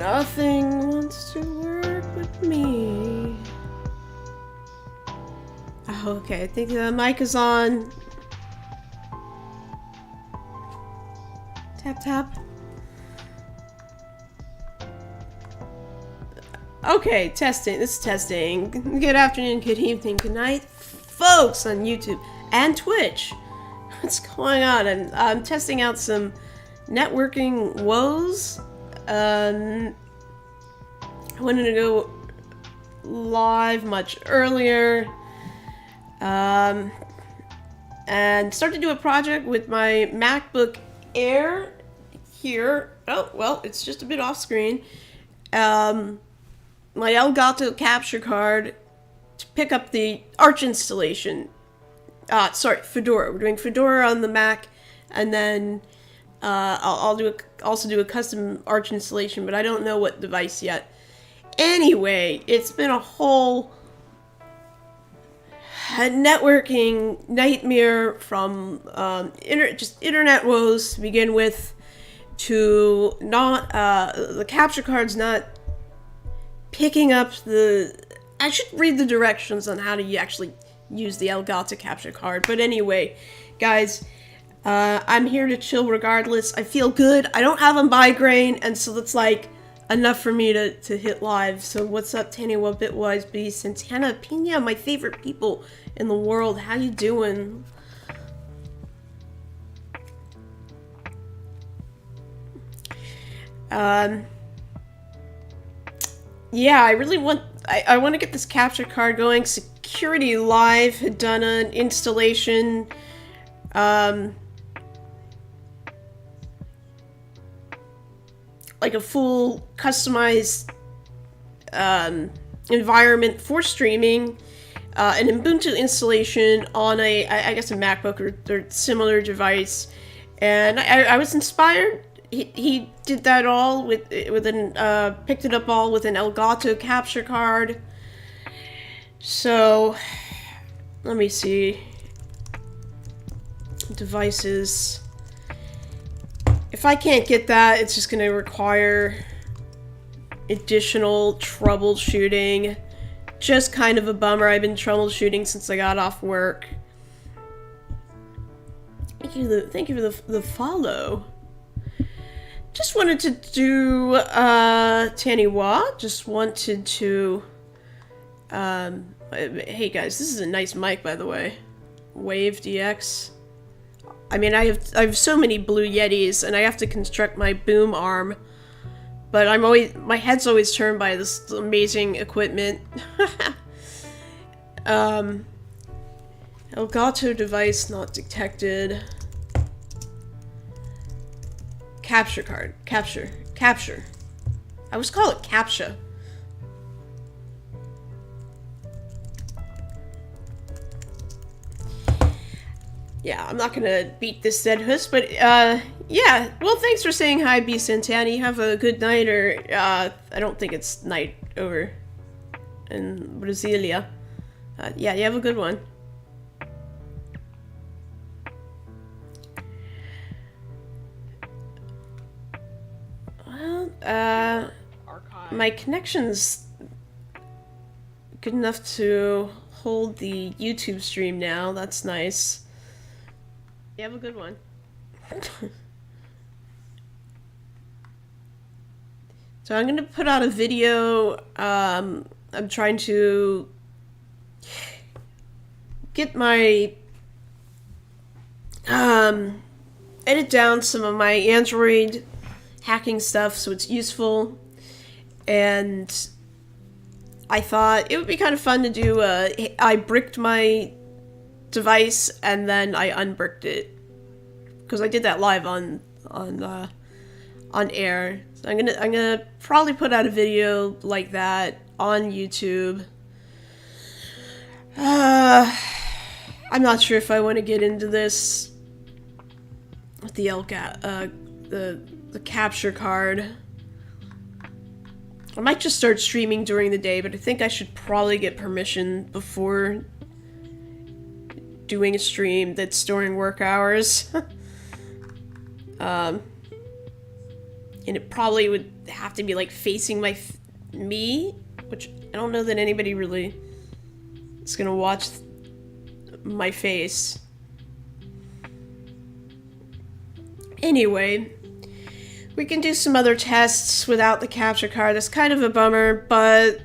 Nothing wants to work with me. Oh, okay, I think the mic is on. Tap, tap. Okay, testing. This is testing. Good afternoon, good evening, good night, folks on YouTube and Twitch. What's going on? I'm testing out some networking woes. I wanted to go live much earlier. And start to do a project with my MacBook Air here. Oh, well, it's just a bit off screen. My Elgato capture card to pick up the Arch installation. Sorry, Fedora. We're doing Fedora on the Mac, and then I'll also do a custom Arch installation, but I don't know what device yet. Anyway, it's been a whole networking nightmare from just internet woes to begin with, to not the capture card's not picking up the. I should read the directions on how to actually use the Elgato capture card. But anyway, guys, I'm here to chill regardless. I feel good. I don't have a migraine, and so that's like enough for me to hit live. So what's up, Taniwa, Bitwise, B, Santana, Pina, my favorite people in the world. How you doing? Yeah, I really want. I want to get this capture card going. Security Live had done an installation. Like a full customized environment for streaming, an Ubuntu installation on I guess a MacBook or similar device, and I was inspired. He did that all with an picked it up all with an Elgato capture card. So let me see. Devices. If I can't get that, it's just going to require additional troubleshooting. Just kind of a bummer. I've been troubleshooting since I got off work. Thank you for the follow. Just wanted to do Taniwa. Just wanted to hey guys, this is a nice mic, by the way. Wave DX. I mean, I have so many Blue Yetis, and I have to construct my boom arm, but my head's always turned by this amazing equipment. Elgato device not detected. Capture card. Capture. I always call it CAPTCHA. Yeah, I'm not gonna beat this dead horse, but, yeah. Well, thanks for saying hi, B. Santani. Have a good night, or, I don't think it's night over in Brasilia. Yeah, you have a good one. Well, my connection's good enough to hold the YouTube stream now. That's nice. You have a good one. So I'm gonna put out a video. I'm trying to get my edit down some of my Android hacking stuff so it's useful, and I thought it would be kind of fun to do I bricked my device and then I unbricked it, because I did that live on air. So I'm gonna probably put out a video like that on YouTube. I'm not sure if I want to get into this with the the capture card. I might just start streaming during the day, but I think I should probably get permission before doing a stream that's during work hours. And it probably would have to be like facing me, which I don't know that anybody really is gonna watch my face. Anyway, we can do some other tests without the capture card. That's kind of a bummer, but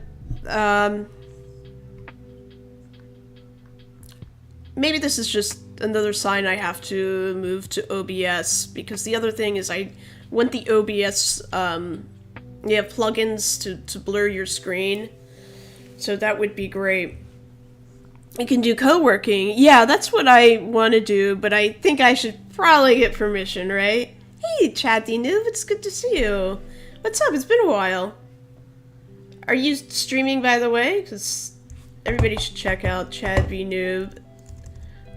maybe this is just another sign I have to move to OBS, because the other thing is I want the OBS, you have plugins to blur your screen, so that would be great. You can do co-working. Yeah, that's what I want to do, but I think I should probably get permission, right? Hey, Chatty Noob, it's good to see you. What's up? It's been a while. Are you streaming, by the way? Because everybody should check out Chad V Noob,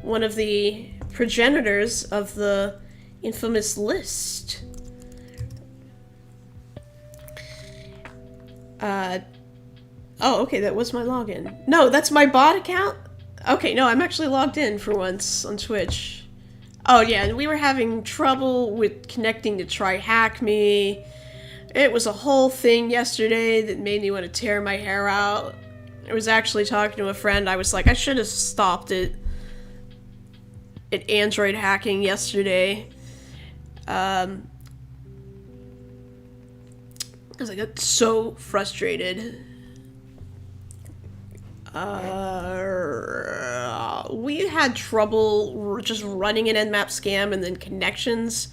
one of the progenitors of the infamous list. Oh, okay, that was my login. No, that's my bot account? Okay, no, I'm actually logged in for once on Twitch. Oh, yeah, and we were having trouble with connecting to try hack me. It was a whole thing yesterday that made me want to tear my hair out. I was actually talking to a friend. I was like, I should have stopped it at Android hacking yesterday. Because I got so frustrated. We had trouble just running an Nmap scam and then connections.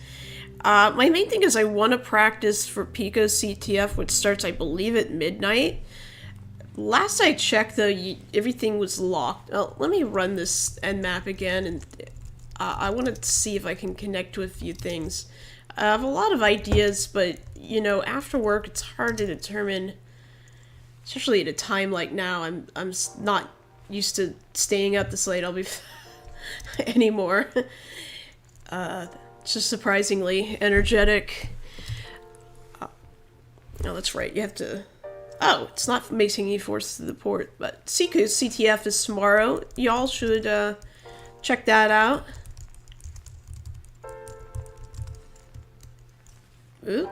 My main thing is I want to practice for PicoCTF, which starts, I believe, at midnight. Last I checked, though, everything was locked. Oh, let me run this Nmap again, and I want to see if I can connect to a few things. I have a lot of ideas, but, you know, after work, it's hard to determine, especially at a time like now. I'm not used to staying up this late. I'll be anymore. It's just surprisingly energetic. Oh, that's right. You have to. Oh, it's not making me force to the port, but PicoCTF is tomorrow. Y'all should check that out. Oop.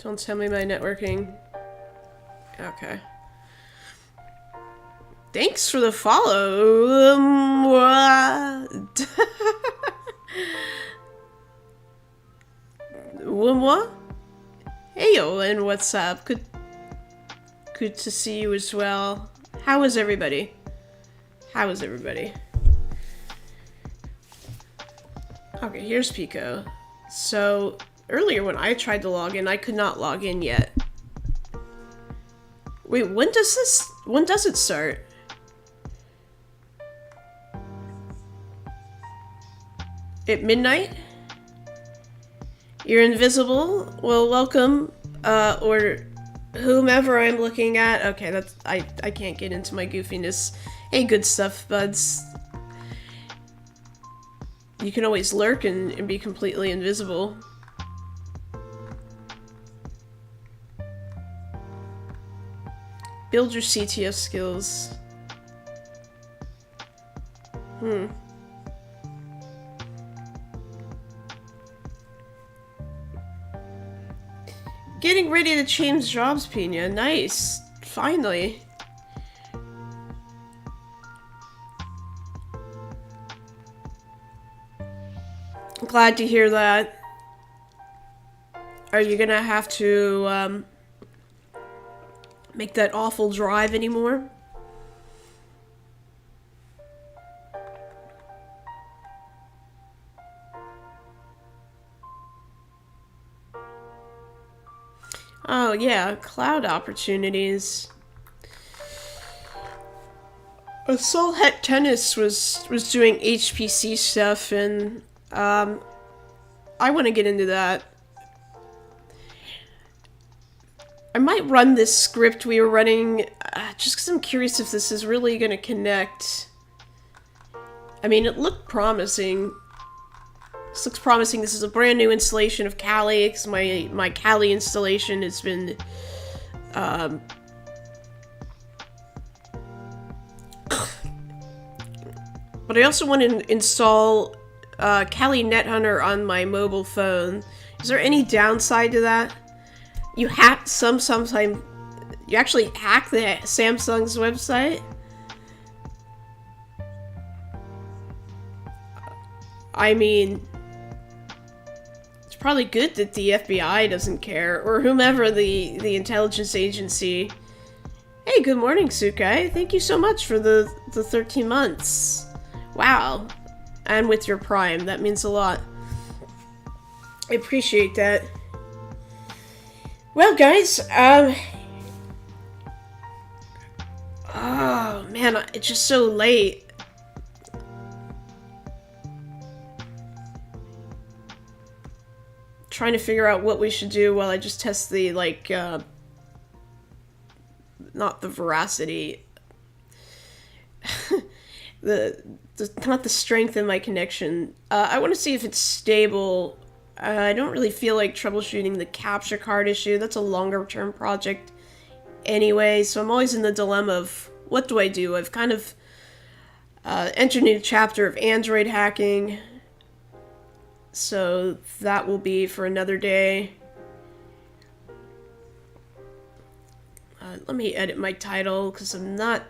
Don't tell me my networking. Okay. Thanks for the follow. What? Hey, Olin, what's up? Good to see you as well. How is everybody? How is everybody? Okay, here's Pico. So, earlier when I tried to log in, I could not log in yet. Wait, when does it start? At midnight? You're invisible? Well, welcome, or whomever I'm looking at. Okay, that's, I can't get into my goofiness. Hey, good stuff, buds. You can always lurk and be completely invisible. Build your CTF skills. Getting ready to change jobs, Pina. Nice. Finally. Glad to hear that. Are you gonna have to, make that awful drive anymore? Oh yeah, cloud opportunities. Assault Het Tennis was doing HPC stuff, and I want to get into that. I might run this script we were running, just because I'm curious if this is really going to connect. I mean, it looked promising. This looks promising. This is a brand new installation of Kali, because my Kali installation has been, But I also want to install Kali Nethunter on my mobile phone. Is there any downside to that? You hack sometimes you actually hack the Samsung's website. I mean, it's probably good that the FBI doesn't care, or whomever the intelligence agency. Hey, good morning, Sukai. Thank you so much for the 13 months. Wow. And with your Prime, that means a lot. I appreciate that. Well, guys, oh, man, it's just so late. Trying to figure out what we should do while I just test the, like, not the veracity. Not the strength in my connection. I want to see if it's stable. I don't really feel like troubleshooting the capture card issue. That's a longer term project anyway, so I'm always in the dilemma of what do I do? I've kind of entered a new chapter of Android hacking, so that will be for another day. Let me edit my title, because I'm not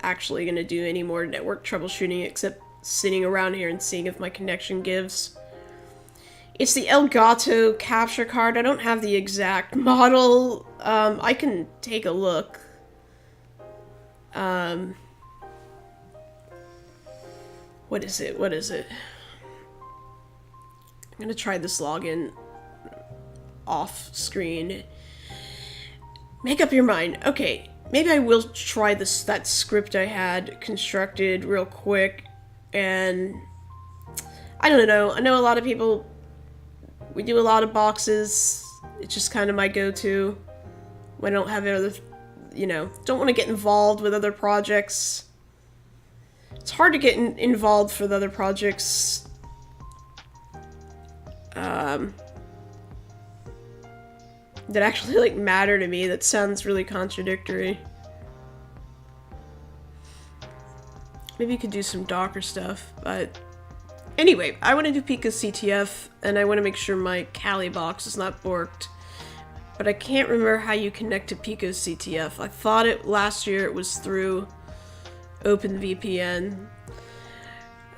actually going to do any more network troubleshooting except sitting around here and seeing if my connection gives. It's the Elgato capture card. I don't have the exact model. I can take a look. What is it? What is it? I'm going to try this login off screen. Make up your mind. Okay, maybe I will try that script I had constructed real quick, and I don't know. I know a lot of people, we do a lot of boxes. It's just kind of my go-to when I don't have other, you know, don't want to get involved with other projects. It's hard to get involved with other projects. That actually, like, matter to me. That sounds really contradictory. Maybe you could do some Docker stuff, but anyway, I want to do PicoCTF, and I want to make sure my Kali box is not borked. But I can't remember how you connect to PicoCTF. I thought last year it was through OpenVPN.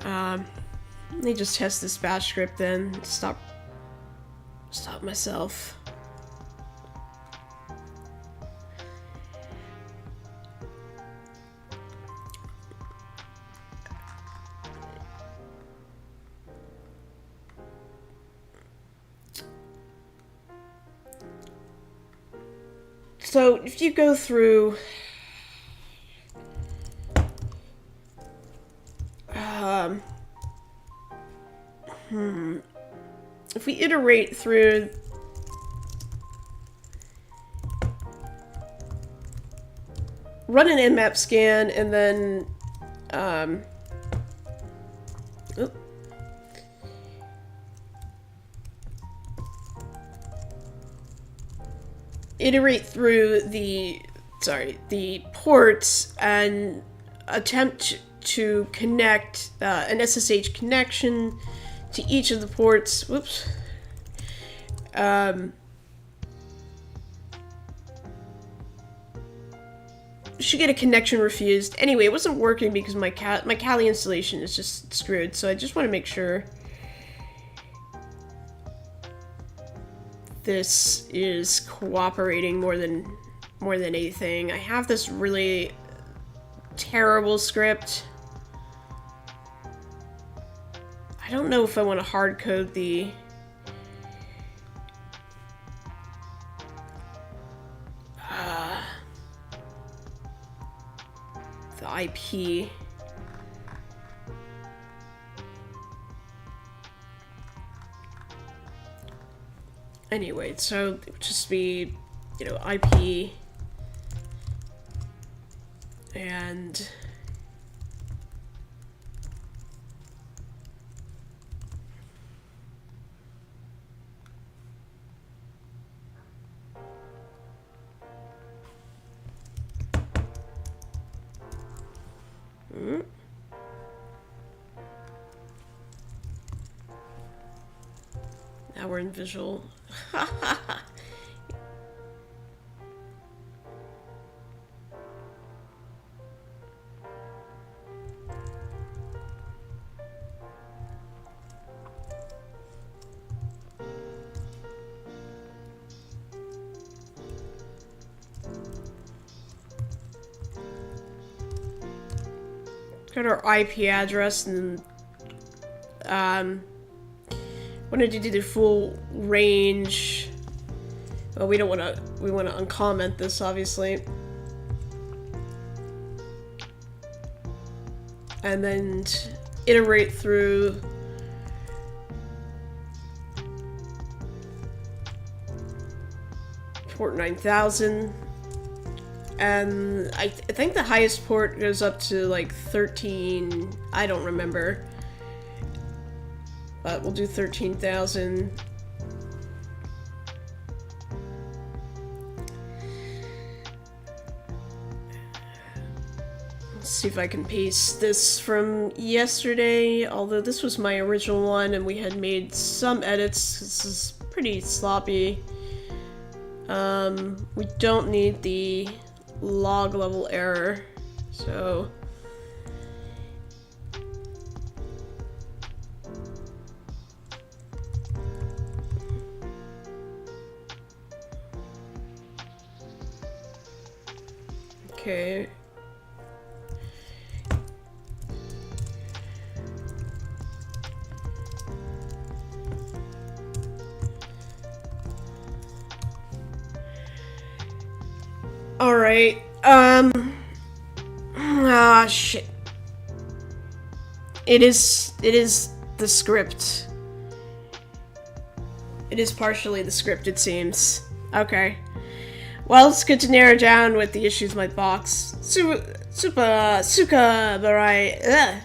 Let me just test this bash script then. Stop myself. So if you go through if we iterate through run an nmap scan and then iterate through the ports and attempt to connect an SSH connection to each of the ports. Whoops. Should get a connection refused. Anyway, it wasn't working because my Kali installation is just screwed, so I just want to make sure this is cooperating more than anything. I have this really terrible script. I don't know if I want to hard code the IP. Anyway, so it would just be, you know, IP and Now we're in visual. Got our IP address and wanted to do the full range. Well, we want to uncomment this, obviously. And then iterate through port 9000. And I think the highest port goes up to like 13, I don't remember. But we'll do 13,000. Let's see if I can paste this from yesterday, although this was my original one and we had made some edits. This is pretty sloppy. We don't need the log level error, so okay. Alright, shit. It is the script. It is partially the script, it seems. Okay. Well, it's good to narrow down what the issues might box. Suka barai. Ugh.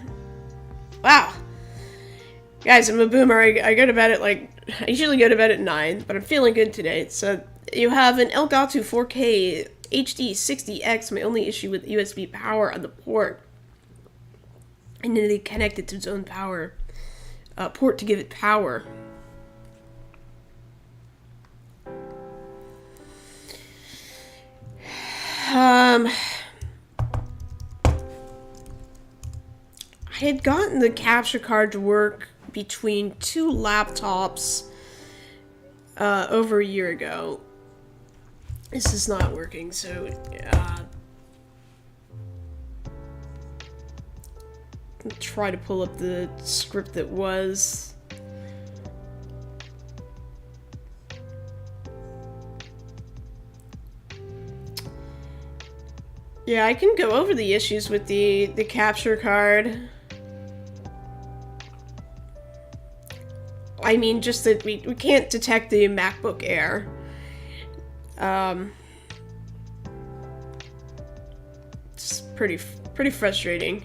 Wow. Guys, I'm a boomer. I go to bed at I usually go to bed at 9, but I'm feeling good today. So, you have an Elgato 4K HD 60X. My only issue with USB power on the port. And then they connect it to its own power port to give it power. I had gotten the capture card to work between two laptops over a year ago. This is not working, so try to pull up the script that was. Yeah, I can go over the issues with the capture card. I mean, just that we can't detect the MacBook Air. It's pretty frustrating.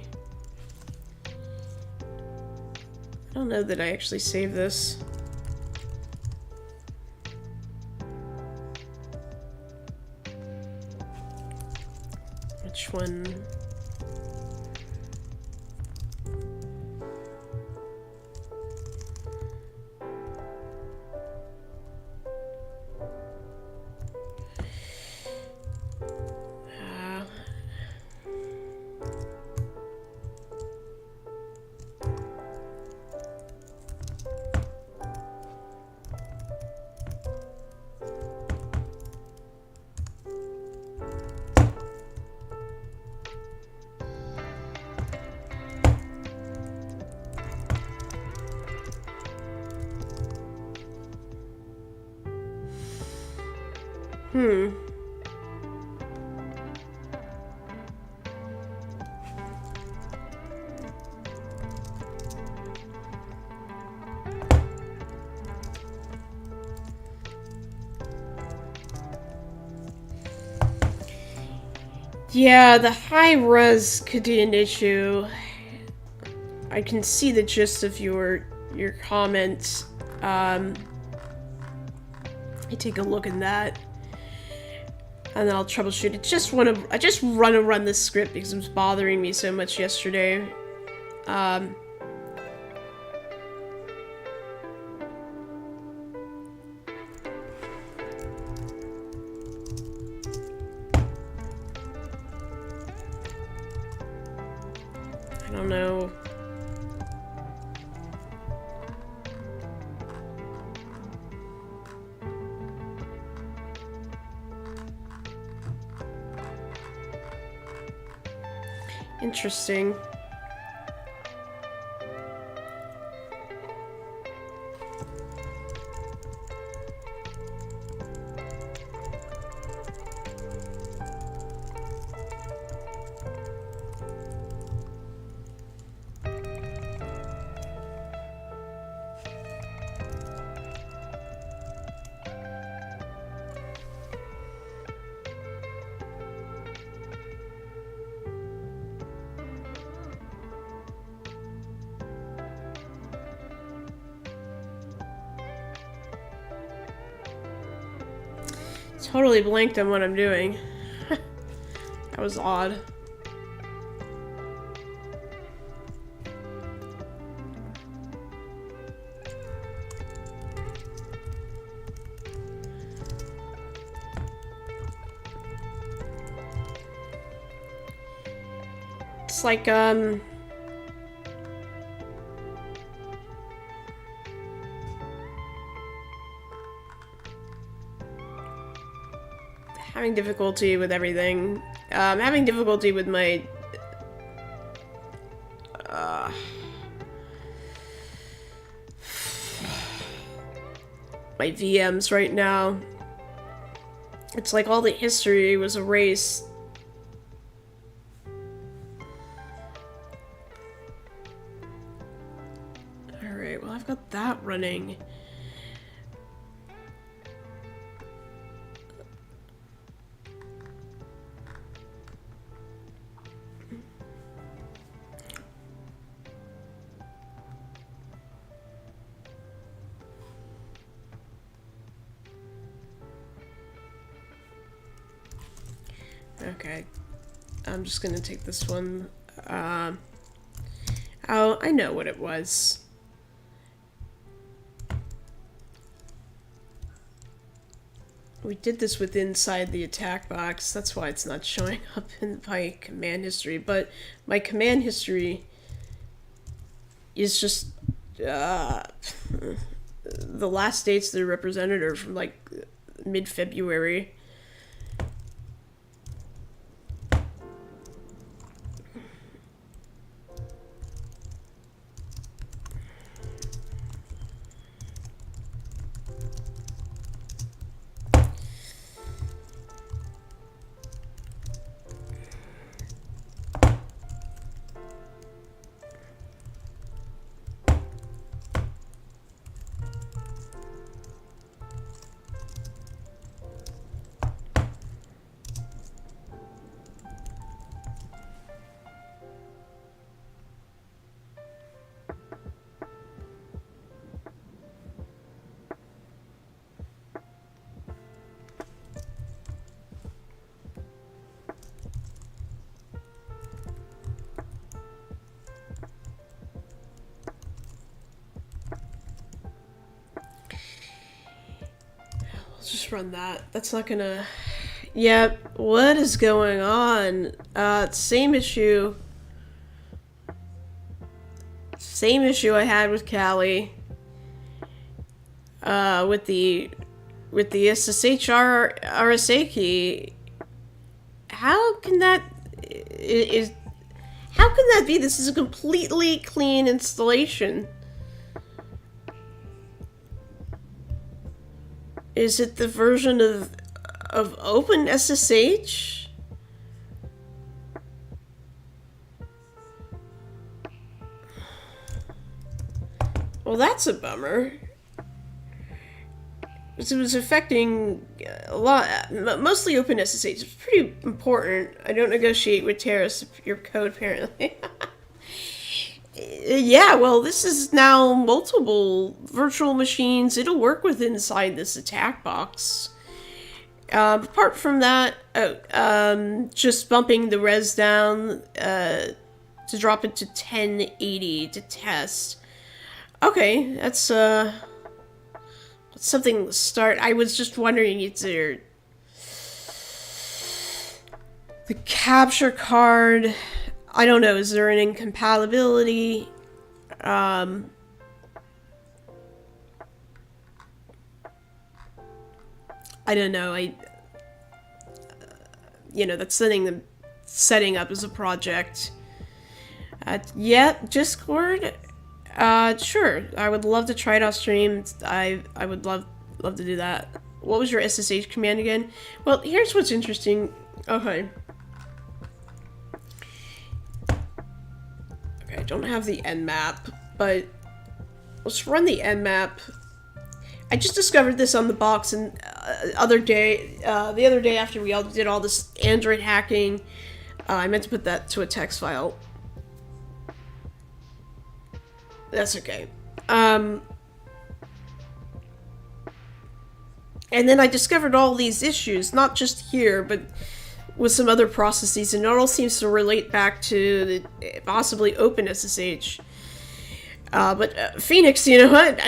I don't know that I actually saved this. Which one? Yeah, the high res could be an issue. I can see the gist of your comment. I take a look at that, and then I'll troubleshoot it. I just want to run this script because it was bothering me so much yesterday. Interesting. Totally blanked on what I'm doing. That was odd. It's like, having difficulty with everything. Having difficulty with my my VMs right now. It's like all the history was erased. Alright, well I've got that running. Okay, I'm just gonna take this one. Oh, I know what it was. We did this with inside the attack box. That's why it's not showing up in my command history. But my command history is just the last dates that are represented are from like mid-February. Just run that. That's not gonna... Yep, what is going on? Same issue. Same issue I had with Callie. With the SSH RSA key. How can that... How can that be? This is a completely clean installation. Is it the version of OpenSSH? Well, that's a bummer. It was affecting a lot, mostly OpenSSH. It's pretty important. I don't negotiate with terrorists if your code, apparently. Yeah, well, this is now multiple virtual machines. It'll work with inside this attack box. Apart from that, just bumping the res down to drop it to 1080 to test. Okay, that's something to start. I was just wondering, is there the capture card? I don't know, is there an incompatibility? I don't know. You know, that's setting up as a project. Yeah, Discord. Sure. I would love to try it off stream. I would love to do that. What was your SSH command again? Well, here's what's interesting. Okay. Okay, I don't have the nmap, but let's run the nmap. I just discovered this on the box and the other day after we all did all this Android hacking. I meant to put that to a text file. That's okay. And then I discovered all these issues, not just here, but with some other processes, and it all seems to relate back to the possibly OpenSSH. But Phoenix, you know what?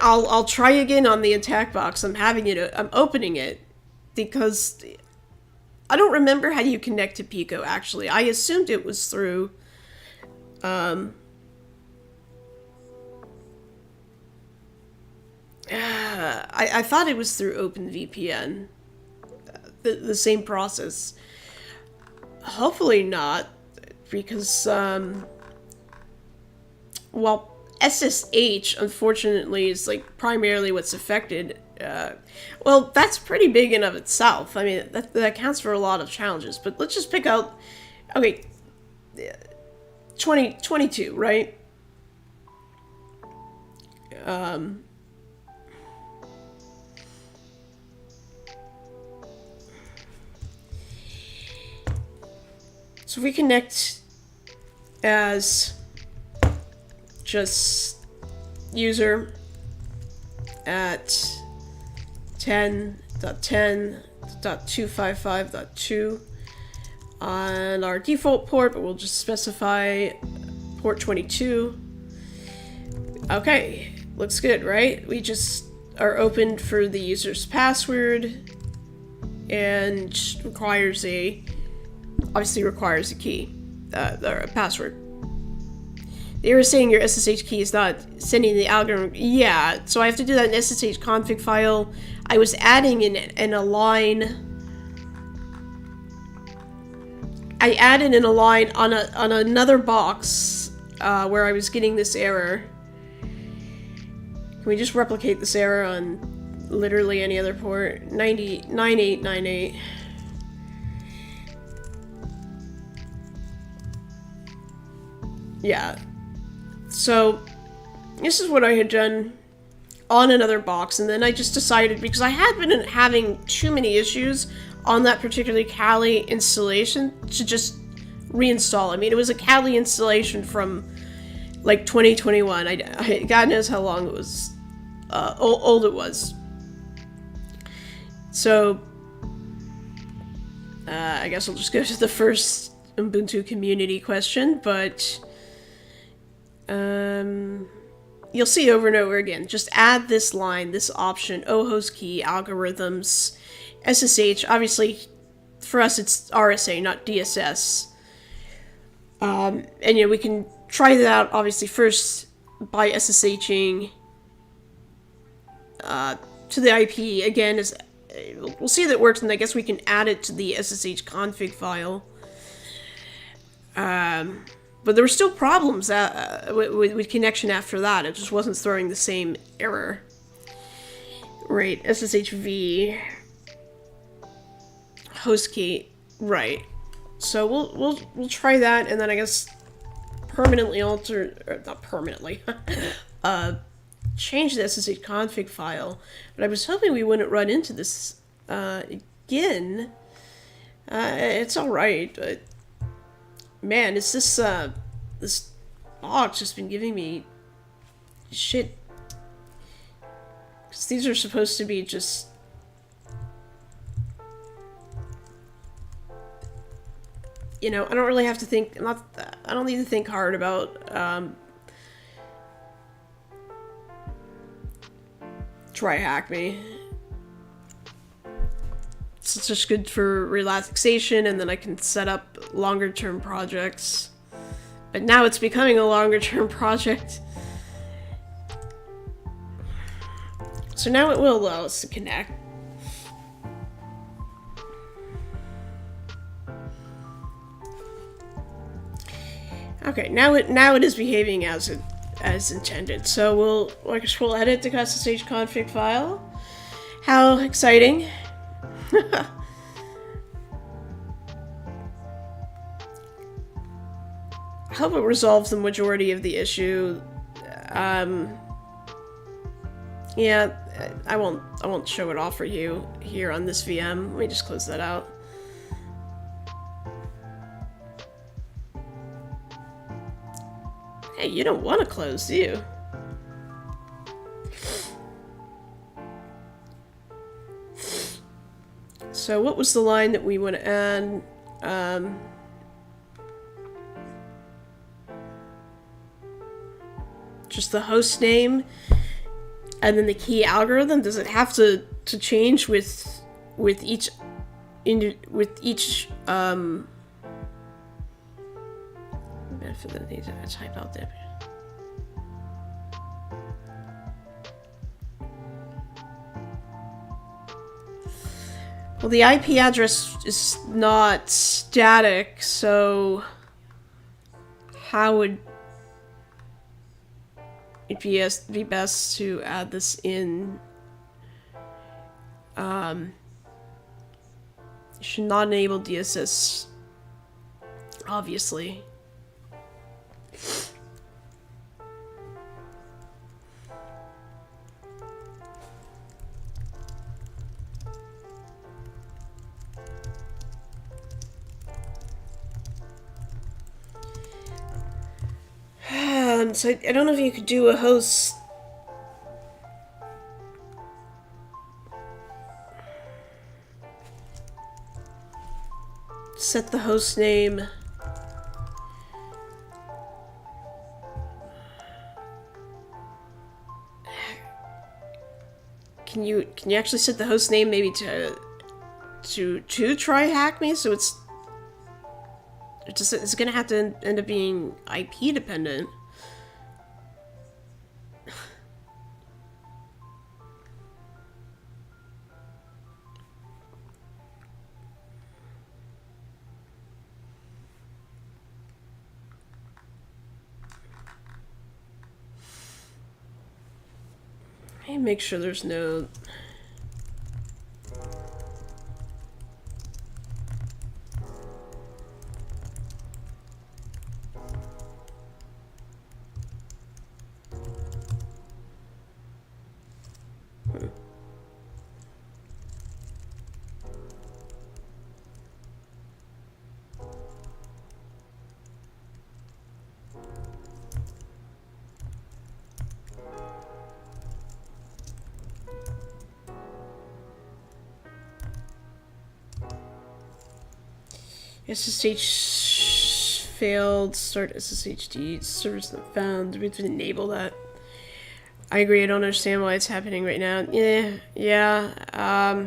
I'll try again on the attack box. I'm opening it because I don't remember how you connect to Pico. Actually, I assumed it was through. I thought it was through OpenVPN. The same process. Hopefully not, because well, SSH unfortunately is like primarily what's affected. Well, that's pretty big in of itself. I mean, that accounts for a lot of challenges. But let's just pick out. Okay, 2022, right? So if we connect as just user at 10.10.255.2 on our default port, but we'll just specify port 22. Okay, looks good, right? We just are opened for the user's password and obviously requires a key, or a password. They were saying your SSH key is not sending the algorithm. Yeah, so I have to do that in SSH config file. I was adding in a line. I added in a line on another box where I was getting this error. Can we just replicate this error on literally any other port? 9898. Yeah. So, this is what I had done on another box, and then I just decided, because I had been having too many issues on that particular Kali installation, to just reinstall. I mean, it was a Kali installation from, like, 2021. God knows how long it was, old it was. So, I guess I'll just go to the first Ubuntu community question, but you'll see over and over again, just add this line, this option, host key, algorithms, SSH. Obviously, for us, it's RSA, not DSS. And we can try that out, obviously, first by SSHing to the IP. Again, we'll see that it works, and I guess we can add it to the SSH config file. But there were still problems with connection after that. It just wasn't throwing the same error. Right, SSHV host key. Right. So we'll try that, and then I guess permanently alter, or not permanently, change the SSH config file. But I was hoping we wouldn't run into this again. It's all right, but. Man, it's this box just been giving me shit. Because these are supposed to be just... I don't really have to think... I don't need to think hard about... try hack me. It's just good for relaxation, and then I can set up longer-term projects. But now it's becoming a longer-term project. So now it will allow us to connect. Okay, now it is behaving as intended. So we'll edit the SSH config file. How exciting! I hope it resolves the majority of the issue. Yeah, I won't show it off for you here on this VM. Let me just close that out. Hey, you don't want to close, do you? So what was the line that we want to add? Just the host name and then the key algorithm. Does it have to change with each for the need to type out there. Well, the IP address is not static, so how would it be best to add this in? Should not enable DSS, obviously. So I don't know if you could do a host. Set the host name. Can you actually set the host name maybe to try hack me? So it's gonna have to end up being IP dependent. Make sure there's no SSH failed, start SSHD, service not found, we have to enable that. I agree, I don't understand why it's happening right now. Yeah.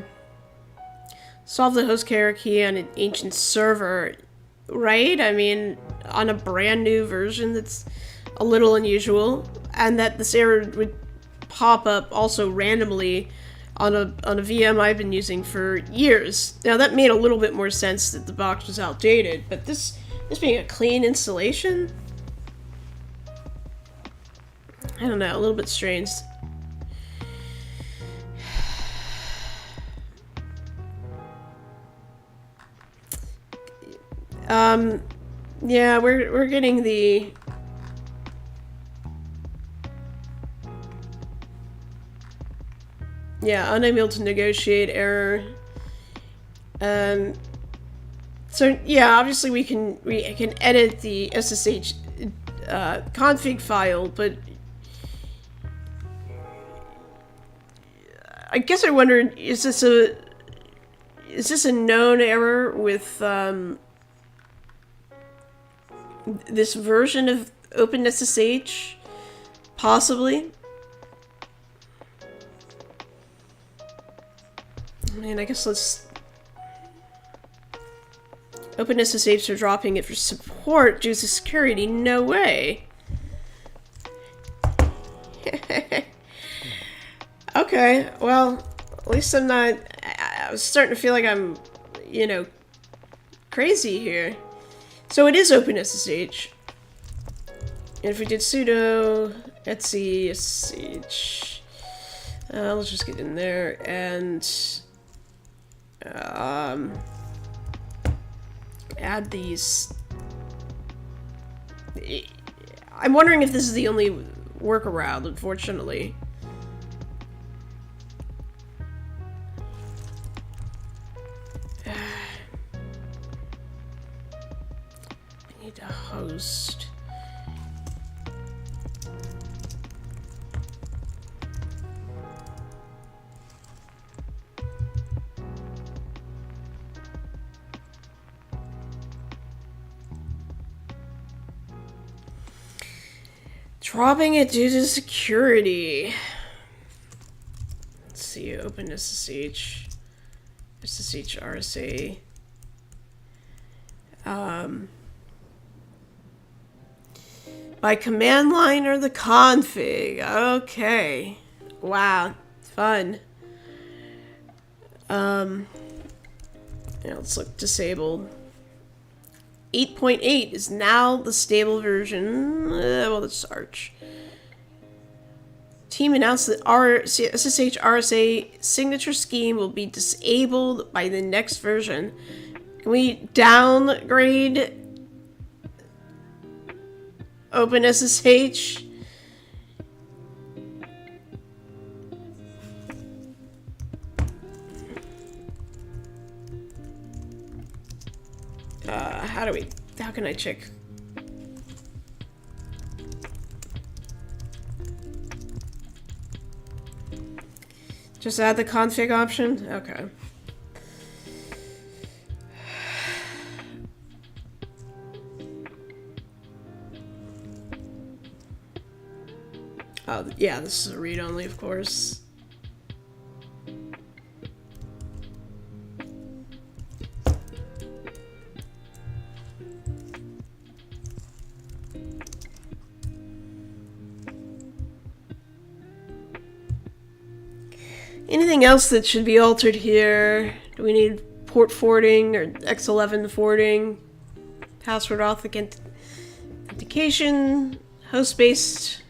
Solve the host hierarchy on an ancient server, right? I mean, on a brand new version that's a little unusual, and that this error would pop up also randomly on a VM I've been using for years. Now that made a little bit more sense that the box was outdated, but this being a clean installation, I don't know, a little bit strange. Yeah, we're getting the unable to negotiate error. So yeah, obviously we can edit the SSH config file, but I guess I wondered, is this a known error with this version of OpenSSH? Possibly. I mean, I guess let's... OpenSSH are dropping it for support due to security. No way. Okay, well, at least I'm not... I was starting to feel like I'm, crazy here. So it is OpenSSH. And if we did sudo etc sh, let's just get in there and add these. I'm wondering if this is the only workaround, unfortunately. I need a host. Dropping it due to security. Let's see, open SSH, RSA. By command line or the config. Okay. Wow. Fun. Yeah, let's look disabled. 8.8 is now the stable version. Well, let's Arch. Team announced that our SSH RSA signature scheme will be disabled by the next version. Can we downgrade OpenSSH? How can I check? Just add the config option? Okay. Oh, yeah, this is a read-only, of course. Anything else that should be altered here? Do we need port forwarding or X11 forwarding? Password authentication? Host-based?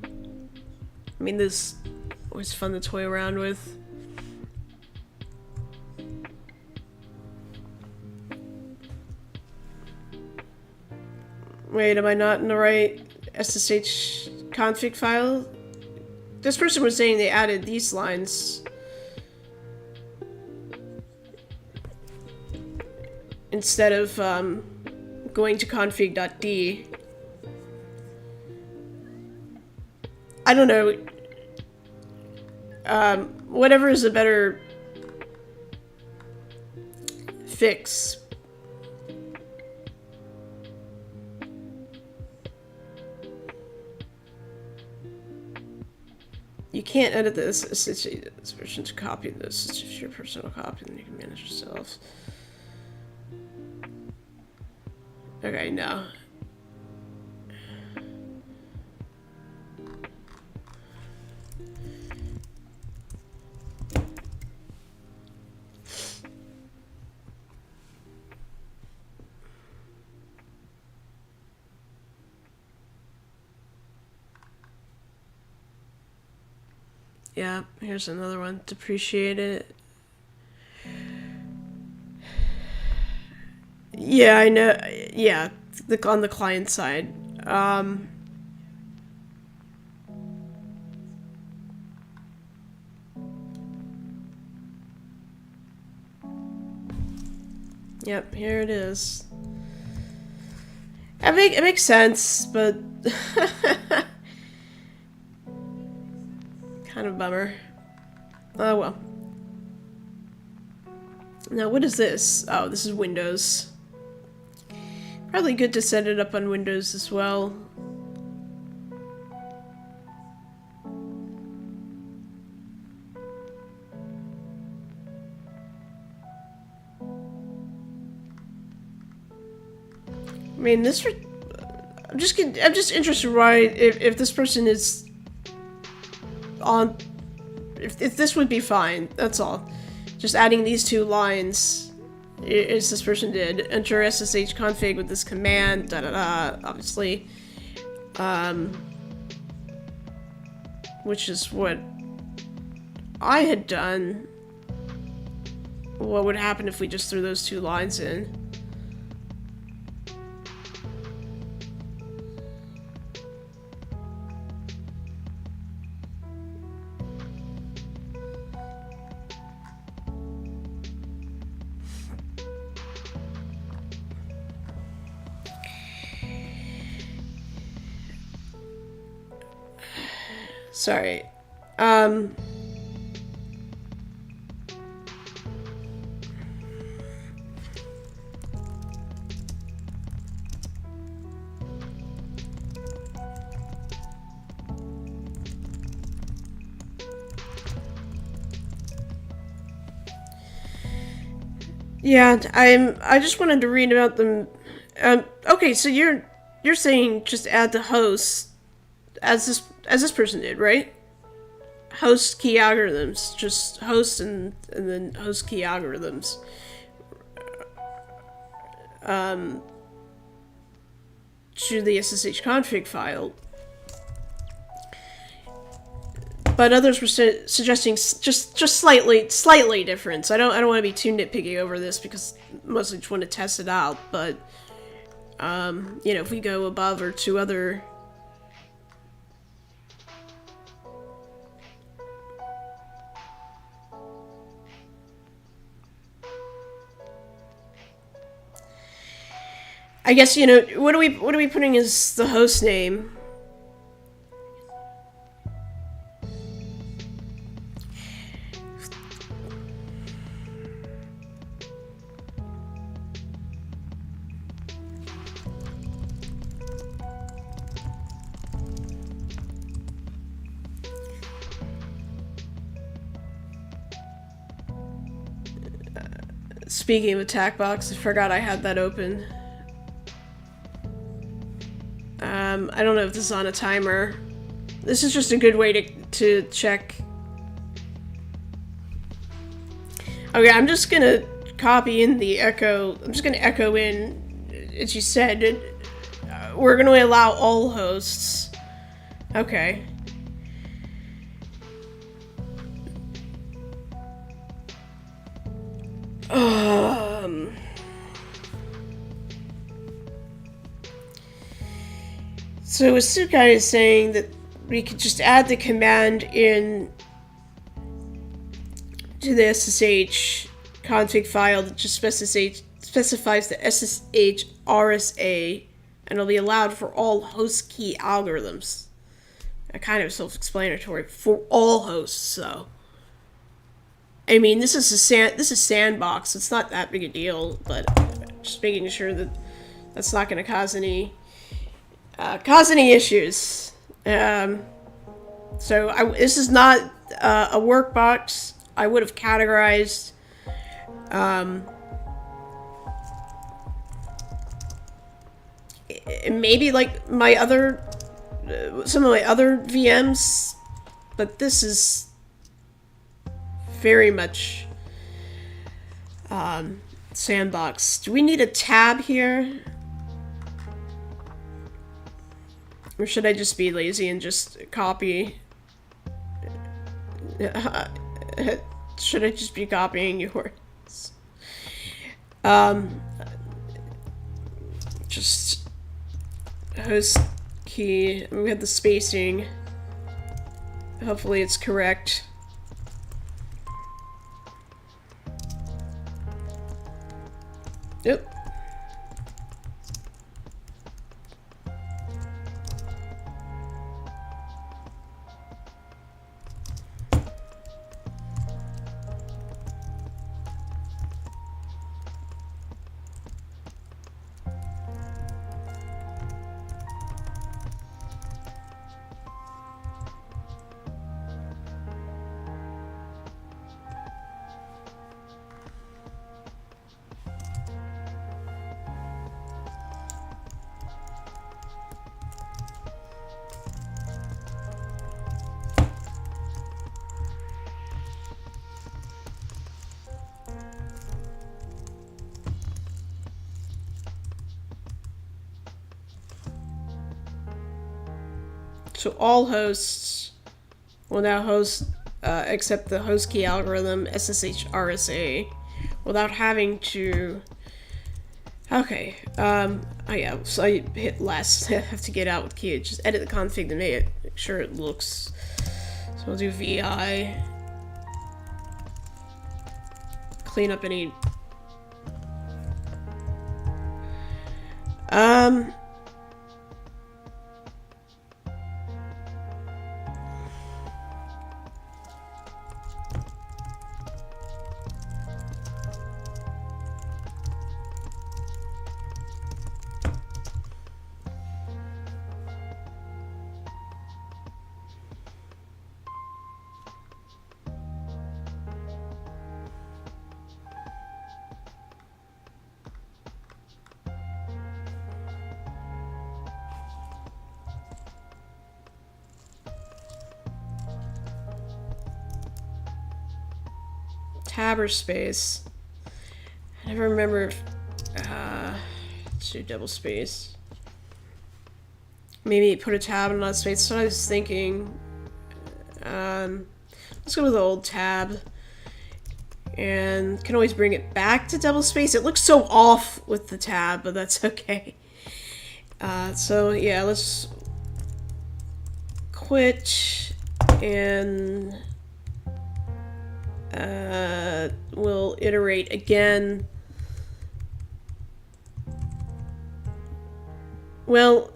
I mean, this is always fun to toy around with. Wait, am I not in the right SSH config file? This person was saying they added these lines instead of going to config.d. I don't know. Whatever is a better fix. You can't edit this. This version to copy this. It's just your personal copy, and you can manage yourself. Okay, no. Yeah, here's another one. Depreciate it. Yeah, I know. Yeah, on the client side. Yep, here it is. It makes sense, but kind of a bummer. Oh well. Now what is this? Oh, this is Windows. Probably good to set it up on Windows as well. I mean, this. I'm just interested why if this person is on. If this would be fine. That's all. Just adding these two lines is this person did. Enter SSH config with this command, da da da, obviously. Which is what I had done. What would happen if we just threw those 2 lines in? Sorry. Yeah, I just wanted to read about them. Okay, so you're saying just add the host as this person did, right? Host key algorithms, just host and then host key algorithms. To the SSH config file. But others were suggesting just slightly different. So I don't want to be too nitpicky over this because mostly just want to test it out. But you know, if we go above or to other I guess, you know, what are we putting as the host name? Speaking of attack box, I forgot I had that open. I don't know if this is on a timer. This is just a good way to check. Okay, I'm just gonna copy in the echo. I'm just gonna echo in, as you said, we're gonna allow all hosts. Okay. So Asukai is saying that we could just add the command in to the SSH config file that just specifies the SSH RSA, and it'll be allowed for all host key algorithms. Kind of self-explanatory for all hosts, though. I mean, this is sandbox. It's not that big a deal, but just making sure that that's not going to cause any issues. So this is not a workbox. I would have categorized maybe like my other some of my other VMs, but this is very much sandbox. Do we need a tab here? Or should I just be lazy and just copy? Should I just be copying yours? Just host key. We have the spacing. Hopefully it's correct. Yep. So all hosts will now host, accept the host key algorithm SSH RSA without having to. Okay, oh yeah, so I hit last. I have to get out with key. Just edit the config to make sure it looks. So we'll do VI. Clean up any. Tab or space. I never remember if, let's do double space. Maybe put a tab and not a space. That's what I was thinking. Let's go with the old tab. And can always bring it back to double space. It looks so off with the tab, but that's okay. So yeah, let's quit and we'll iterate again. Well,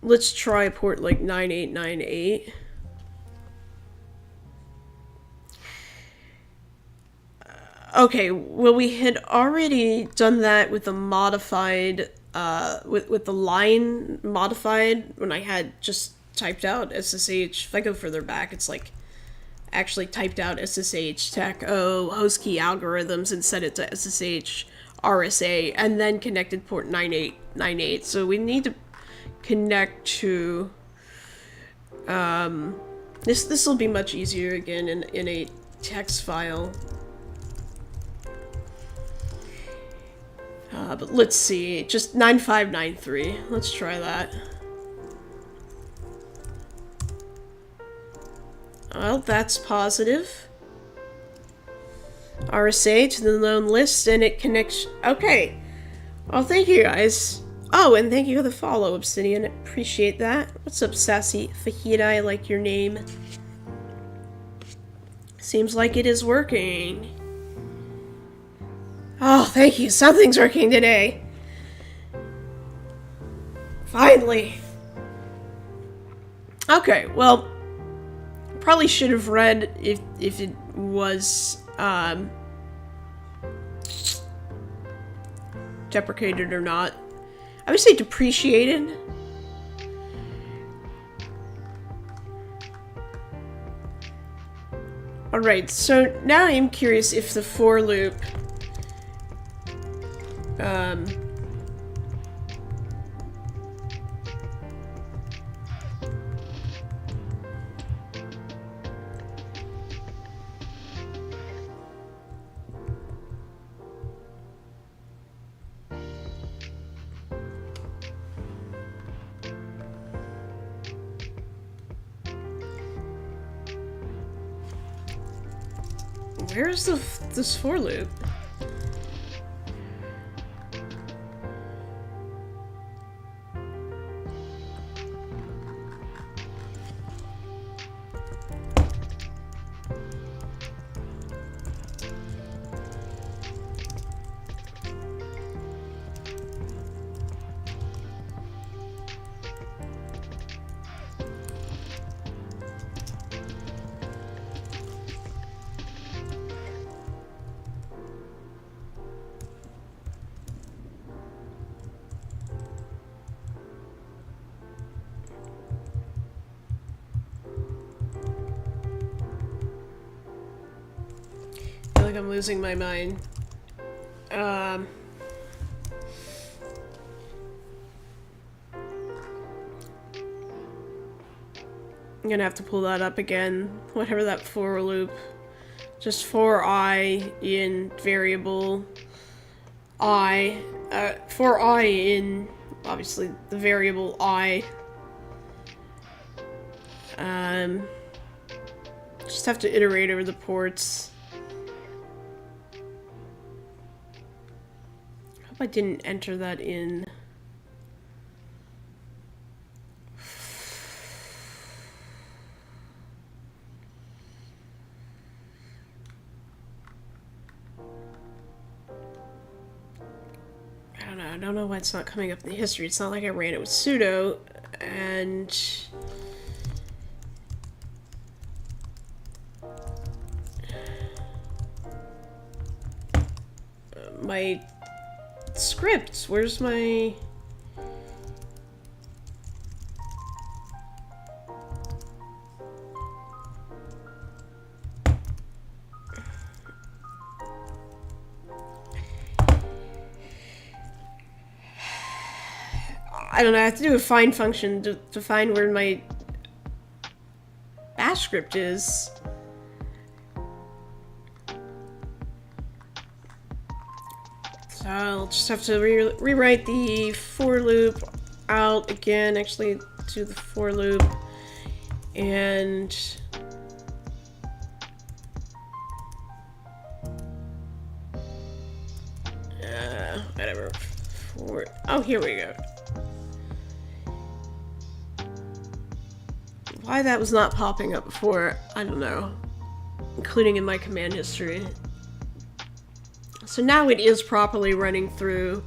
let's try port like 9898. Okay, well we had already done that with the modified, with the line modified when I had just typed out SSH. If I go further back, it's like actually typed out SSH tech host key algorithms and set it to SSH RSA and then connected port 9898. So we need to connect to this will be much easier again in a text file. But let's see, just 9593. Let's try that. Well, that's positive. RSA to the known list, and it connects. Okay. Well, thank you guys. Oh, and thank you for the follow, Obsidian. Appreciate that. What's up, Sassy Fajita? I like your name. Seems like it is working. Oh, thank you. Something's working today. Finally. Okay, well, probably should have read if it was deprecated or not. I would say depreciated. Alright, so now I'm curious if the for loop where's this for loop? I feel like I'm losing my mind. I'm gonna have to pull that up again. Whatever that for loop. Just for I in variable I. For I in, obviously, the variable I. Just have to iterate over the ports. I hope I didn't enter that in. I don't know why it's not coming up in the history. It's not like I ran it with sudo, and my script. Where's my... I don't know, I have to do a find function to find where my bash script is. So I'll just have to rewrite the for loop out again, actually do the for loop, and whatever. Oh, here we go. Why that was not popping up before, I don't know. Including in my command history. So now it is properly running through.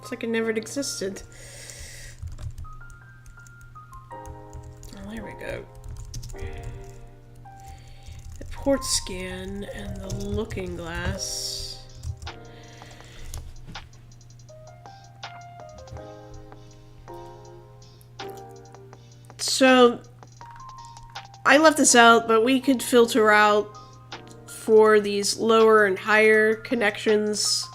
It's like it never existed. Oh, there we go. The port scan and the looking glass. So, I left this out, but we could filter out for these lower and higher connections.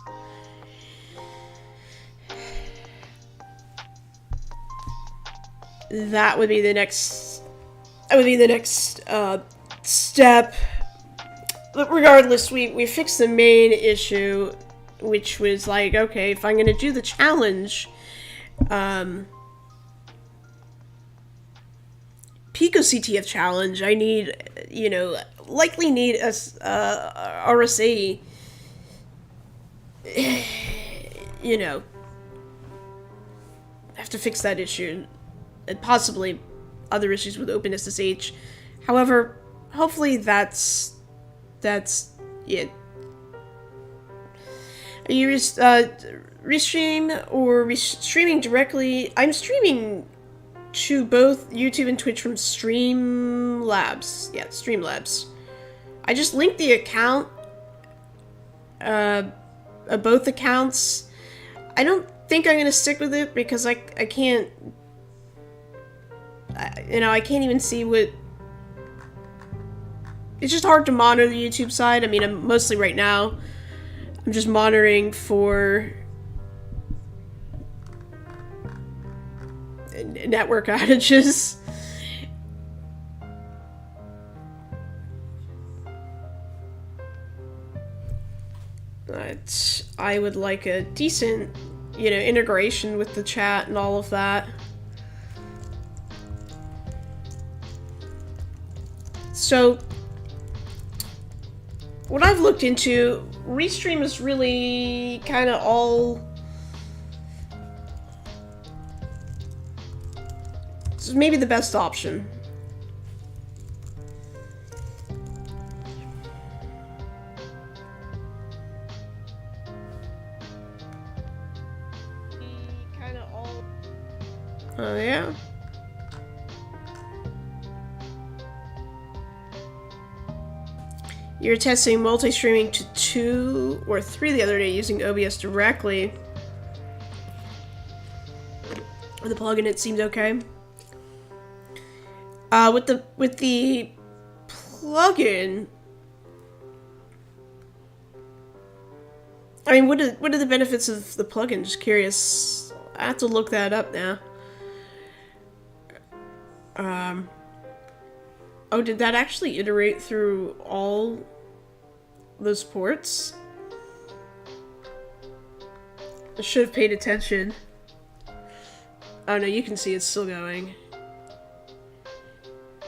That would be the next. That would be the next step. But regardless, we fixed the main issue, which was like, okay, if I'm gonna do the challenge, PicoCTF challenge, I need, you know, likely need a RSA. You know, I have to fix that issue. And possibly other issues with OpenSSH. However, hopefully that's it. Are you restream or streaming directly? I'm streaming to both YouTube and Twitch from Streamlabs. Yeah, Streamlabs. I just linked the account, both accounts. I don't think I'm gonna stick with it because I can't. You know, I can't even see what... It's just hard to monitor the YouTube side. I mean, I'm mostly right now, I'm just monitoring for network outages. But I would like a decent, you know, integration with the chat and all of that. So, what I've looked into, Restream is really kind of all... This is maybe the best option. Oh, yeah? You were testing multi-streaming to 2 or 3 the other day using OBS directly. With the plugin, it seemed okay. With the plugin, I mean, what are the benefits of the plugin? Just curious. I have to look that up now. Oh, did that actually iterate through all those ports? I should have paid attention. Oh no, you can see it's still going.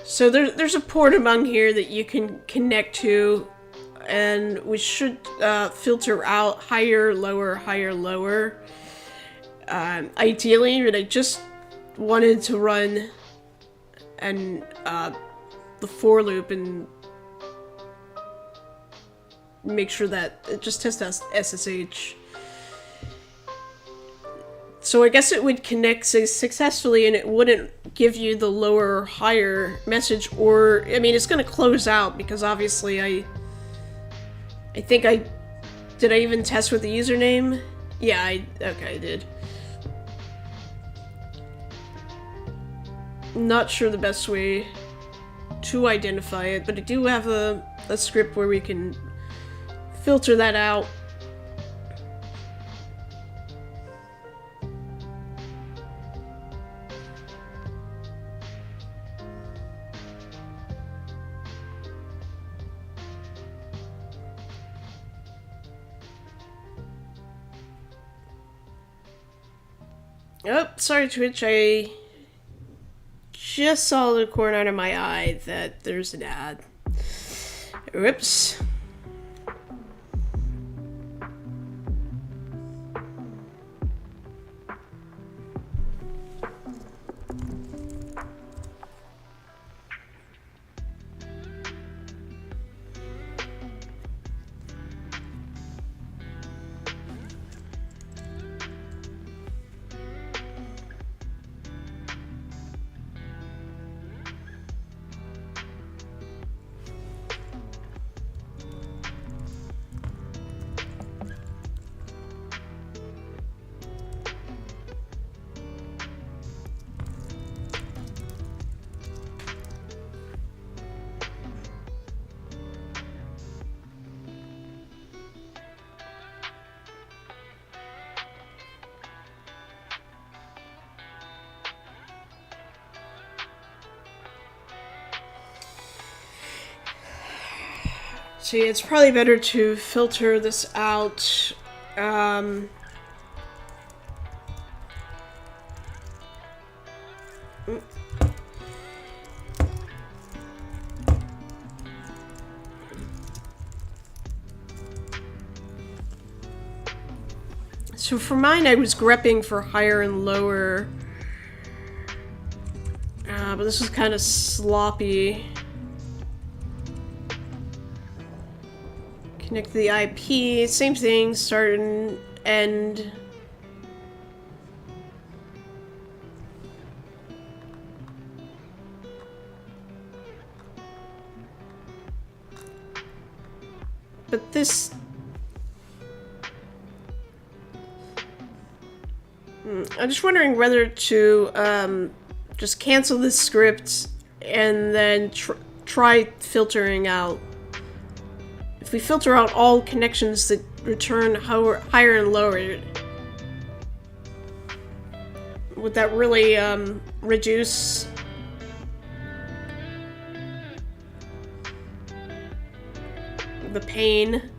So there's a port among here that you can connect to, and we should filter out higher, lower, higher, lower. Ideally, but I just wanted to run and the for loop and make sure that it just tests SSH. So I guess it would connect successfully and it wouldn't give you the lower or higher message, or I mean it's gonna close out because obviously I think did I even test with the username? Yeah, I did. Not sure the best way to identify it, but I do have a script where we can filter that out. Oh, sorry Twitch, I just saw the corner of my eye that there's an ad. Whoops. So yeah, it's probably better to filter this out. So for mine, I was grepping for higher and lower. But this was kind of sloppy. Connect to the IP, same thing, start and end. But this... I'm just wondering whether to just cancel this script and then try filtering out. If we filter out all connections that return higher and lower, would that really reduce the pain?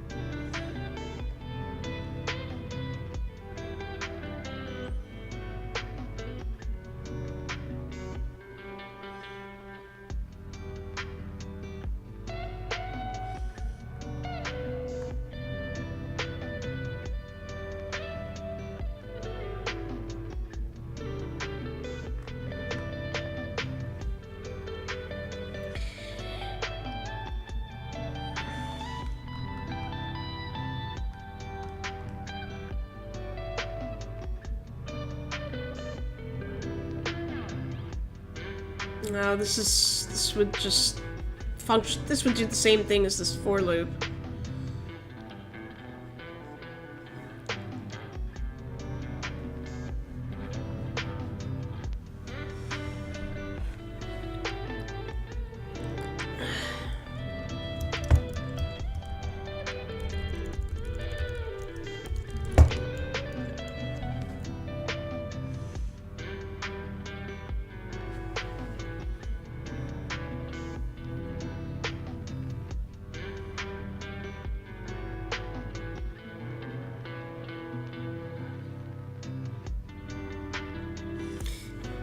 No, this would just function. This would do the same thing as this for loop.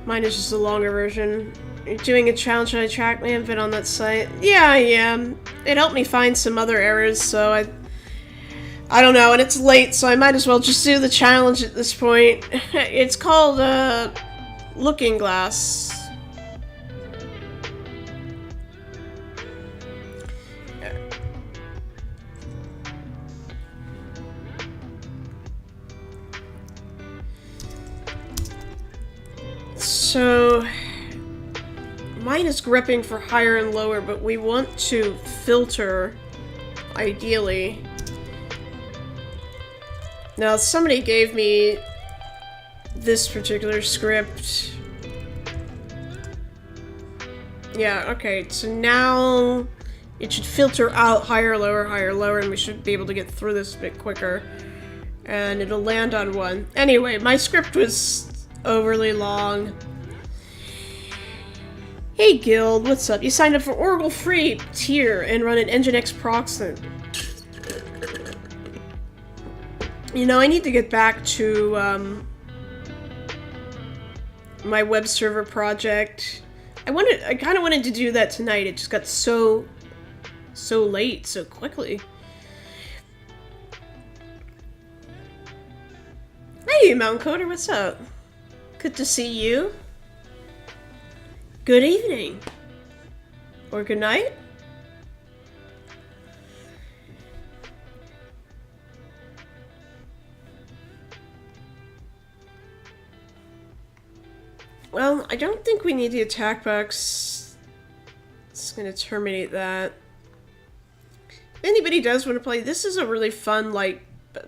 Mine is just a longer version. You're doing a challenge on a track man fit on that site? Yeah, I am. It helped me find some other errors, so I don't know, and it's late, so I might as well just do the challenge at this point. It's called, Looking Glass. So, mine is gripping for higher and lower, but we want to filter, ideally. Now, somebody gave me this particular script. Yeah, okay, so now it should filter out higher, lower, and we should be able to get through this a bit quicker. And it'll land on one. Anyway, my script was overly long. Hey Guild, what's up? You signed up for Oracle Free tier and run an Nginx proxy. You know, I need to get back to my web server project. I kind of wanted to do that tonight. It just got so late so quickly. Hey, Mountain Coder, what's up? Good to see you. Good evening. Or good night. Well, I don't think we need the attack box. It's gonna terminate that. If anybody does want to play, this is a really fun, like,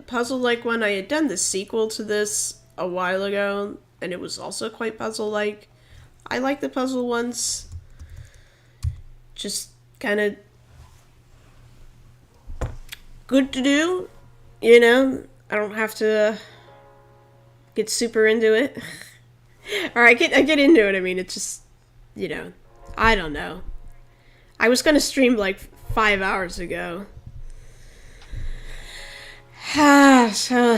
puzzle-like one. I had done the sequel to this a while ago, and it was also quite puzzle-like. I like the puzzle ones. Just kind of good to do, you know? I don't have to get super into it. Or I get into it, I mean, it's just, you know, I don't know. I was gonna stream like 5 hours ago. So,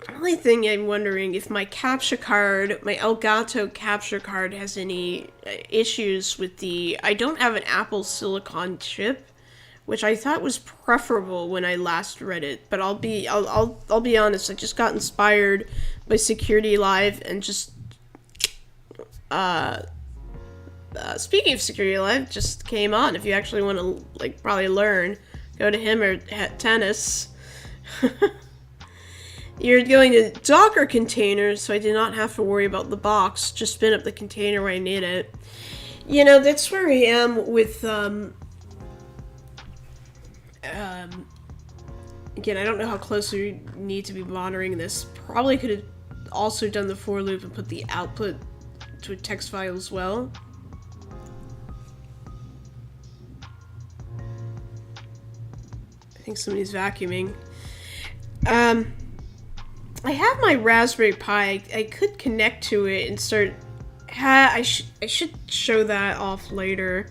the only thing I'm wondering if my capture card, my Elgato capture card, has any issues with the. I don't have an Apple Silicon chip, which I thought was preferable when I last read it. But I'll be honest. I just got inspired by Security Live and just. Speaking of Security Live, just came on. If you actually want to like probably learn, go to him or Tennis. You're going to Docker containers, so I did not have to worry about the box. Just spin up the container where I need it. You know, that's where I am with, again, I don't know how close we need to be monitoring this. Probably could have also done the for loop and put the output to a text file as well. I think somebody's vacuuming. I have my Raspberry Pi. I could connect to it and start. I should show that off later.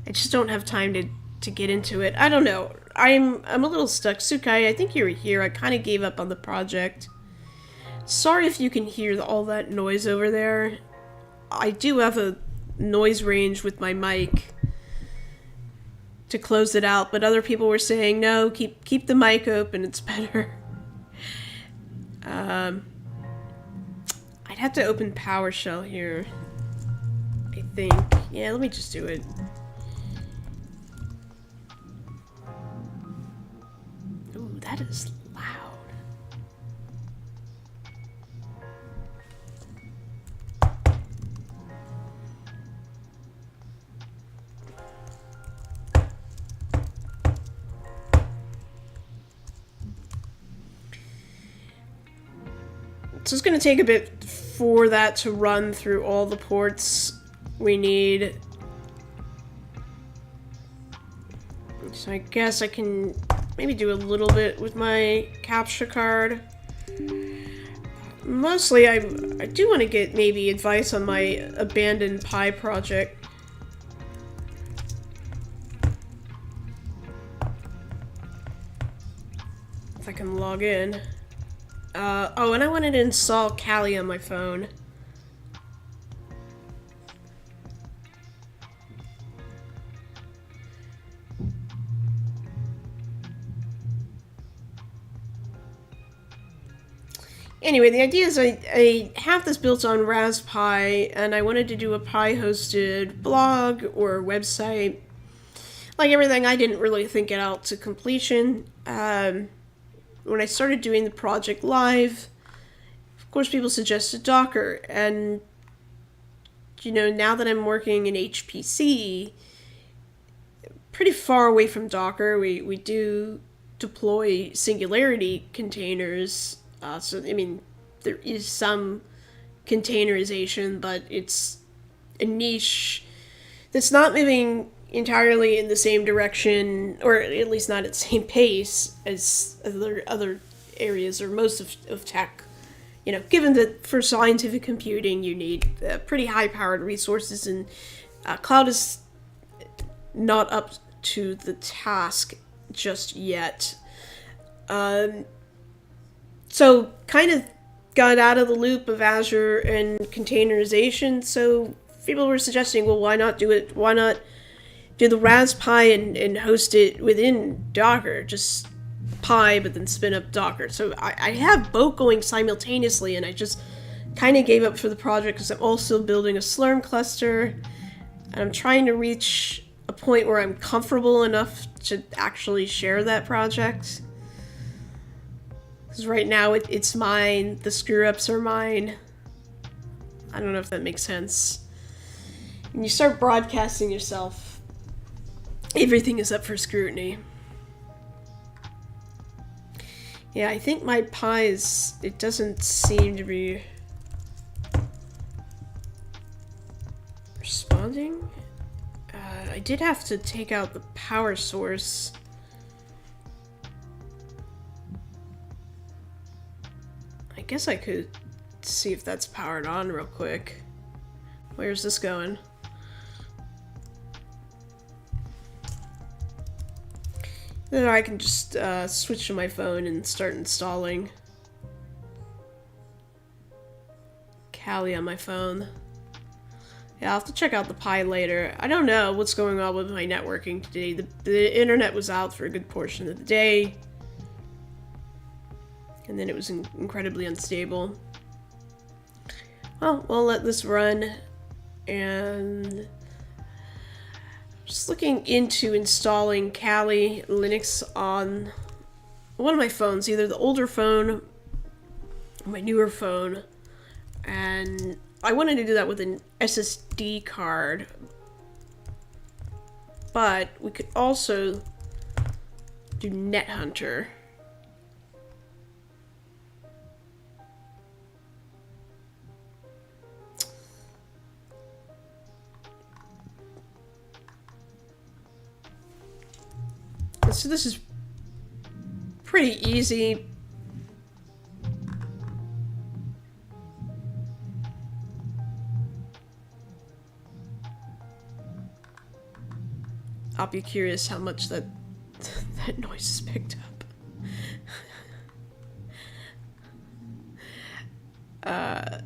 I just don't have time to get into it. I don't know. I'm a little stuck. Sukai, I think you were here. I kind of gave up on the project. Sorry if you can hear all that noise over there. I do have a noise range with my mic to close it out, but other people were saying no, keep the mic open. It's better. I'd have to open PowerShell here, I think. Yeah, let me just do it. Ooh, that is loud. So it's going to take a bit for that to run through all the ports we need. So I guess I can maybe do a little bit with my capture card. Mostly I do want to get maybe advice on my abandoned Pi project. If I can log in. Oh, and I wanted to install Kali on my phone. Anyway, the idea is I have this built on Raspberry, and I wanted to do a Pi-hosted blog or website. Like everything, I didn't really think it out to completion. When I started doing the project live, of course people suggested Docker, and you know, now that I'm working in HPC, pretty far away from Docker, we do deploy Singularity containers. So, I mean, there is some containerization, but it's a niche that's not moving entirely in the same direction, or at least not at the same pace as other areas or most of tech. You know, given that for scientific computing you need pretty high-powered resources, and cloud is not up to the task just yet. So kind of got out of the loop of Azure and containerization, so people were suggesting, well, why not do it? Why not do the Raspberry and host it within Docker? Just Pi, but then spin up Docker. So I have both going simultaneously, and I just kind of gave up for the project because I'm also building a Slurm cluster, and I'm trying to reach a point where I'm comfortable enough to actually share that project. Because right now it's mine, the screw-ups are mine. I don't know if that makes sense. When you start broadcasting yourself, everything is up for scrutiny. Yeah, I think my Pi it doesn't seem to be responding. I did have to take out the power source. I guess I could see if that's powered on real quick. Where's this going? Then I can just switch to my phone and start installing Kali on my phone. Yeah, I'll have to check out the Pi later. I don't know what's going on with my networking today. The internet was out for a good portion of the day, and then it was incredibly unstable. Well, we'll let this run, and just looking into installing Kali Linux on one of my phones, either the older phone or my newer phone, and I wanted to do that with an SSD card, but we could also do Nethunter. So this is pretty easy. I'll be curious how much that noise is picked up.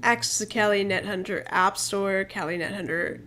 Access the Kali Nethunter App Store, Kali Nethunter.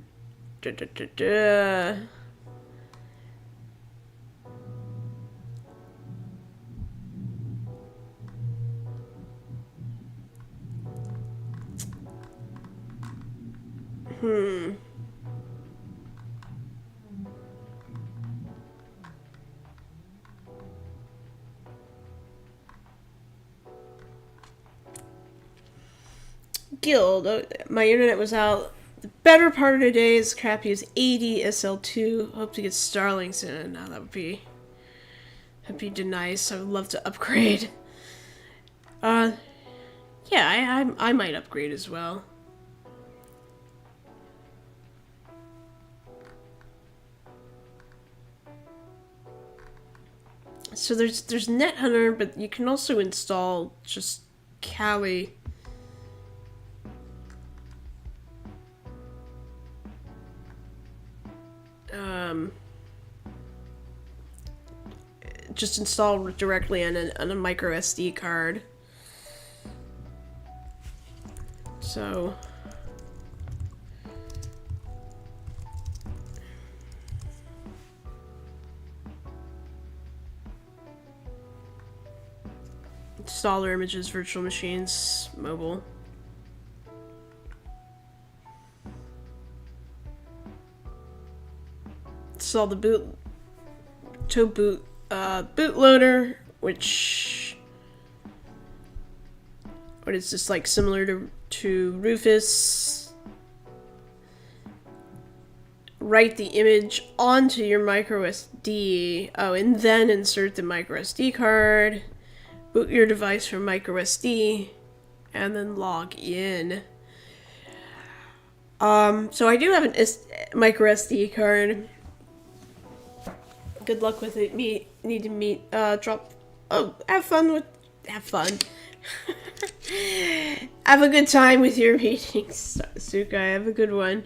Guild. Oh, my internet was out. The better part of the day is crappy is ADSL2. Hope to get Starlink soon. Now that'd be nice. I would love to upgrade. Yeah, I might upgrade as well. So there's Nethunter, but you can also install just Kali. Just install directly on a micro SD card. So installer images, virtual machines, mobile. Install the bootloader, which what is this, like similar to Rufus. Write the image onto your micro SD. Oh, and then insert the micro SD card. Boot your device from micro SD, and then log in. So I do have an micro SD card. Good luck with it. Need to meet. Drop. Oh, have fun. Have a good time with your meetings, Sukai. Have a good one.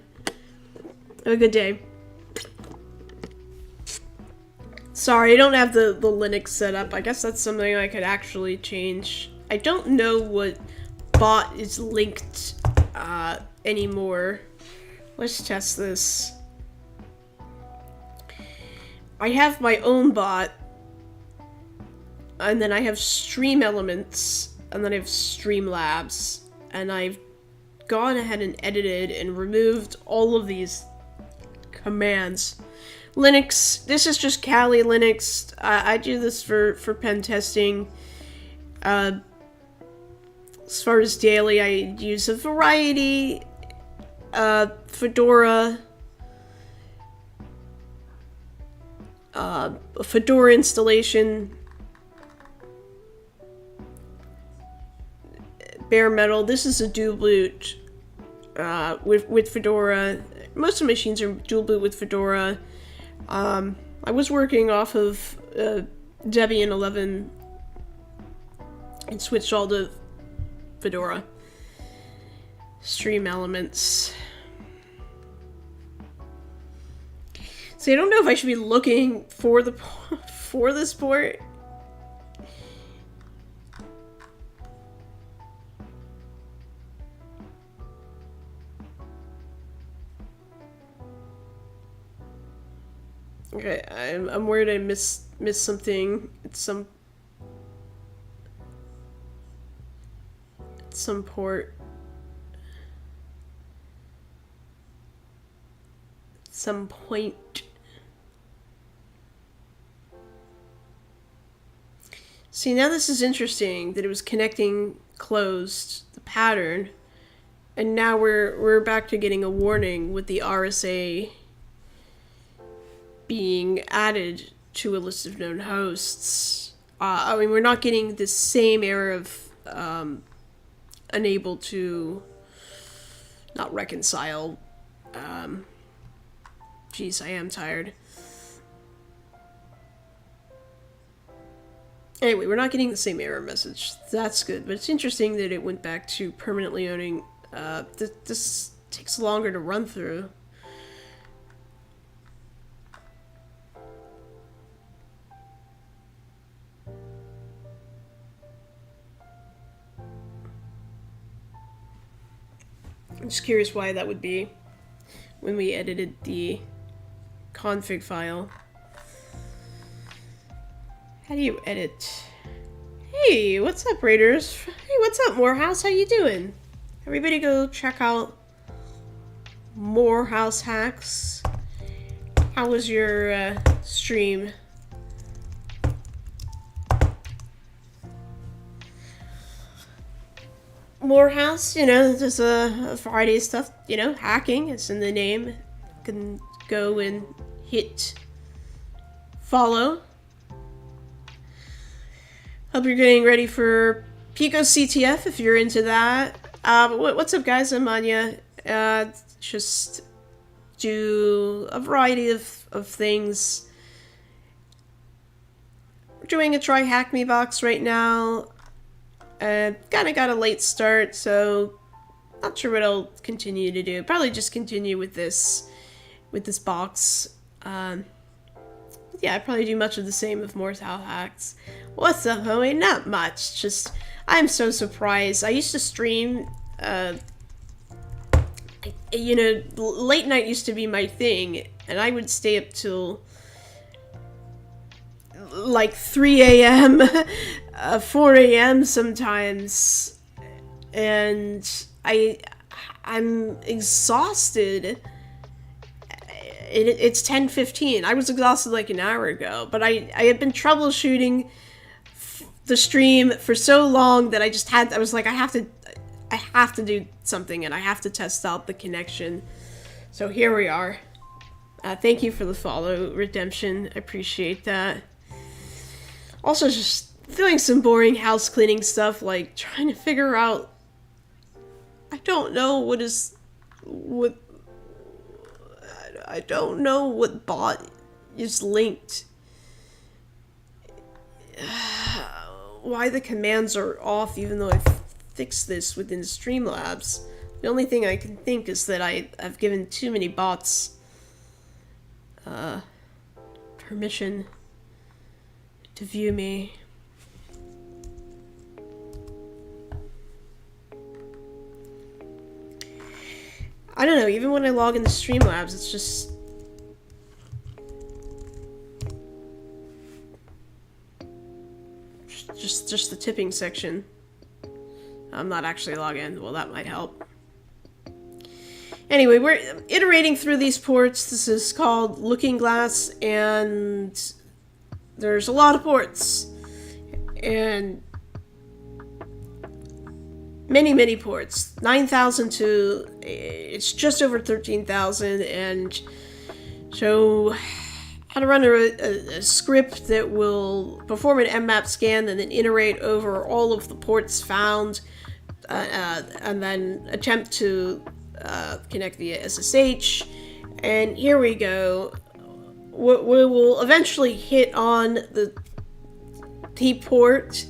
Have a good day. Sorry, I don't have the Linux set up. I guess that's something I could actually change. I don't know what bot is linked anymore. Let's test this. I have my own bot, and then I have Stream Elements, and then I have Streamlabs, and I've gone ahead and edited and removed all of these commands. Linux, this is just Kali Linux. I do this for pen testing. As far as daily, I use a variety. Fedora. A Fedora installation. Bare metal. This is a dual boot with Fedora. Most of the machines are dual boot with Fedora. I was working off of Debian 11 and switched all to Fedora. Stream Elements. See, I don't know if I should be looking for this port. Okay, I'm worried I missed something at some port. At some point. See, now this is interesting that it was connecting closed, the pattern, and now we're back to getting a warning with the RSA being added to a list of known hosts. I mean, we're not getting the same error of unable to not reconcile. Geez, I am tired. Anyway, we're not getting the same error message. That's good, but it's interesting that it went back to permanently owning. This takes longer to run through. I'm just curious why that would be when we edited the config file. How do you edit? Hey, what's up, Raiders? Hey, what's up, Morehouse? How you doing? Everybody go check out Morehouse Hacks. How was your stream? Morehouse, you know, there's a variety of stuff, you know, hacking, it's in the name. You can go and hit follow. Hope you're getting ready for PicoCTF if you're into that. What's up, guys? I'm Anya. Just do a variety of things. We're doing a try hack me box right now. Kind of got a late start, so not sure what I'll continue to do. Probably just continue with this box. Yeah, I'd probably do much of the same with more towel hacks. What's up, homie? Not much. Just, I'm so surprised. I used to stream, you know, late night used to be my thing, and I would stay up till like 3 a.m., 4 a.m. sometimes, and I'm exhausted. It's 10:15. I was exhausted like an hour ago, but I had been troubleshooting the stream for so long that I was like, I have to do something, and I have to test out the connection. So here we are. Thank you for the follow, Redemption. I appreciate that. Also, just doing some boring house cleaning stuff, like trying to figure out, I don't know what bot is linked. Why the commands are off, even though I've fixed this within Streamlabs. The only thing I can think is that I've given too many bots permission to view me. I don't know, even when I log into Streamlabs, it's just the tipping section. I'm not actually logged in. Well, that might help. Anyway, we're iterating through these ports. This is called Looking Glass, and there's a lot of ports. And many ports. 9,000 to it's just over 13,000, and so how to run a script that will perform an mmap scan and then iterate over all of the ports found, and then attempt to connect via SSH. And here we go. We will eventually hit on the T port.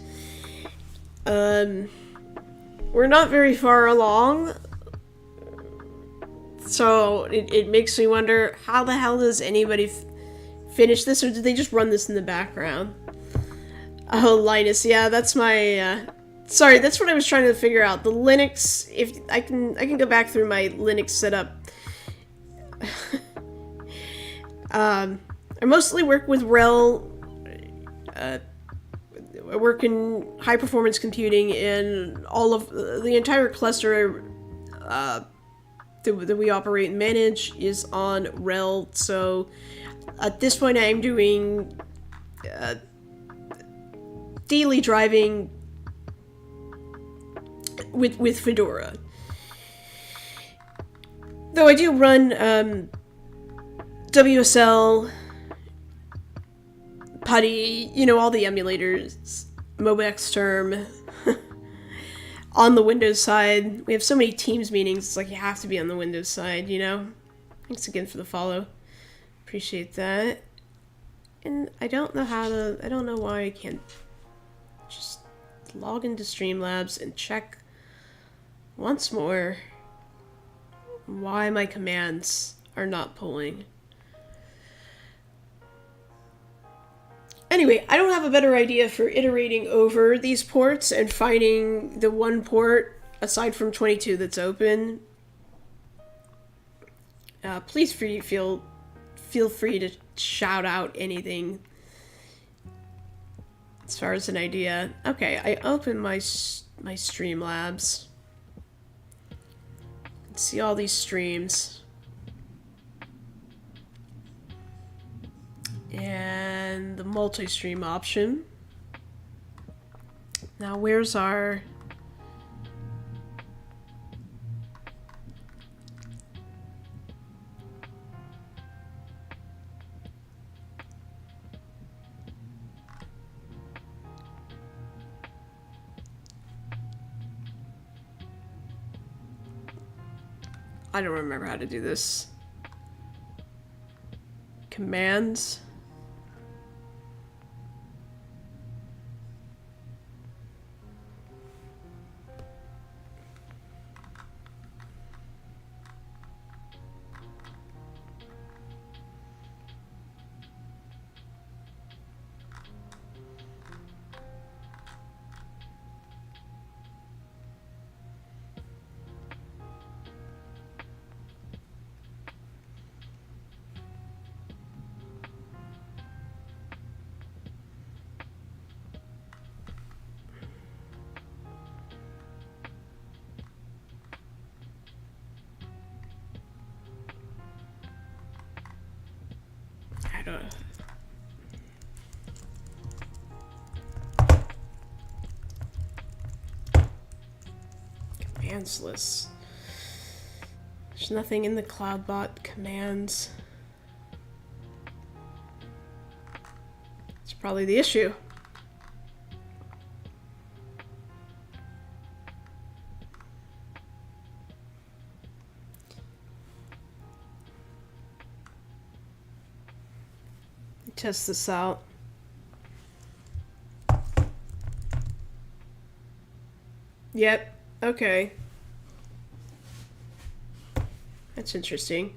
We're not very far along, so it makes me wonder, how the hell does anybody finish this, or did they just run this in the background? Oh, Linus, yeah, that's my, sorry, that's what I was trying to figure out. The Linux, if I can go back through my Linux setup. I mostly work with RHEL. I work in high performance computing, and all of the entire cluster that we operate and manage is on RHEL. So at this point, I'm doing daily driving with Fedora. Though I do run WSL, PuTTY, you know, all the emulators, MobaXterm, on the Windows side. We have so many Teams meetings, it's like you have to be on the Windows side, you know? Thanks again for the follow. Appreciate that. And I don't know why I can't just log into Streamlabs and check once more why my commands are not pulling. Anyway, I don't have a better idea for iterating over these ports and finding the one port, aside from 22, that's open. Please feel free to shout out anything as far as an idea. Okay, I open my Streamlabs. Let's see all these streams. And the multi-stream option. Now, where's our... I don't remember how to do this. Commands. I don't know. Commands list. There's nothing in the CloudBot commands. It's probably the issue. Test this out. Yep. Okay. That's interesting.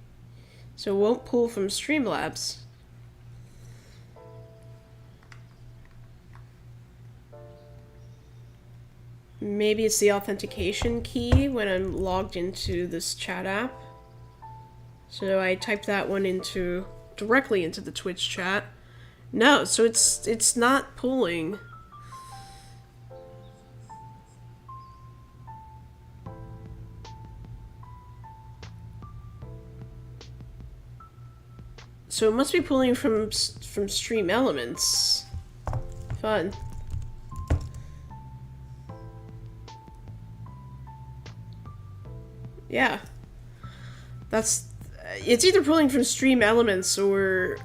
So it won't pull from Streamlabs. Maybe it's the authentication key when I'm logged into this chat app. So I type that one into directly into the Twitch chat. No, so it's not pulling. So it must be pulling from Stream Elements. Fun. Yeah. That's... It's either pulling from Stream Elements or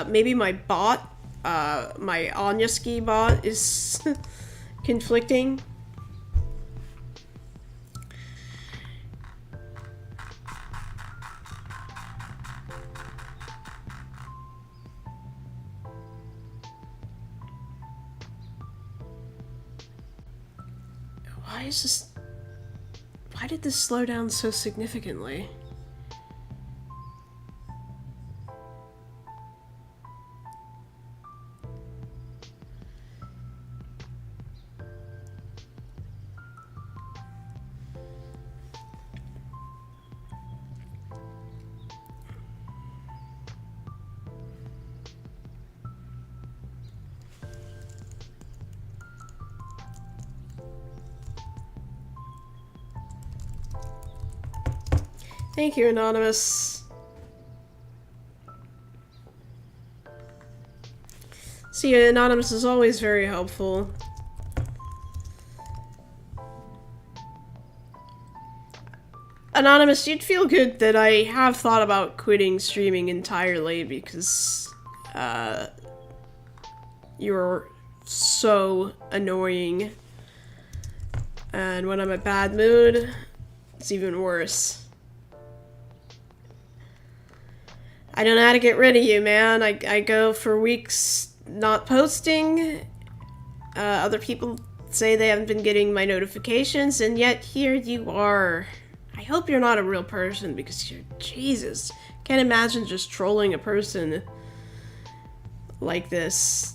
maybe my bot, my Onyaski bot is conflicting. Why did this slow down so significantly? Thank you, Anonymous. See, Anonymous is always very helpful. Anonymous, you'd feel good that I have thought about quitting streaming entirely because you're so annoying. And when I'm in a bad mood, it's even worse. I don't know how to get rid of you, man. I go for weeks not posting. Other people say they haven't been getting my notifications, and yet here you are. I hope you're not a real person, because you're... Jesus. Can't imagine just trolling a person like this.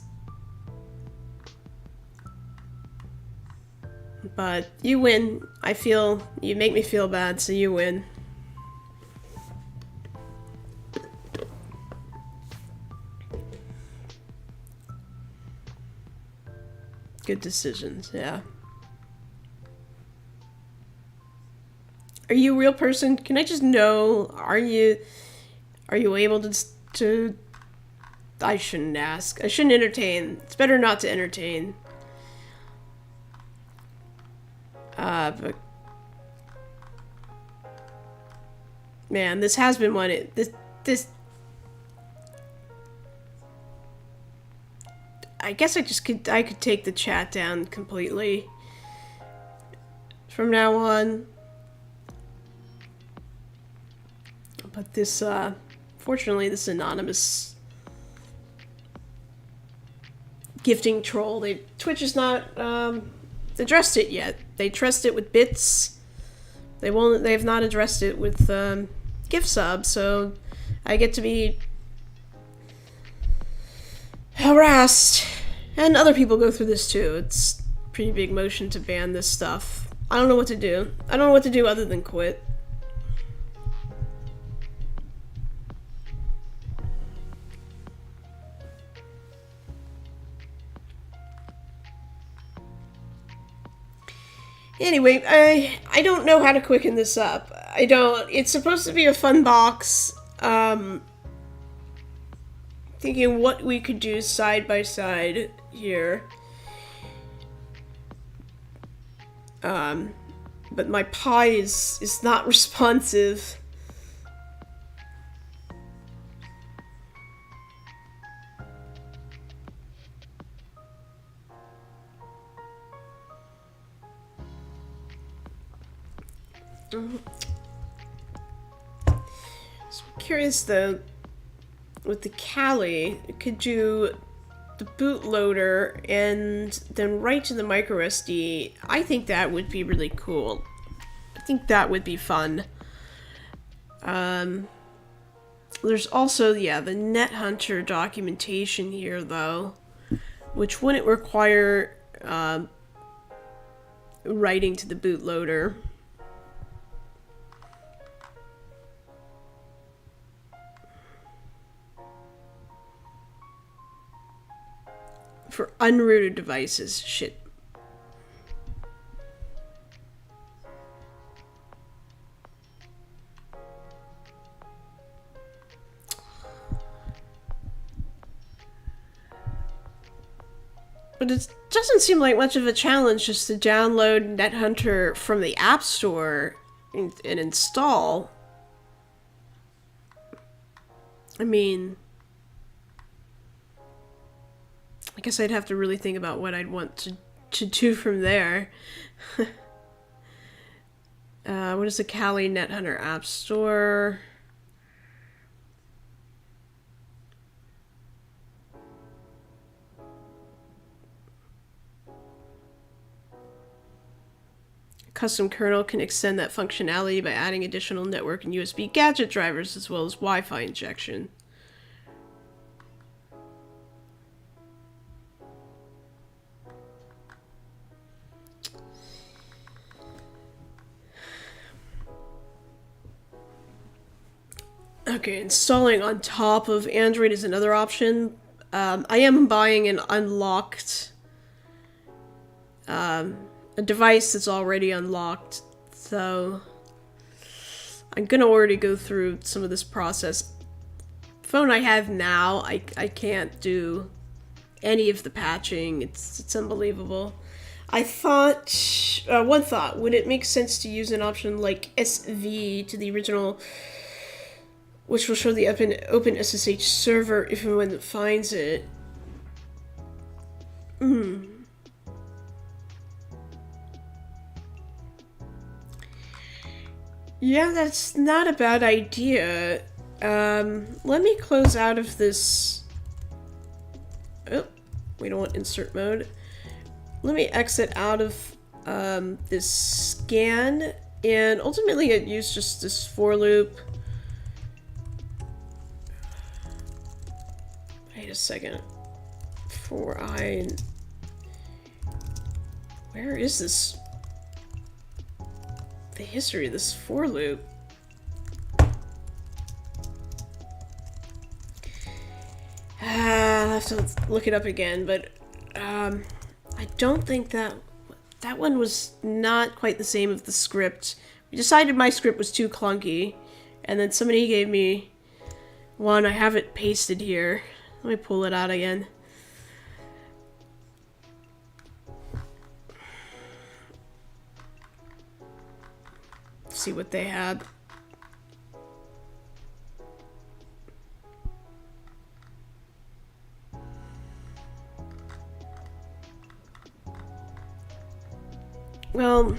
But you win. I feel... You make me feel bad, so you win. Good decisions, yeah. Are you a real person? Can I just know, are you able to... I shouldn't ask. I shouldn't entertain. It's better not to entertain. But... Man, this has been one... This... I guess I could take the chat down completely from now on. But this, fortunately, this anonymous gifting troll, Twitch has not addressed it yet. They addressed it with bits. They have not addressed it with gift subs, so I get to be harassed. And other people go through this too. It's a pretty big motion to ban this stuff. I don't know what to do. I don't know what to do other than quit. Anyway, I don't know how to quicken this up. I don't. It's supposed to be a fun box. Thinking what we could do side by side here. But my Pi is not responsive. So I'm curious though, with the Kali, it could do the bootloader and then right to the micro SD. I think that would be really cool. I think that would be fun. There's also, yeah, the Nethunter documentation here though, which wouldn't require writing to the bootloader. For unrooted devices. Shit. But it doesn't seem like much of a challenge just to download Nethunter from the App Store and install. I mean, I guess I'd have to really think about what I'd want to do from there. What is the Kali Nethunter App Store? Custom kernel can extend that functionality by adding additional network and USB gadget drivers as well as Wi-Fi injection. Okay, installing on top of Android is another option. I am buying an unlocked a device that's already unlocked, so I'm gonna already go through some of this process. The phone I have now, I can't do any of the patching. It's unbelievable. I thought, one thought, would it make sense to use an option like SV to the original, which will show the open SSH server if and when it finds it? Yeah, that's not a bad idea. Let me close out of this. Oh, we don't want insert mode. Let me exit out of this scan, and ultimately I'd use just this for loop. Wait a second. Where is this? The history of this for loop. I'll have to look it up again, but I don't think that one was not quite the same of the script. We decided my script was too clunky, and then somebody gave me one. I have it pasted here. Let me pull it out again. See what they had. Well,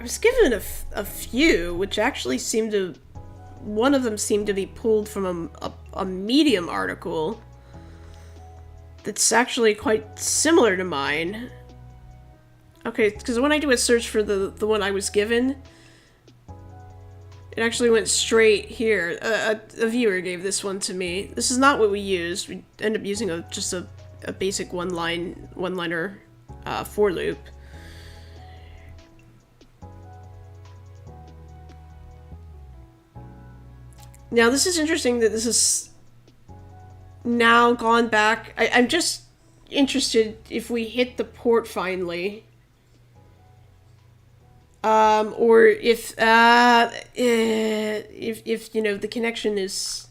I was given a few, which actually seemed to one of them seemed to be pulled from a Medium article that's actually quite similar to mine. Okay, because when I do a search for the one I was given, it actually went straight here. A viewer gave this one to me. This is not what we used. We ended up using just a basic one-liner for loop. Now this is interesting that this is now gone back. I'm just interested if we hit the port finally. Or if you know, the connection is...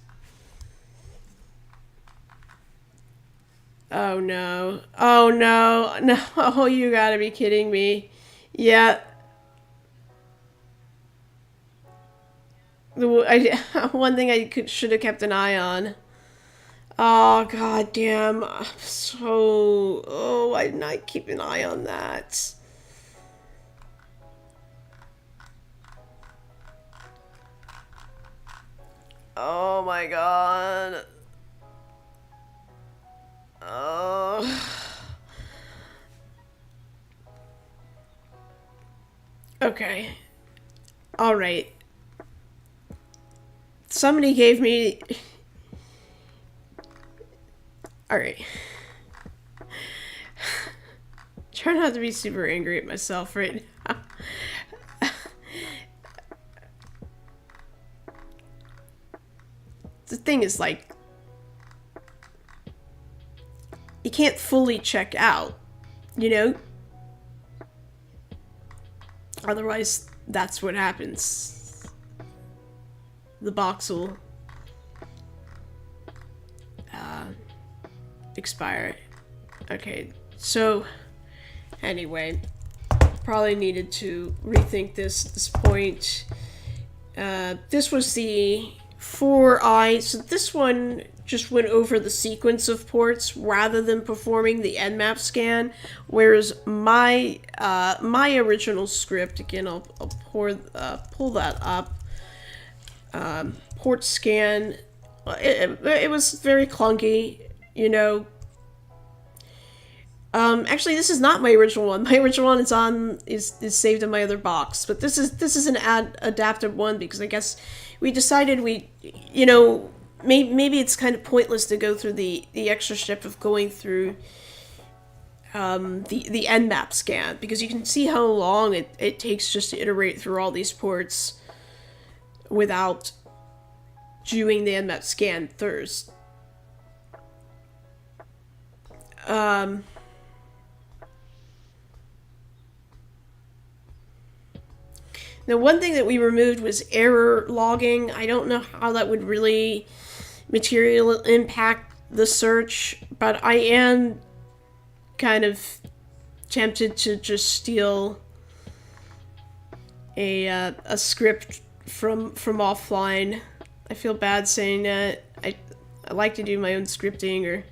Oh no. Oh no. No. Oh, you gotta be kidding me. Yeah. One thing I should have kept an eye on. Oh, god damn. Oh, I did not keep an eye on that. Oh my god. Oh. Okay. Alright. Somebody gave me... Alright. Try not to be super angry at myself right now. The thing is, like, you can't fully check out, you know? Otherwise, that's what happens. The box will expire. Okay, so anyway, probably needed to rethink this at this point. This was the 4i, so this one just went over the sequence of ports rather than performing the nmap scan, whereas my my original script, again, I'll pull that up, port scan, it was very clunky, you know. Actually, this is not my original one. My original one is saved in my other box, but this is an adapted one because I guess we decided you know, maybe it's kind of pointless to go through the extra step of going through the nmap scan, because you can see how long it takes just to iterate through all these ports without doing the nmap scan first. Now, one thing that we removed was error logging. I don't know how that would really materially impact the search, but I am kind of tempted to just steal a script from offline. I feel bad saying that. I like to do my own scripting, or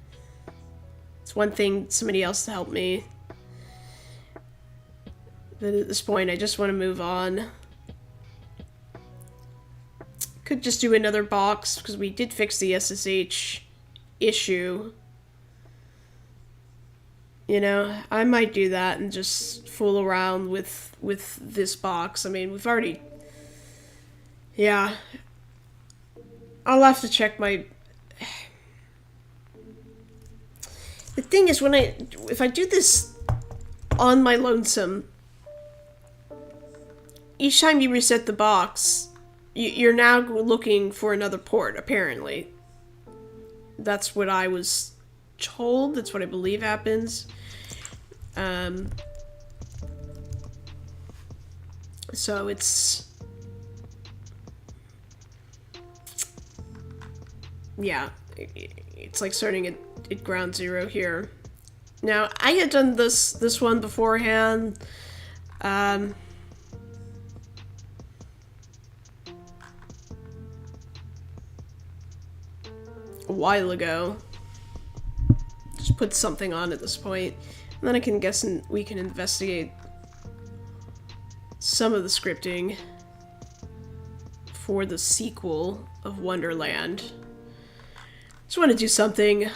it's one thing somebody else to help me. But at this point, I just want to move on. Could just do another box, because we did fix the SSH issue. You know, I might do that and just fool around with this box. I mean, we've already... Yeah. I'll have to check my... The thing is, if I do this on my lonesome, each time you reset the box, you're now looking for another port, apparently. That's what I was told. That's what I believe happens. So it's... Yeah, it's like starting at ground zero here. Now, I had done this one beforehand. A while ago. Just put something on at this point, and then I can guess we can investigate some of the scripting for the sequel of Wonderland. Just want to do something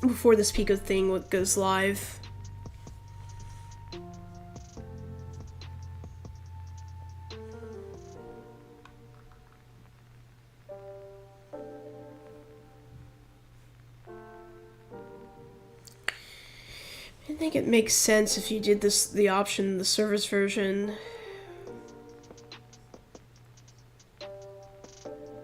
before this Pico thing goes live. I think it makes sense if you did this, the option, the service version.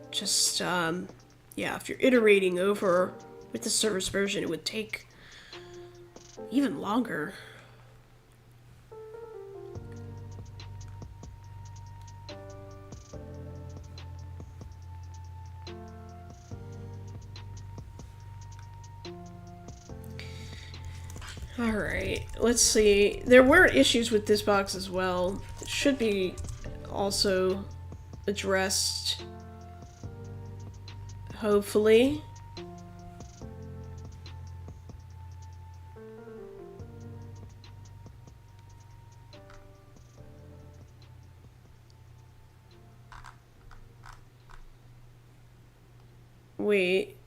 Just, yeah, if you're iterating over with the service version, it would take even longer. Alright, let's see. There were issues with this box as well. It should be also addressed, hopefully. Wait.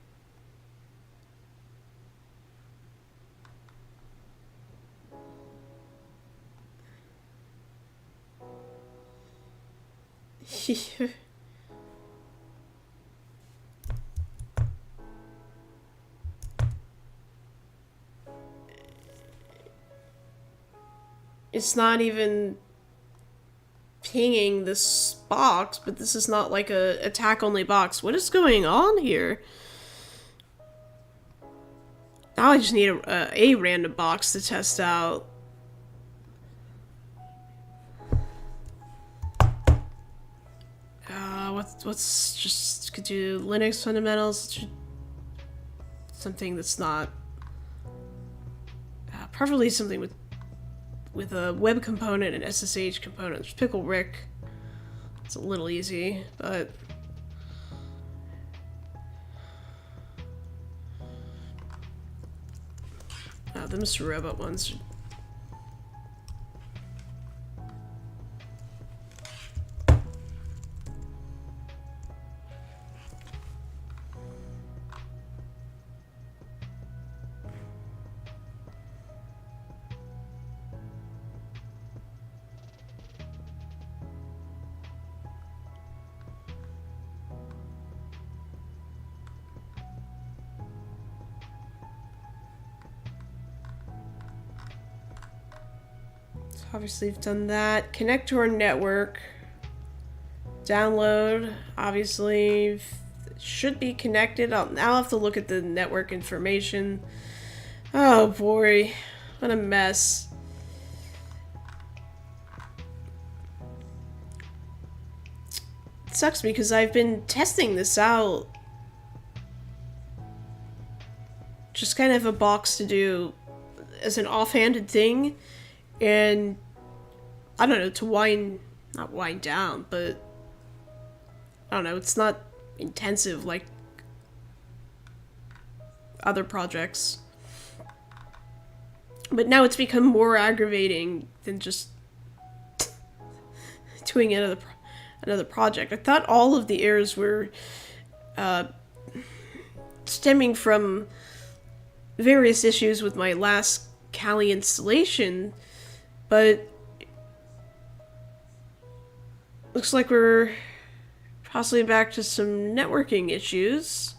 It's not even pinging this box, but this is not like a attack-only box. What is going on here? Now I just need a random box to test out. What's just could do Linux fundamentals, something that's not preferably something with a web component and SSH component. There's Pickle Rick. It's a little easy, but the Mr. Robot ones. Obviously, we've done that. Connect to our network. Download. Obviously, should be connected. I'll have to look at the network information. Oh boy, what a mess. It sucks because I've been testing this out. Just kind of a box to do as an offhanded thing. And I don't know, to not wind down, but I don't know, it's not intensive like other projects. But now it's become more aggravating than just doing another project. I thought all of the errors were stemming from various issues with my last Kali installation, but looks like we're possibly back to some networking issues.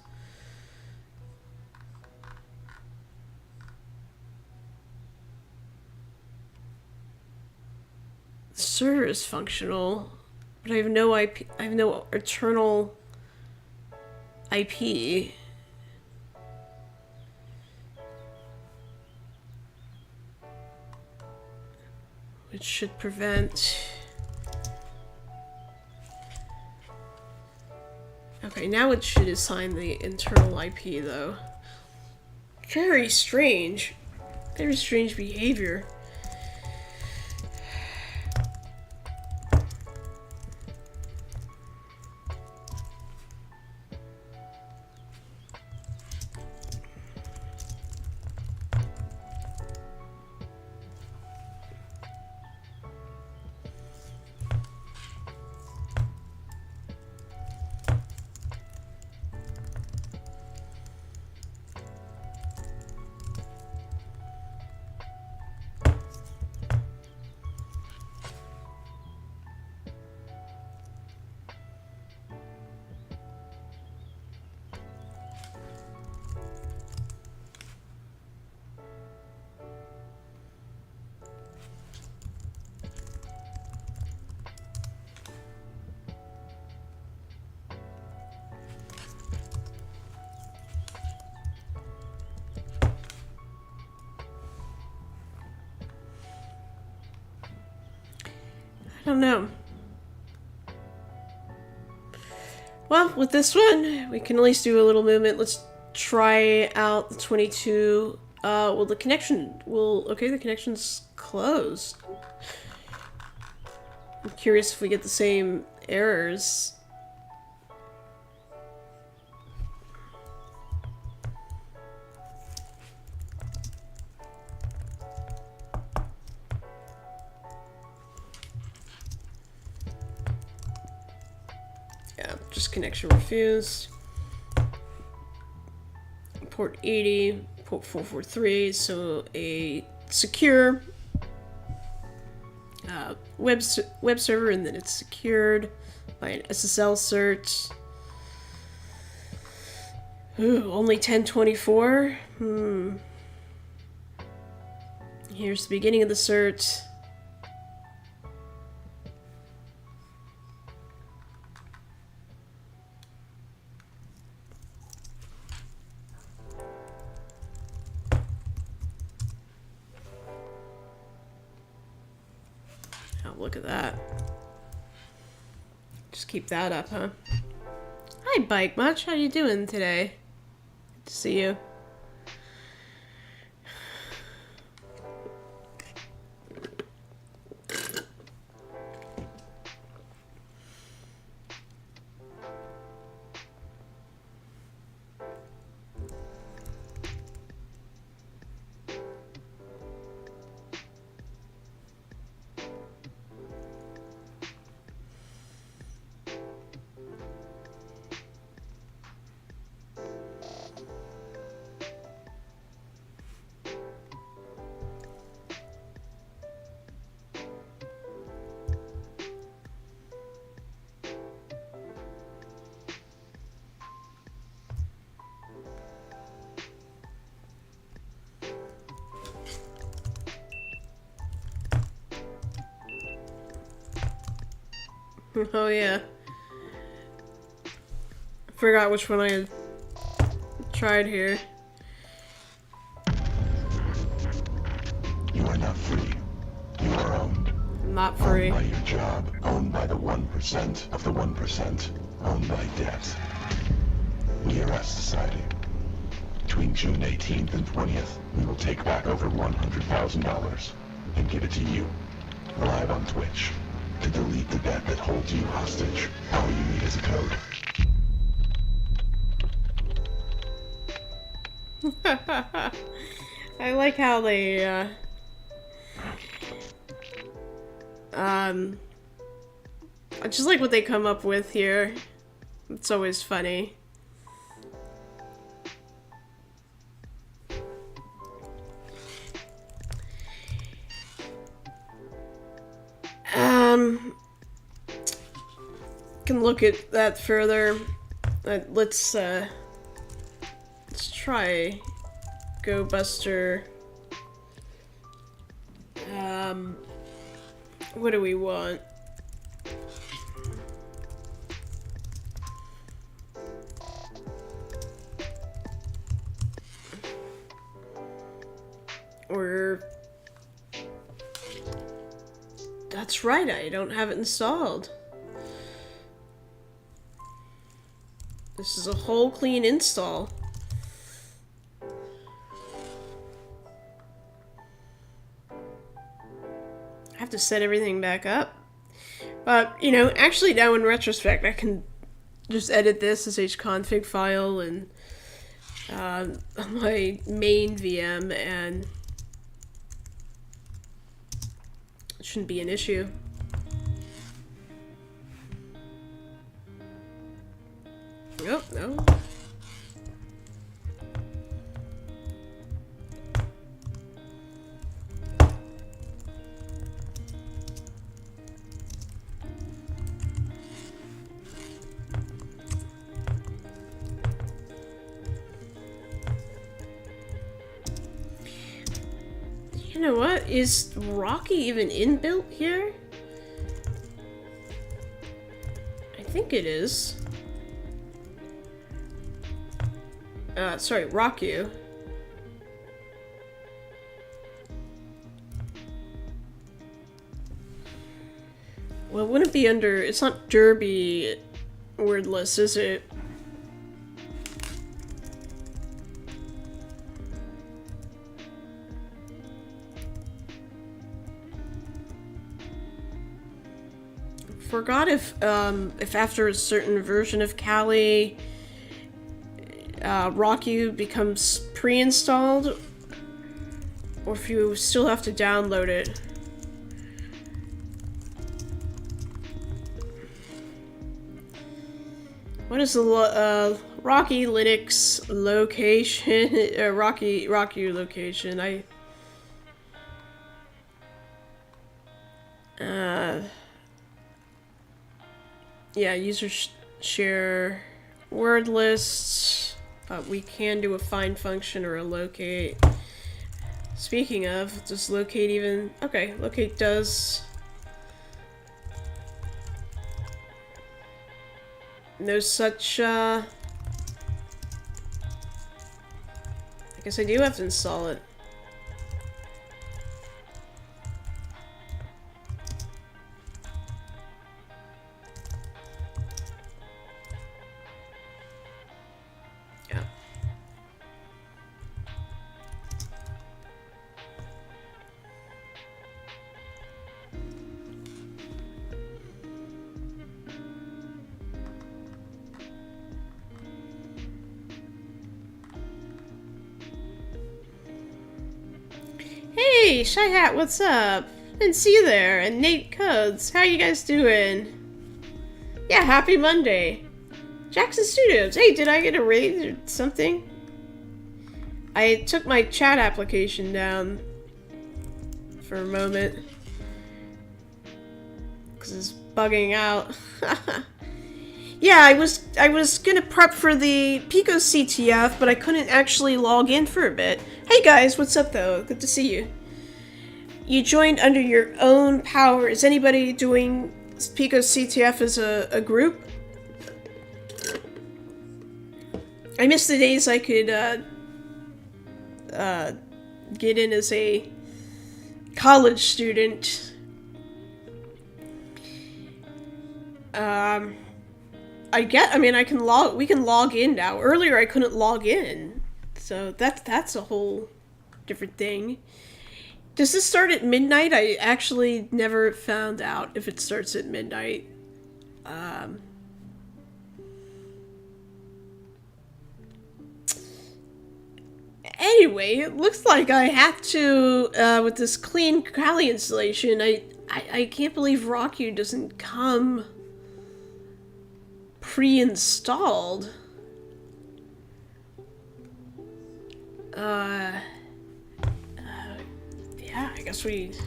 The server is functional, but I have no IP. I have no internal IP. Which should prevent... Okay, now it should assign the internal IP, though. Very strange. Very strange behavior. don't know. Well, with this one, we can at least do a little movement. Let's try out the 22. Well, the connection will... Okay, the connection's closed. I'm curious if we get the same errors. Yeah, just connection refused. Port 80, port 443, so a secure web server, and then it's secured by an SSL cert. Ooh, only 1024? Here's the beginning of the cert. Look at that. Just keep that up, huh? Hi, Bike Much. How you doing today? Good to see you. Oh yeah. I forgot which one I had tried here. You are not free. You are owned. I'm not free. Owned by your job. Owned by the 1% of the 1%. Owned by debt. We are a society. Between June 18th and 20th, we will take back over $100,000 and give it to you, live on Twitch, to delete the debt that holds you hostage. All you need is a code. I like how they, I just like what they come up with here. It's always funny. Can look at that further. Let's try Go Buster. What do we want? Or that's right, I don't have it installed. This is a whole clean install. I have to set everything back up. But, you know, actually now in retrospect, I can just edit this as hconfig file and on my main VM, and it shouldn't be an issue. Oh, no. You know what? Is Rocky even inbuilt here? I think it is. Sorry, Rock You. Well, it wouldn't be under... It's not Derby wordless, is it? Forgot if after a certain version of Kali, Rocky becomes pre-installed, or if you still have to download it. What is the Rocky Linux location? Rocky location. Yeah, user share word lists. We can do a find function or a locate. Speaking of, does locate even... Okay, locate does... No such, I guess I do have to install it. Yeah. Hey, Shy Hat, what's up? Didn't see you there. And Nate Codes, how you guys doing? Yeah, happy Monday. Jackson Studios, hey, did I get a raise or something? I took my chat application down for a moment because it's bugging out. Yeah, I was gonna prep for the PicoCTF, but I couldn't actually log in for a bit. Hey guys, what's up though? Good to see you. You joined under your own power. Is anybody doing PicoCTF as a group? I miss the days I could get in as a college student. We can log in now. Earlier I couldn't log in. So that's a whole different thing. Does this start at midnight? I actually never found out if it starts at midnight. Anyway, it looks like I have to, with this clean Kali installation, I can't believe Rocky doesn't come pre-installed. Yeah, I guess we've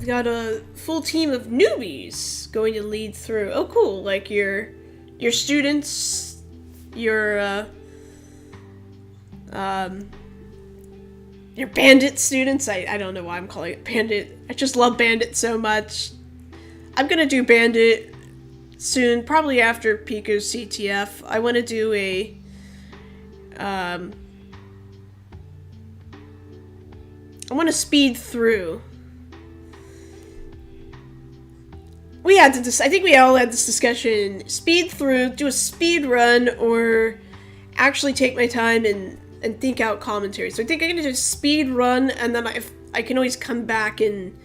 got a full team of newbies going to lead through. Oh, cool! Like your students, your bandit students. I don't know why I'm calling it bandit. I just love bandit so much. I'm gonna do bandit soon, probably after PicoCTF. I want to do a I want to speed through. We had I think we all had this discussion. Speed through, do a speed run, or actually take my time and think out commentary. So I think I'm gonna just speed run, and then if I can always come back and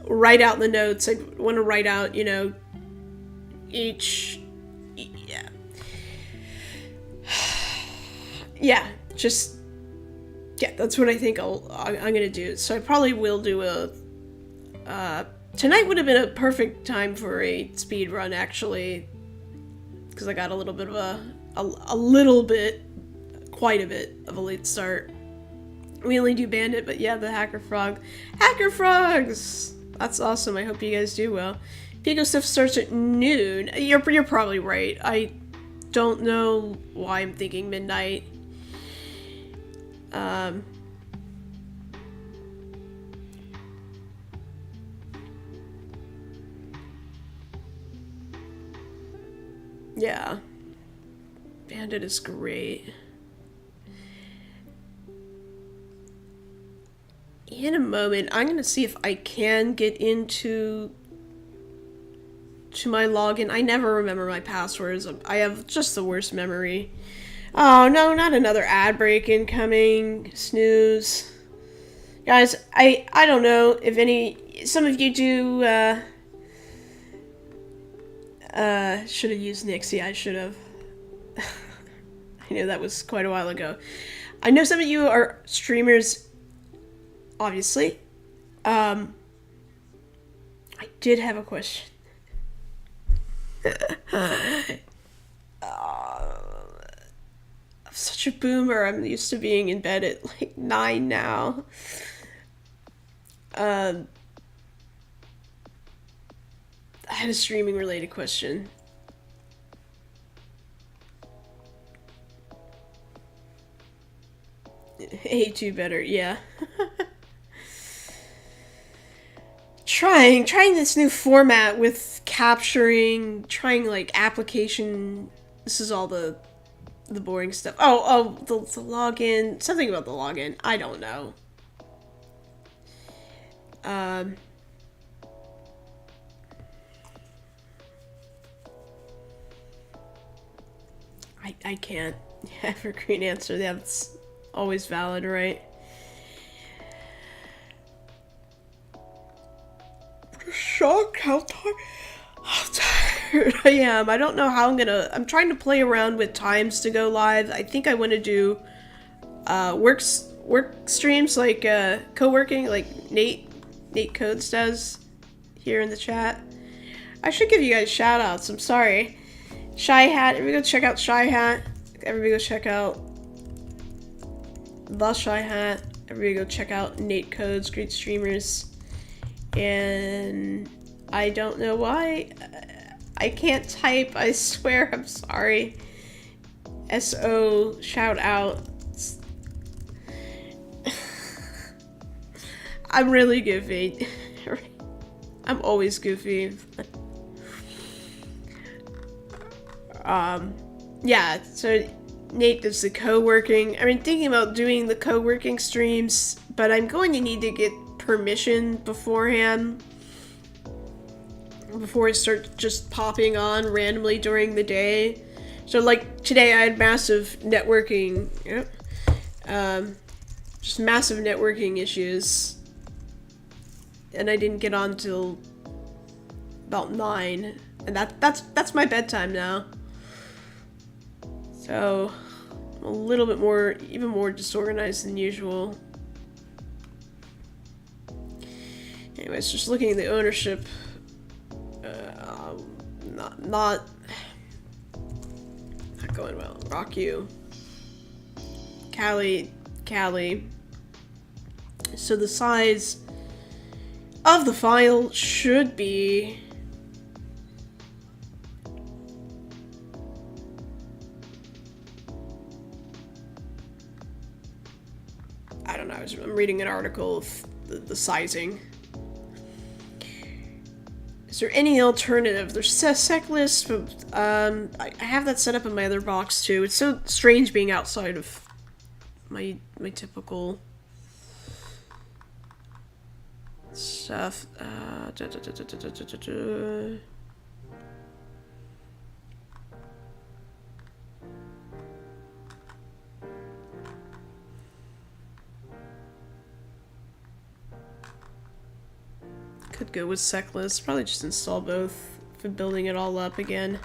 write out the notes. I want to write out, you know, yeah, that's what I think I'm gonna do. So I probably will do tonight would have been a perfect time for a speed run, actually, because I got a little bit of quite a bit of a late start. We only do bandit, but yeah, the hacker frogs. That's awesome. I hope you guys do well. Pico stuff starts at noon. You're probably right. I don't know why I'm thinking midnight. Yeah. Bandit is great. in a moment. I'm gonna see if I can get into my login. I never remember my passwords. I have just the worst memory. Oh no, not another ad break incoming. Snooze. Guys, I don't know if some of you do should have used Nixie. I should have. I know that was quite a while ago. I know some of you are streamers, obviously. I did have a question. I'm such a boomer. I'm used to being in bed at like 9 now. I had a streaming related question. A2 better, yeah. trying this new format with capturing, trying like application. This is all the boring stuff. The login. Something about the login. I don't know. I can't. Evergreen answer. That's always valid, right? Shocked how tired I am. I don't know how I'm trying to play around with times to go live. I think I want to do work streams like co-working like Nate Codes does here in the chat. I should give you guys shout outs. I'm sorry. Shy Hat, everybody go check out Shy Hat. Everybody go check out The Shy Hat. Everybody go check out Nate Codes, great streamers. And I don't know why. I can't type, I swear, I'm sorry. SO shout out. I'm really goofy. I'm always goofy. Yeah, so Nate does the co-working. I've been thinking about doing the co-working streams, but I'm going to need to get permission beforehand before I start just popping on randomly during the day. So like today I had massive networking, just massive networking issues, and I didn't get on till about 9, and that's my bedtime now. So I'm a little bit more, even more disorganized than usual. Anyways, just looking at the ownership, not going well. Rock you, Callie. So the size of the file should be I don't know. I'm reading an article of the sizing. Is there any alternative? There's a sec list, but I have that set up in my other box too. It's so strange being outside of my typical stuff. Could go with sec list. Probably just install both for building it all up again.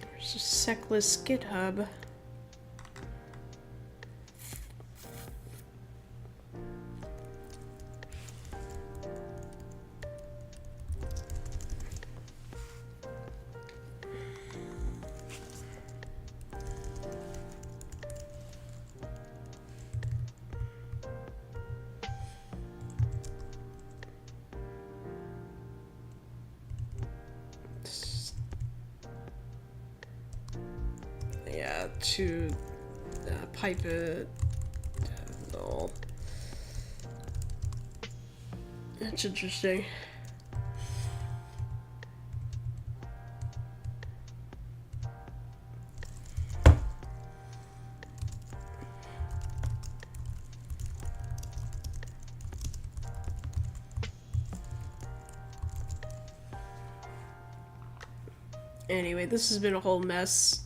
There's a sec list GitHub. Yeah, to Piper. No. That's interesting. Anyway, this has been a whole mess.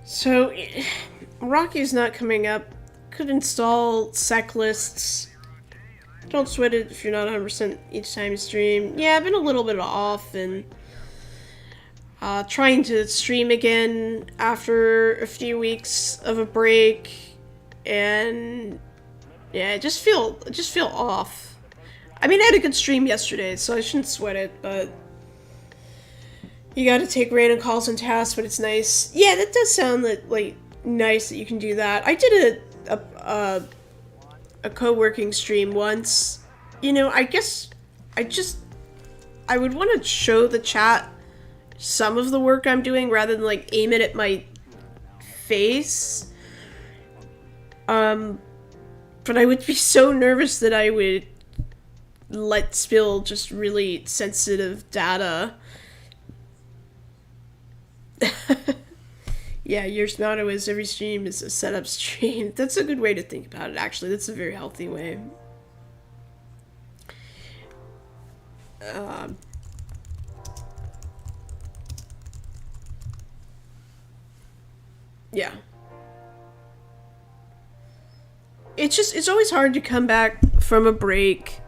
So, Rocky's not coming up. Could install sec lists. Don't sweat it if you're not 100% each time you stream. Yeah, I've been a little bit off and trying to stream again after a few weeks of a break, and yeah, I just feel off. I mean, I had a good stream yesterday, so I shouldn't sweat it, but you gotta take random calls and tasks, but it's nice. Yeah, that does sound like nice that you can do that. I did a co-working stream once. You know, I guess I would want to show the chat some of the work I'm doing rather than like aim it at my face. But I would be so nervous that I would let spill just really sensitive data. Yeah, your motto is every stream is a setup stream. That's a good way to think about it, actually. That's a very healthy way. Yeah. It's always hard to come back from a break.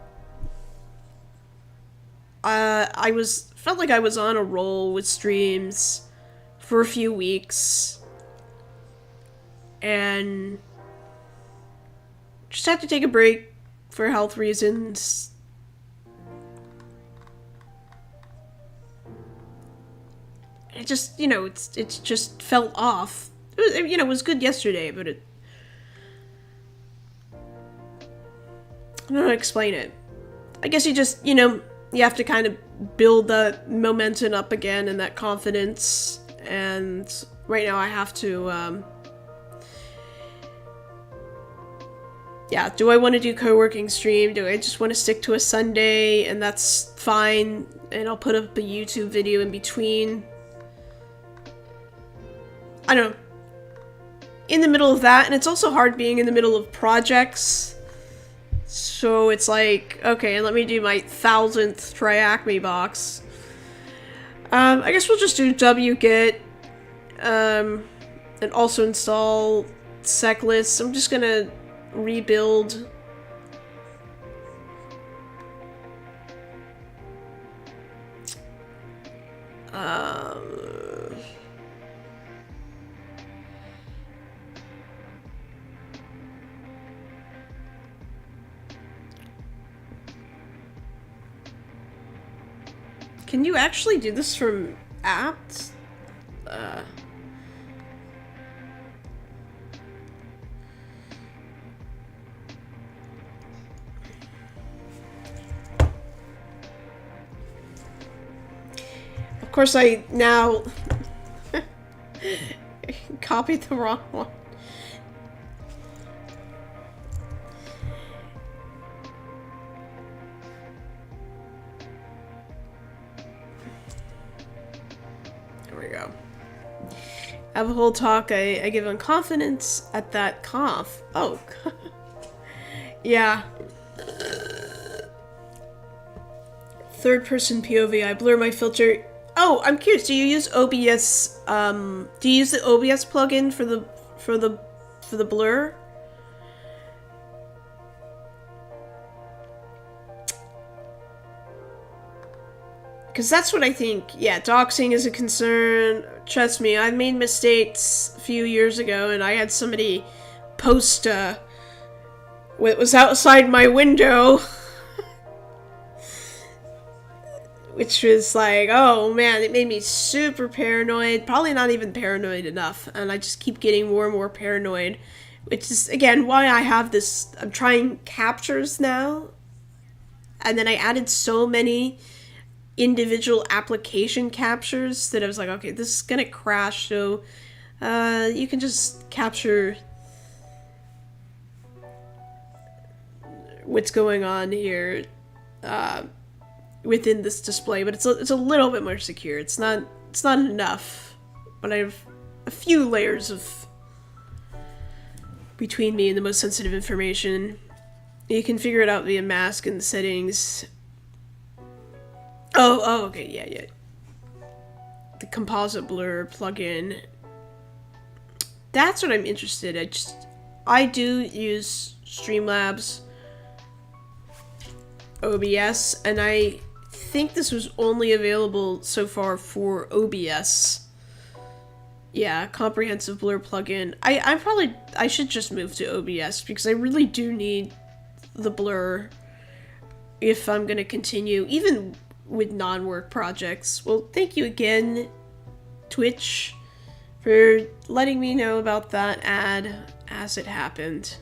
Felt like I was on a roll with streams for a few weeks, and just had to take a break for health reasons. It just, you know, it's just felt off. It was good yesterday, but I don't know how to explain it. I guess you just, you have to kind of build that momentum up again and that confidence. And right now I have to, yeah, do I want to do co-working stream? Do I just want to stick to a Sunday? And that's fine. And I'll put up a YouTube video in between. I don't know. In the middle of that, and it's also hard being in the middle of projects. So it's like, okay, let me do my 1000th Triacme box. I guess we'll just do wget, and also install sec lists. I'm just gonna rebuild. Can you actually do this from apps? Of course, I now copied the wrong one. Have a whole talk I give on confidence at that conf. Oh. Yeah. Third person POV, I blur my filter. Oh, I'm curious, do you use OBS, do you use the OBS plugin for the blur? Because that's what I think. Yeah, doxing is a concern. Trust me, I made mistakes a few years ago, and I had somebody post what was outside my window. Which was like, oh man, it made me super paranoid. Probably not even paranoid enough, and I just keep getting more and more paranoid. Which is, again, why I have this, I'm trying captures now. And then I added so many individual application captures that I was like, okay, this is gonna crash, so you can just capture what's going on here within this display, but it's a little bit more secure. It's not enough, but I have a few layers of between me and the most sensitive information. You can figure it out via mask in the settings. Oh, okay, yeah. The composite blur plugin. That's what I'm interested in. I do use Streamlabs OBS, and I think this was only available so far for OBS. Yeah, comprehensive blur plugin. I should just move to OBS because I really do need the blur if I'm gonna continue, even with non-work projects. Well, thank you again, Twitch, for letting me know about that ad as it happened.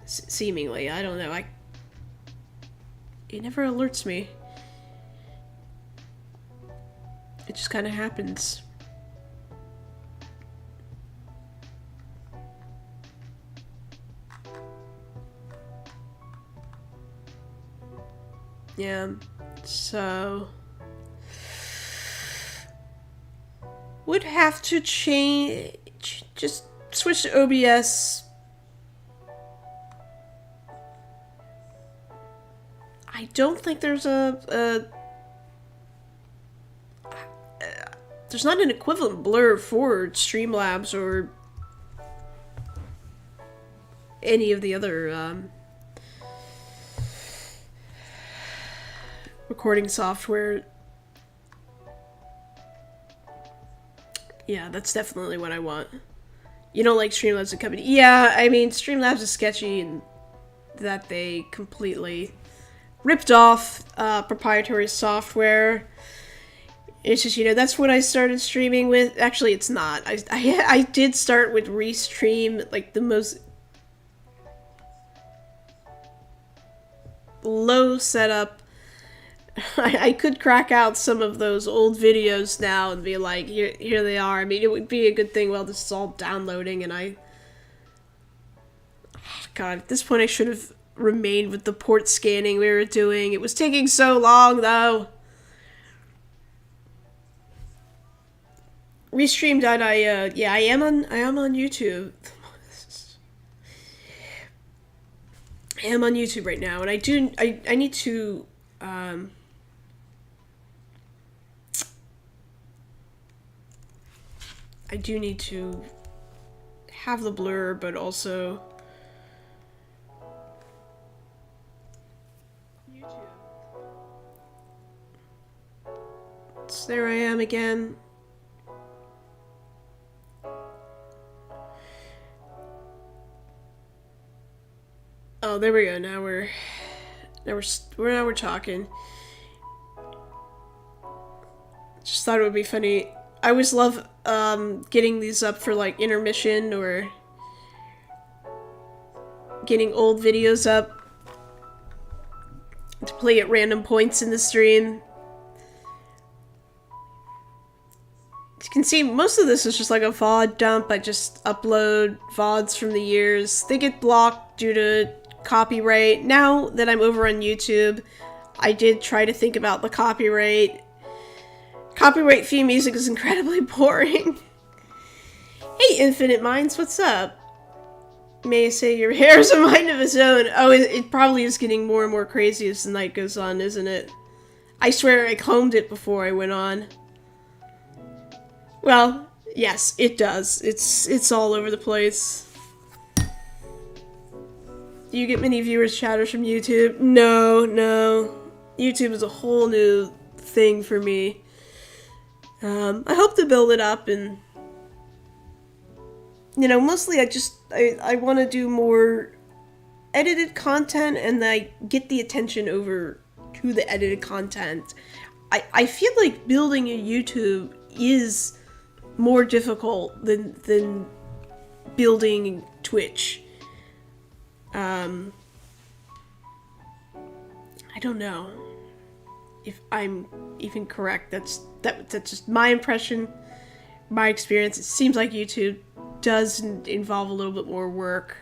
Seemingly, I don't know. It never alerts me. It just kind of happens. Yeah, so would have to change, just switch to OBS. I don't think there's there's not an equivalent blur for Streamlabs or any of the other recording software. Yeah, that's definitely what I want. You don't like Streamlabs as a company? Yeah, I mean, Streamlabs is sketchy in that they completely ripped off proprietary software. It's just, you know, that's what I started streaming with. Actually, it's not. I did start with Restream, like the most low setup. I could crack out some of those old videos now and be like, here they are. I mean, it would be a good thing while this is all downloading, and God, at this point I should have remained with the port scanning we were doing. It was taking so long, though. Restream.io. Yeah, I am on YouTube. I am on YouTube right now, and I need to I do need to have the blur, but also YouTube. So there I am again. Oh, there we go. Now we're talking. Just thought it would be funny. I always love getting these up for like intermission or getting old videos up to play at random points in the stream. As you can see, most of this is just like a VOD dump. I just upload VODs from the years. They get blocked due to copyright. Now that I'm over on YouTube, I did try to think about the copyright. Copyright-free music is incredibly boring. Hey, Infinite Minds, what's up? May I say your hair is a mind of its own. Oh, it probably is getting more and more crazy as the night goes on, isn't it? I swear I combed it before I went on. Well, yes, it does. It's all over the place. Do you get many viewers chatters from YouTube? No. YouTube is a whole new thing for me. I hope to build it up, and you know, mostly I want to do more edited content, and I get the attention over to the edited content. I feel like building a YouTube is more difficult than building Twitch. I don't know if I'm even correct. That's just my impression, my experience. It seems like YouTube does involve a little bit more work.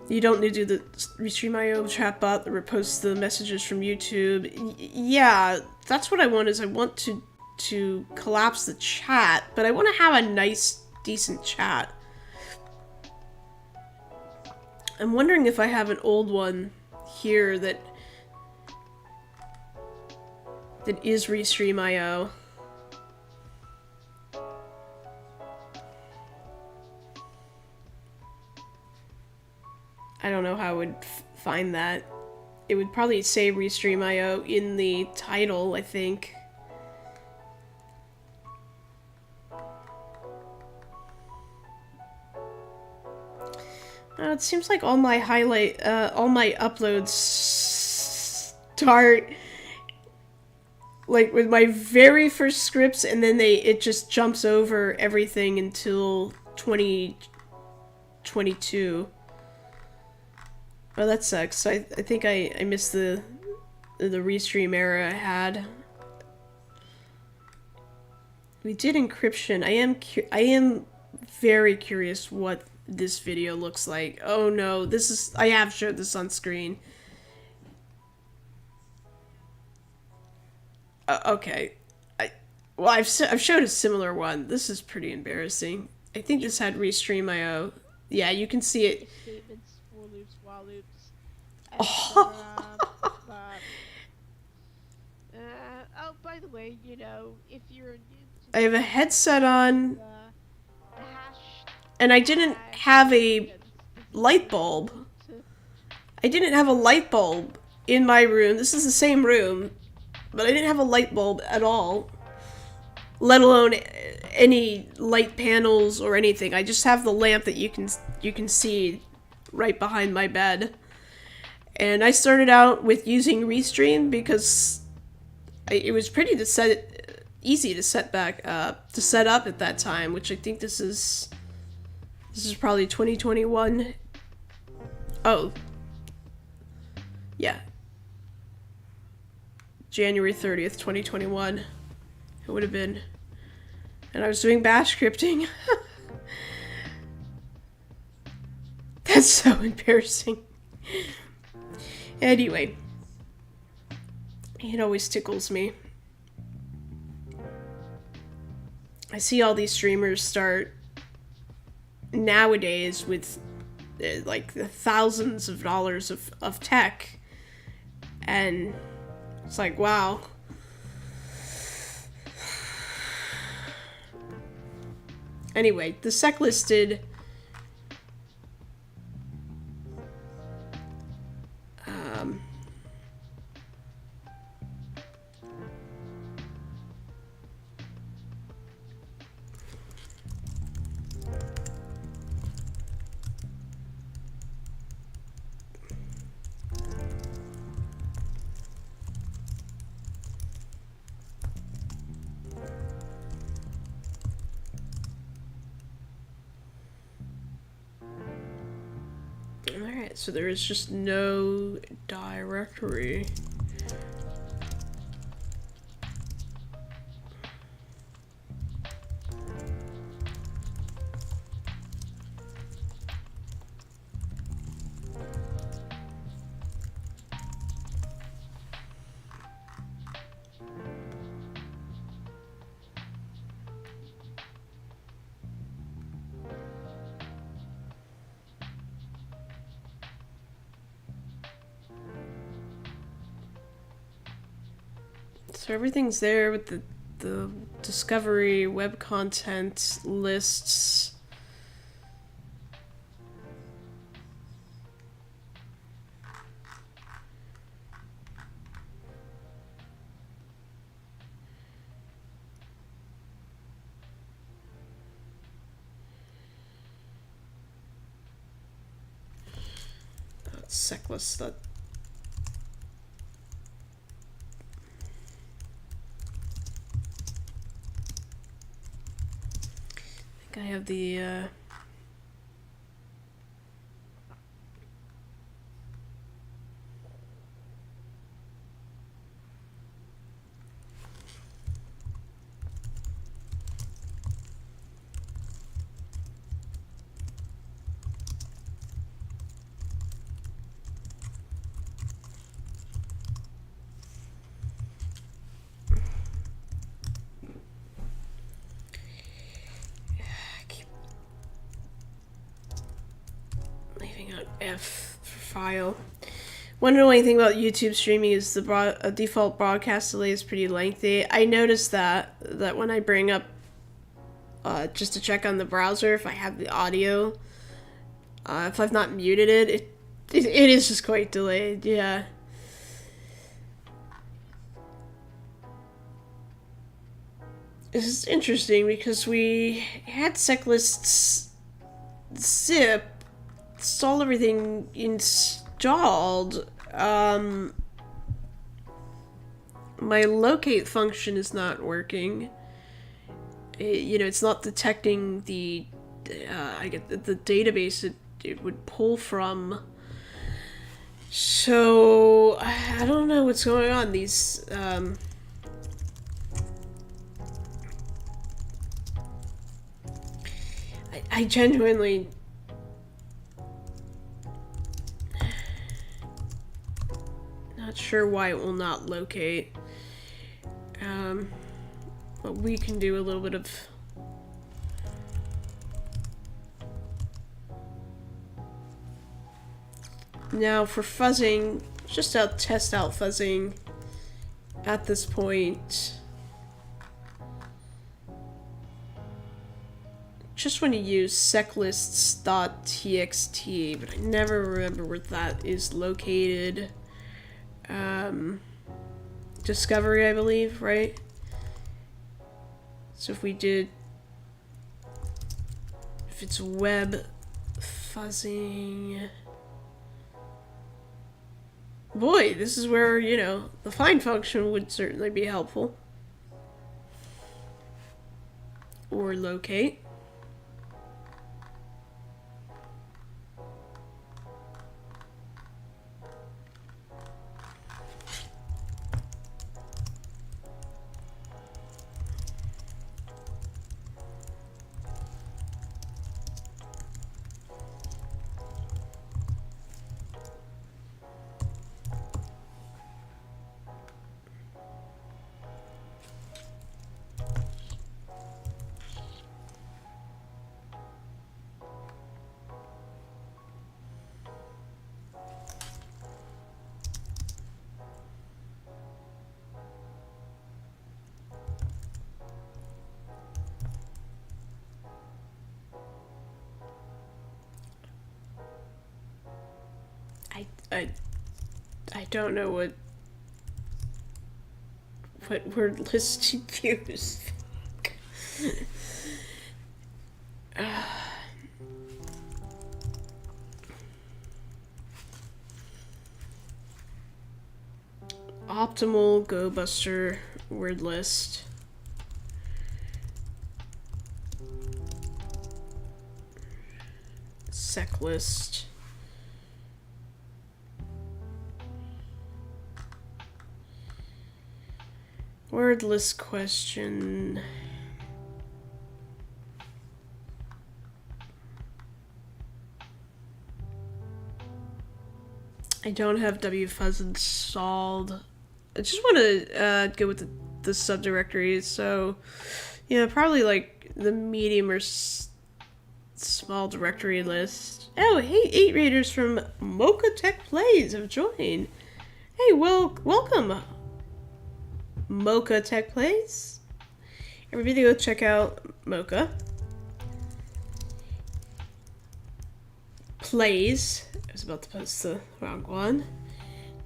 You don't need to do the Restream.io chatbot that reposts the messages from YouTube. Yeah, that's what I want. Is I want to collapse the chat, but I want to have a nice, decent chat. I'm wondering if I have an old one here that is Restream.io. I don't know how I would find that. It would probably say Restream.io in the title, I think. It seems like all my all my uploads start like with my very first scripts, and then it just jumps over everything until 2022. Oh, that sucks. I think I missed the Restream era I had. We did encryption. I am very curious what this video looks like. Oh no, I have showed this on screen. Okay. I've showed a similar one. This is pretty embarrassing. I think this had Restream.io. Yeah, you can see it. Statements, for loops, while loops. Oh. Oh, by the way, you know, if you're new to I have a headset on, the hash, and I didn't have a light bulb. I didn't have a light bulb in my room. This is the same room, but I didn't have a light bulb at all, let alone any light panels or anything. I just have the lamp that you can see right behind my bed. And I started out with using Restream because it was pretty easy to set up at that time, which I think this is probably 2021. Oh. Yeah. January 30th, 2021. It would have been. And I was doing bash scripting. That's so embarrassing. Anyway. It always tickles me. I see all these streamers start nowadays with like the thousands of dollars of tech. And it's like, wow. Anyway, the sec listed alright, so there is just no directory. So everything's there with the discovery, web content, lists. That's sec list that. I have the leaving out F file. One annoying thing about YouTube streaming is the default broadcast delay is pretty lengthy. I noticed that when I bring up just to check on the browser if I have the audio, if I've not muted it, it is just quite delayed. Yeah. This is interesting because we had seclists zip install everything installed. My locate function is not working. It's not detecting the the database it would pull from. So I don't know what's going on. These I genuinely not sure why it will not locate. But we can do a little bit of now for fuzzing, just test out fuzzing at this point. Just want to use seclists.txt, but I never remember where that is located. Discovery, I believe, right? So if we did, if it's web fuzzing, boy, this is where, the find function would certainly be helpful. Or locate. I don't know what word list to use. Optimal Go Buster word list. Sec list. Wordless question. I don't have wfuzz installed. I just want to go with the subdirectory. So, probably like the medium or small directory list. Oh, hey, 8 raiders from Mocha Tech Plays have joined. Hey, welcome. Mocha Tech Plays. Everybody go check out Mocha Plays. I was about to post the wrong one.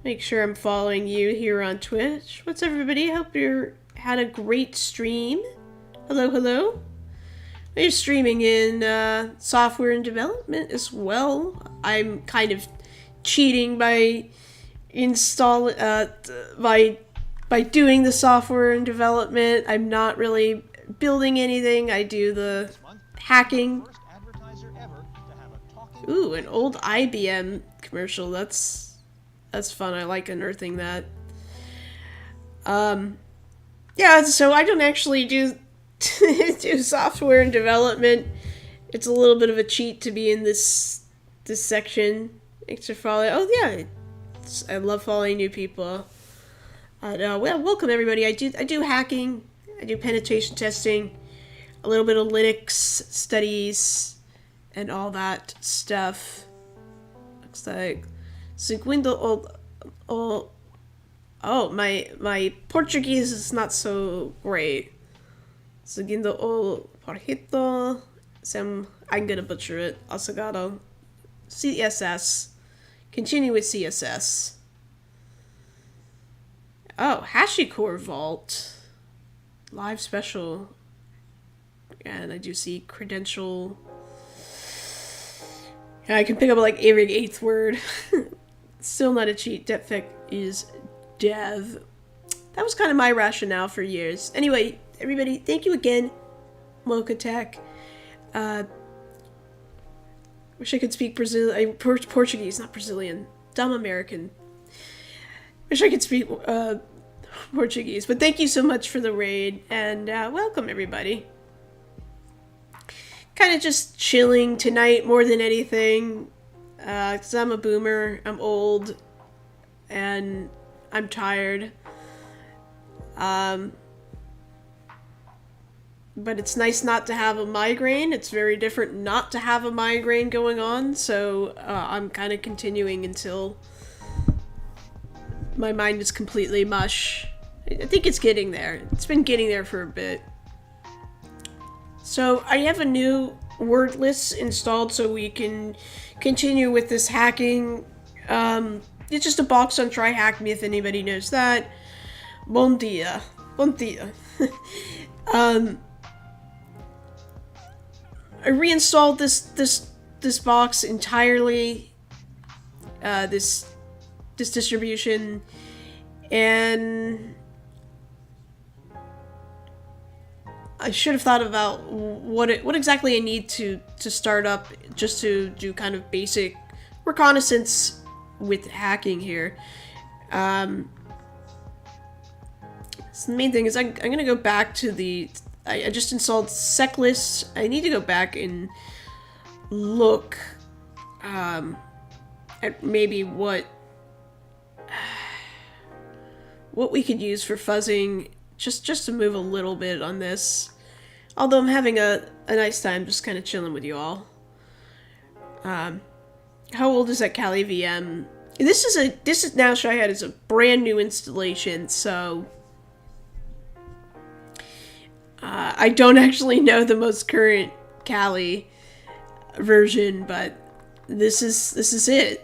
Make sure I'm following you here on Twitch. What's everybody? Hope you had a great stream. Hello, hello. We're streaming in software and development as well. I'm kind of cheating by by doing the software and development. I'm not really building anything. I do the hacking. First advertiser ever to have a talking. Ooh, an old IBM commercial. That's fun. I like unearthing that. Yeah, so I don't actually do do software and development. It's a little bit of a cheat to be in this section. Thanks for following. Oh yeah, I love following new people. Well, welcome everybody. I do hacking. I do penetration testing, a little bit of Linux studies, and all that stuff. Looks like seguindo oh, my Portuguese is not so great. Seguindo o porrito. I'm gonna butcher it. Asagado. CSS. Continue with CSS. Oh, HashiCorp Vault. Live special. And I do see credential. I can pick up like every 8th word. Still not a cheat. Defect is dev. That was kind of my rationale for years. Anyway, everybody, thank you again. Mocha Tech. Wish I could speak Portuguese, not Brazilian. Dumb American. Wish I could speak Portuguese. But thank you so much for the raid. And welcome, everybody. Kind of just chilling tonight more than anything. Because I'm a boomer. I'm old. And I'm tired. But it's nice not to have a migraine. It's very different not to have a migraine going on. So I'm kind of continuing until my mind is completely mush. I think it's getting there. It's been getting there for a bit. So I have a new word list installed so we can continue with this hacking. It's just a box on Try Hack Me if anybody knows that. Bon dia. Bon dia. I reinstalled this box entirely, this distribution, and I should have thought about what exactly I need to start up just to do kind of basic reconnaissance with hacking here. So the main thing is I'm gonna go back to the. I just installed SecList. I need to go back and look at maybe what we could use for fuzzing, just to move a little bit on this. Although I'm having a nice time just kind of chilling with you all. How old is that Kali VM? This is now Shyhead is a brand new installation, so I don't actually know the most current Kali version, but this is it.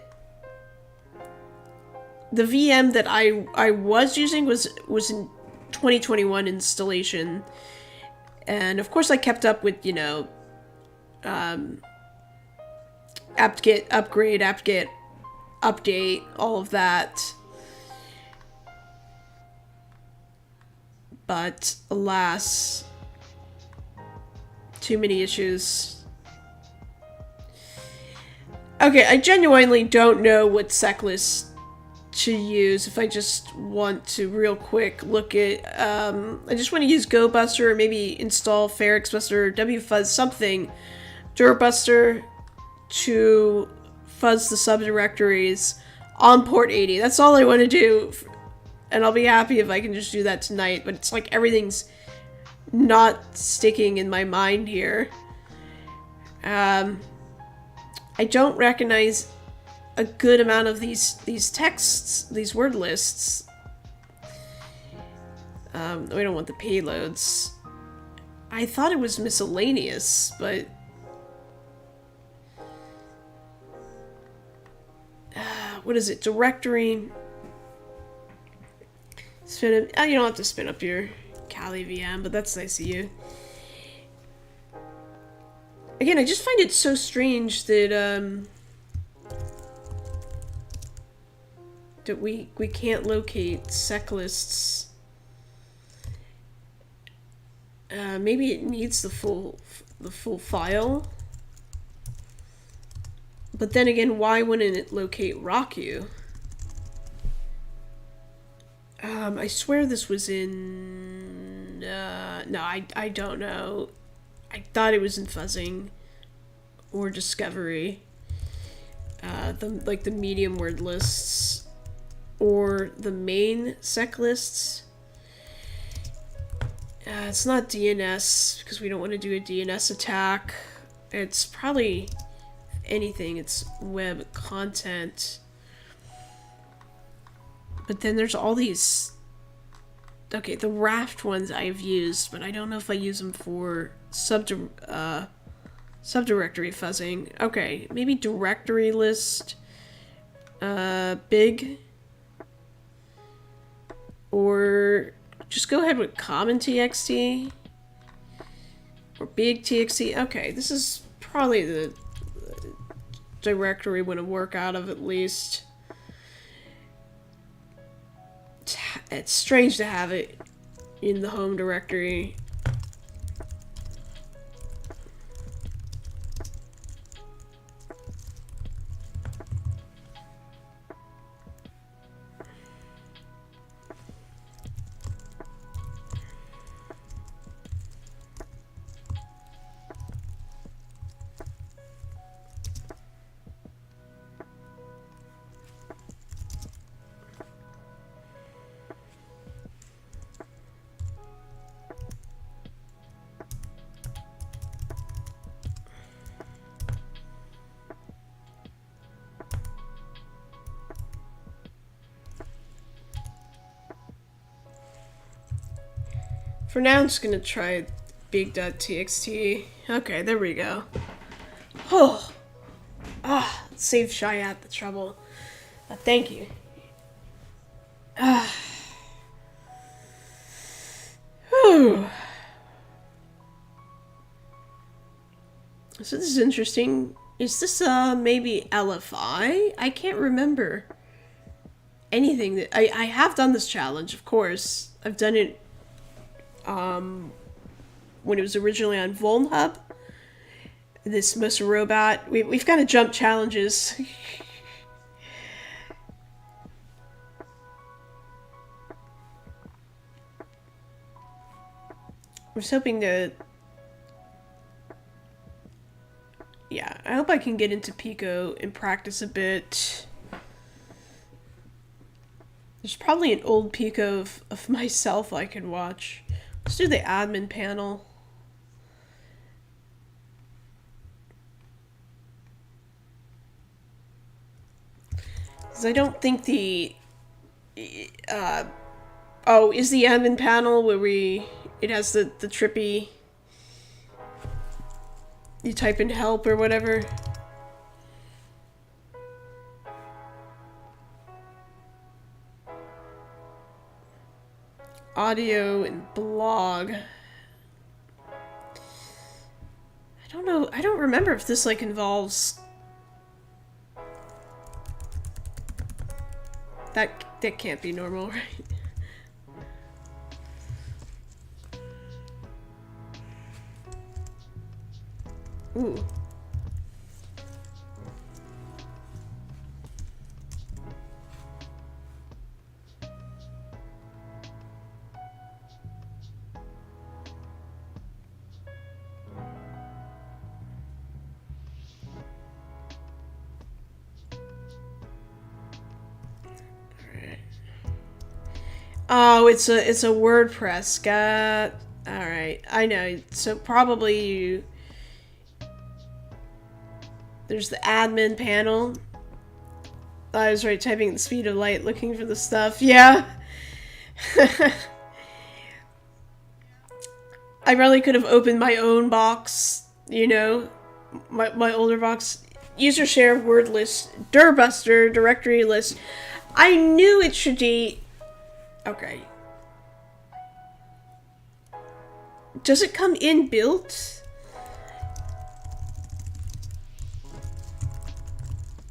The VM that I was using was in 2021 installation, and of course I kept up with, you know, apt-get upgrade, apt-get update, all of that. But alas, too many issues. Okay, I genuinely don't know what SecList to use if I just want to real quick look at, I just want to use GoBuster or maybe install FairXbuster or WFuzz something, Durbuster to fuzz the subdirectories on port 80. That's all I want to do, and I'll be happy if I can just do that tonight, but it's like everything's not sticking in my mind here. I don't recognize a good amount of these texts, these word lists. We don't want the payloads. I thought it was miscellaneous, but what is it? Directory. Spin up. You don't have to spin up your Kali VM, but that's nice of you. Again, I just find it so strange that that we can't locate SecLists. Maybe it needs the the full file. But then again, why wouldn't it locate Raku? I swear this was in... no, I don't know. I thought it was in Fuzzing or Discovery. The medium word lists or the main sec lists. It's not DNS because we don't want to do a DNS attack. It's probably, if anything, it's web content. But then there's all these... Okay, the raft ones I've used, but I don't know if I use them for subdirectory fuzzing. Okay, maybe directory list, big, or just go ahead with common txt, or big txt. Okay, this is probably the directory we want to work out of at least. It's strange to have it in the home directory. For now, I'm just gonna try big.txt. Okay, there we go. Oh, save Shayat the trouble. Thank you. Whew. So this is interesting. Is this maybe LFI? I can't remember anything that I have done this challenge, of course. I've done it when it was originally on Vulnhub. This Mosa Robot. We've got to jump challenges. I was hoping to... Yeah, I hope I can get into Pico and practice a bit. There's probably an old Pico of myself I could watch. Let's do the admin panel. Because I don't think the... oh, is the admin panel where it has the trippy... You type in help or whatever. Audio and blog. I don't know. I don't remember if this like involves that can't be normal, right? Ooh. Oh, it's a WordPress. Got all right. I know. So probably there's the admin panel. I was right, typing at the speed of light, looking for the stuff. Yeah. I probably could have opened my own box, you know, my older box. User share word list, dirbuster, directory list. I knew it should be... Okay. Does it come inbuilt?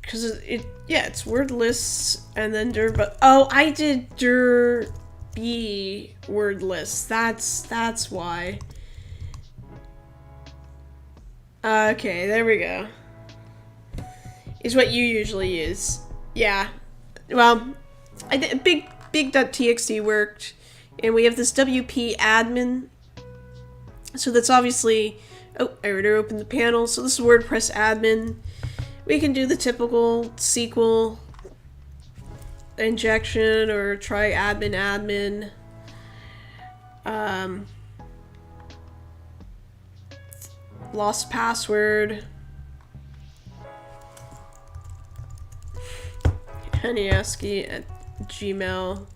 Because yeah, it's word lists and then dir. Oh, I did dir b word lists. That's why. Okay, there we go. Is what you usually use. Yeah. Well, I did big.txt worked, and we have this WP admin. So that's obviously, oh, I already opened the panel. So this is WordPress admin. We can do the typical SQL injection or try admin. Lost password. Haniaski at Gmail.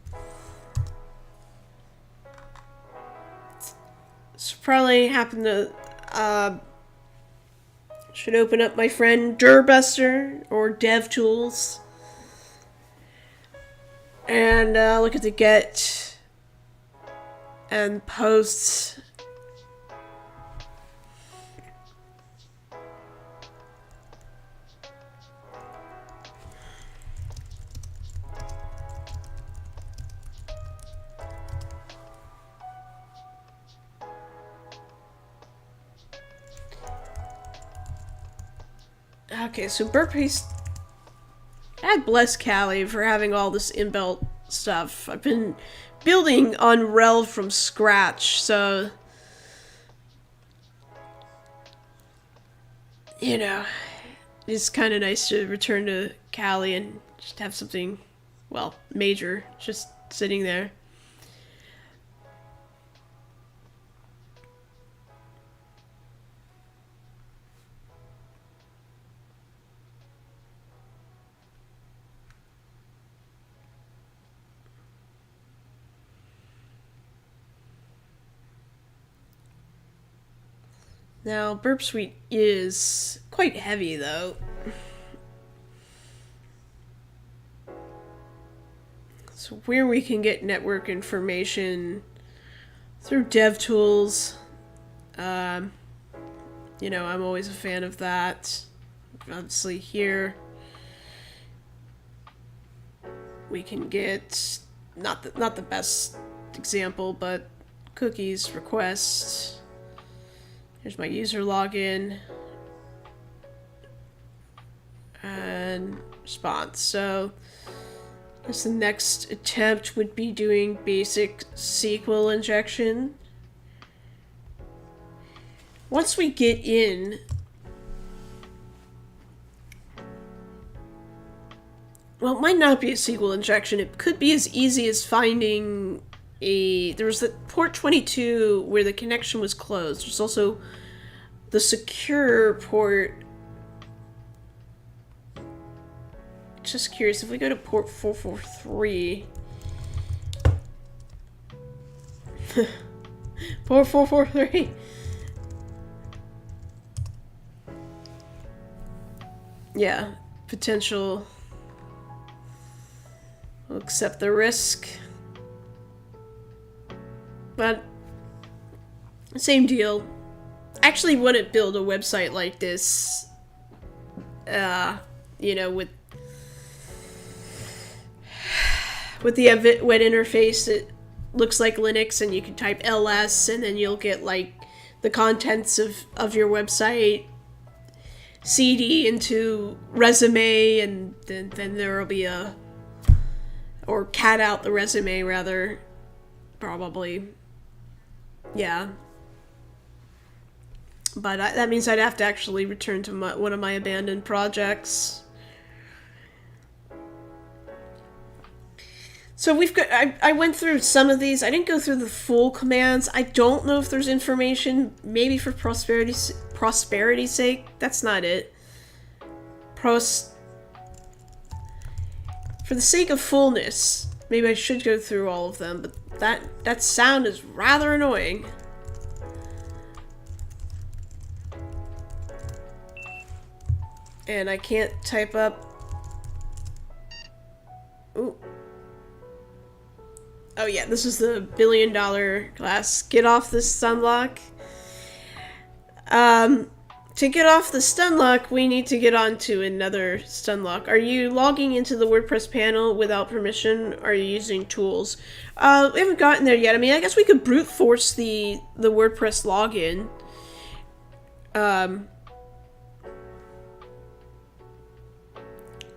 So probably happen to should open up my friend Dirbuster or DevTools and look at the get and posts. Okay, so Burpee's... God bless Callie for having all this inbuilt stuff. I've been building on Rel from scratch, so... You know, it's kind of nice to return to Callie and just have something, well, major, just sitting there. Now, Burp Suite is quite heavy, though. So where we can get network information through DevTools, you know, I'm always a fan of that. Obviously here, we can get, not the best example, but cookies, requests. Here's my user login and response. So I guess the next attempt would be doing basic SQL injection. Once we get in, well, it might not be a SQL injection. It could be as easy as finding there was the port 22 where the connection was closed. There's also the secure port. Just curious, if we go to port 443. Port 443. Yeah, potential. We'll accept the risk. But, same deal. I actually wouldn't build a website like this, you know, with the web interface. It looks like Linux, and you can type ls, and then you'll get, like, the contents of your website cd into resume, and then there will be or cat out the resume, rather, probably. Yeah. But that means I'd have to actually return to one of my abandoned projects. So we've got, I went through some of these. I didn't go through the full commands. I don't know if there's information, maybe for prosperity's sake. That's not it. For the sake of fullness, maybe I should go through all of them, but that sound is rather annoying. And I can't type up... Ooh. Oh yeah, this is the $1 billion class. Get off this stun lock. To get off the stun lock, we need to get onto another stun lock. Are you logging into the WordPress panel without permission? Or are you using tools? We haven't gotten there yet. I mean, I guess we could brute force the WordPress login.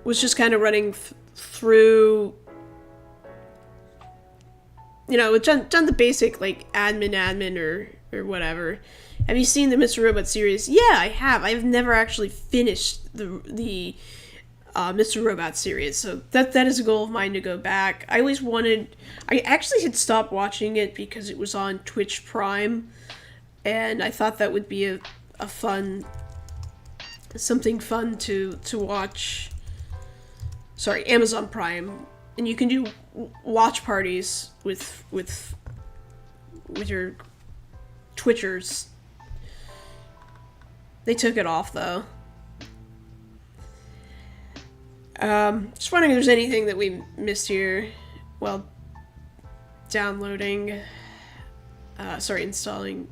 was just kind of running through, you know, done the basic, like, admin or whatever. Have you seen the Mr. Robot series? Yeah, I have. I've never actually finished the Mr. Robot series, so that is a goal of mine to go back. I always wanted... I actually had stopped watching it because it was on Twitch Prime, and I thought that would be a fun... something fun to watch. Sorry, Amazon Prime. And you can do watch parties with your Twitchers. They took it off, though. Just wondering if there's anything that we missed here while downloading. Installing.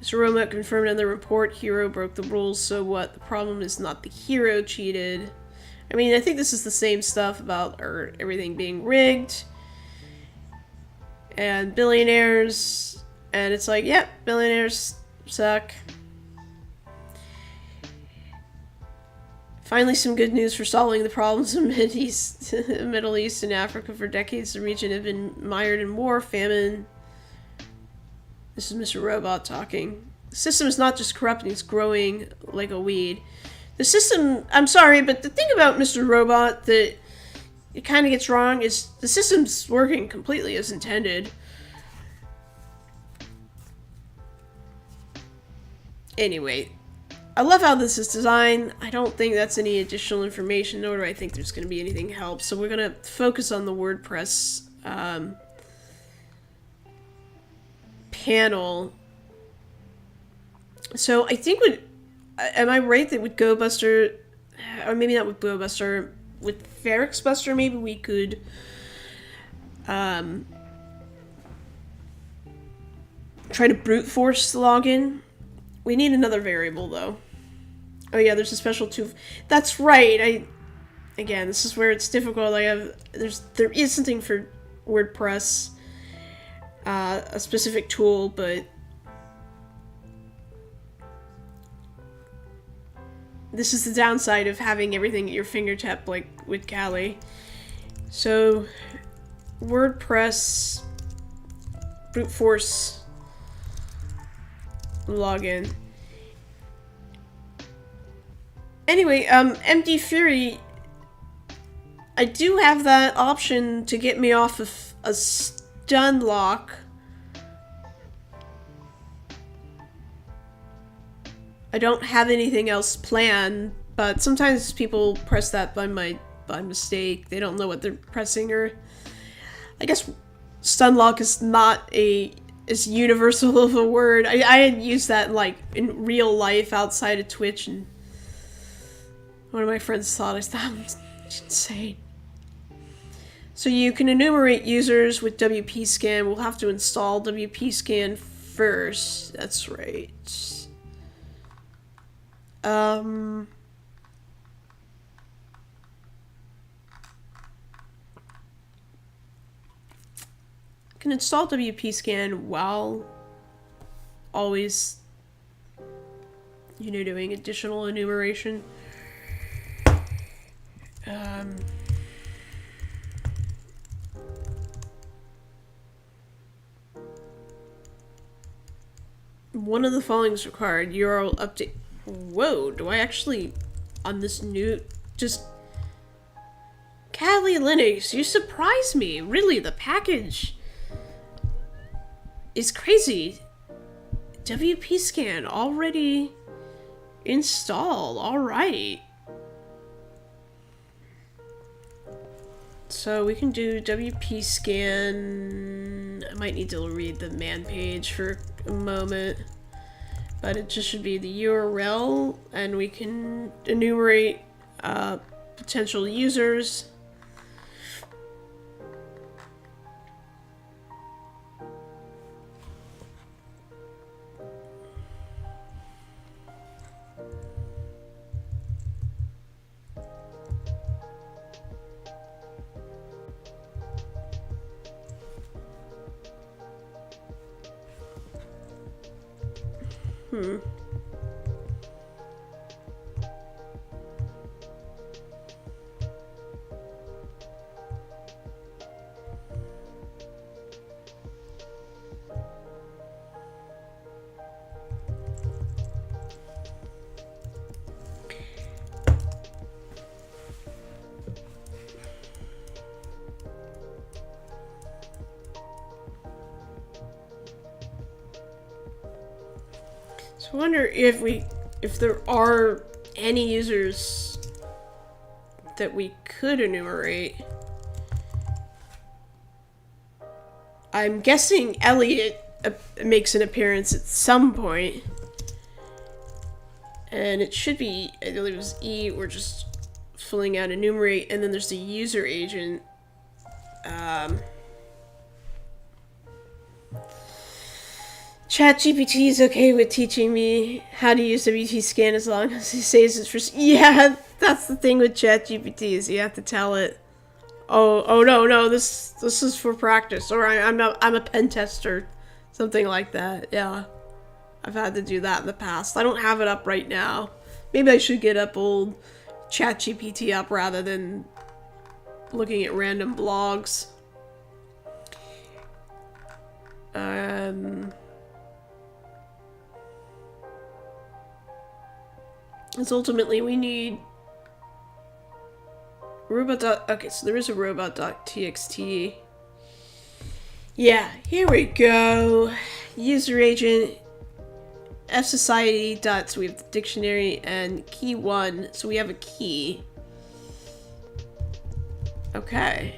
Mr. Robot confirmed on the report, hero broke the rules, so what? The problem is not the hero cheated. I mean, I think this is the same stuff about everything being rigged. And billionaires. And it's like, yep, billionaires suck. Finally, some good news for solving the problems in Middle East and Africa. For decades, the region had been mired in war, famine. This is Mr. Robot talking. The system is not just corrupting, it's growing like a weed. The system, I'm sorry, but the thing about Mr. Robot that it kind of gets wrong is the system's working completely as intended. Anyway, I love how this is designed. I don't think that's any additional information, nor do I think there's going to be anything else. So we're going to focus on the WordPress panel. So I think am I right that with GoBuster, or maybe not with GoBuster, with FerrixBuster, maybe we could try to brute force the login. We need another variable, though. Oh yeah, there's a special tool. That's right. Again, this is where it's difficult. There is something for WordPress, a specific tool, but this is the downside of having everything at your fingertip, like with Kali. So, WordPress brute force login. Anyway, MD Fury, I do have that option to get me off of a stun lock. I don't have anything else planned, but sometimes people press that by mistake. They don't know what they're pressing, or I guess stun lock is not as universal of a word. I had used that in real life outside of Twitch, and one of my friends thought I was insane. So you can enumerate users with WP Scan. We'll have to install WP Scan first. That's right. Can install WP Scan while always, doing additional enumeration. One of the following is required. URL update. Whoa, do I actually, on this new, just... Kali Linux, you surprise me. Really, the package is crazy. WP Scan already installed. Alright. So we can do WP Scan. I might need to read the man page for a moment. But it just should be the URL, and we can enumerate potential users. I wonder if there are any users that we could enumerate. I'm guessing Elliot makes an appearance at some point. And it should be, I believe it was E, or just filling out enumerate, and then there's the user agent. ChatGPT is okay with teaching me how to use WT Scan as long as he says it's for... Yeah, that's the thing with ChatGPT, is you have to tell it, oh no, this is for practice, or I'm a pen tester, something like that. Yeah, I've had to do that in the past. I don't have it up right now. Maybe I should get up old ChatGPT up rather than looking at random blogs. Because ultimately we need robot. Okay, so there is a robot.txt. Yeah, here we go. User agent fsociety dot. So we have the dictionary and key 1. So we have a key. Okay.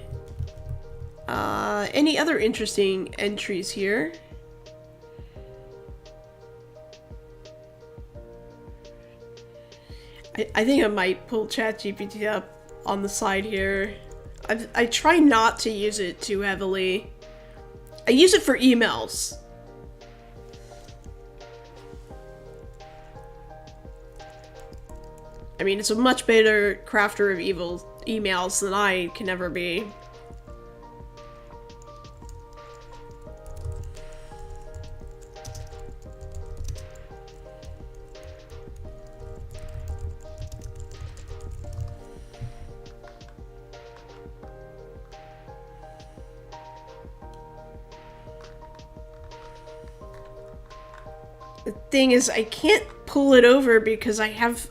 Any other interesting entries here? I think I might pull ChatGPT up on the side here. I try not to use it too heavily. I use it for emails. I mean, it's a much better crafter of evil emails than I can ever be. The thing is, I can't pull it over because I have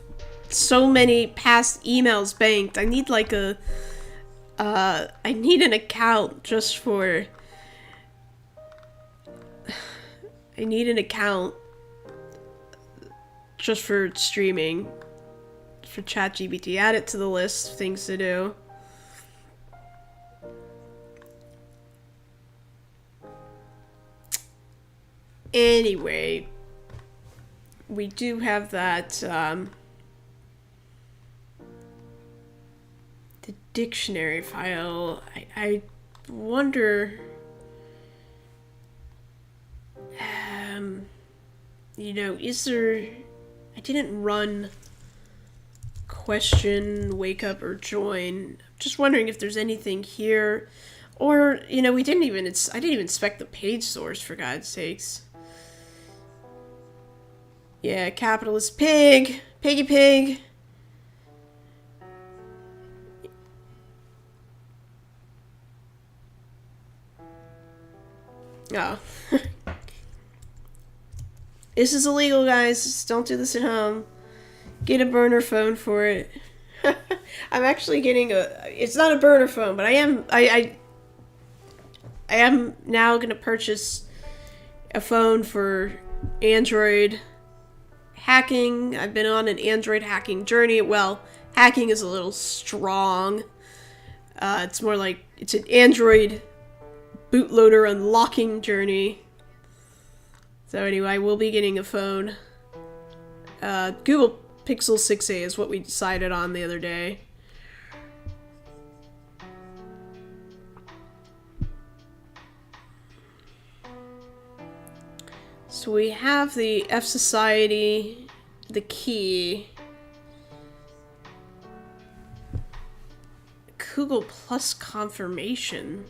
so many past emails banked. I need like I need an account just for... I need an account just for streaming. For ChatGPT. Add it to the list of things to do. Anyway, we do have that, the dictionary file. I wonder, you know, is there... I didn't run question, wake up, or join. I'm just wondering if there's anything here. Or, you know, I didn't even inspect the page source, for God's sakes. Yeah, capitalist pig. Piggy pig. Oh. This is illegal, guys. Just don't do this at home. Get a burner phone for it. I'm actually getting it's not a burner phone, but I am now gonna purchase a phone for Android hacking. I've been on an Android hacking journey. Well, hacking is a little strong. It's more like it's an Android bootloader unlocking journey. So anyway, I will be getting a phone. Google Pixel 6a is what we decided on the other day. So we have the F Society, the key, Google Plus confirmation.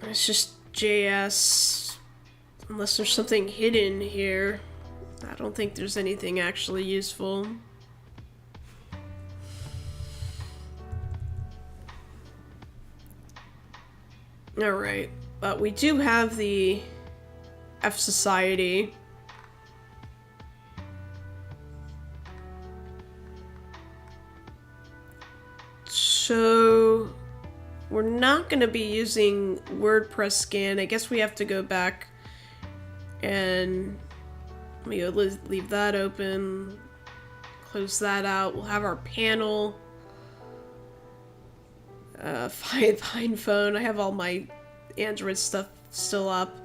It's just JS, unless there's something hidden here. I don't think there's anything actually useful. Alright, but we do have the F Society. So we're not going to be using WordPress scan. I guess we have to go back and let me go leave that open. Close that out. We'll have our panel. Find phone. I have all my Android stuff still up.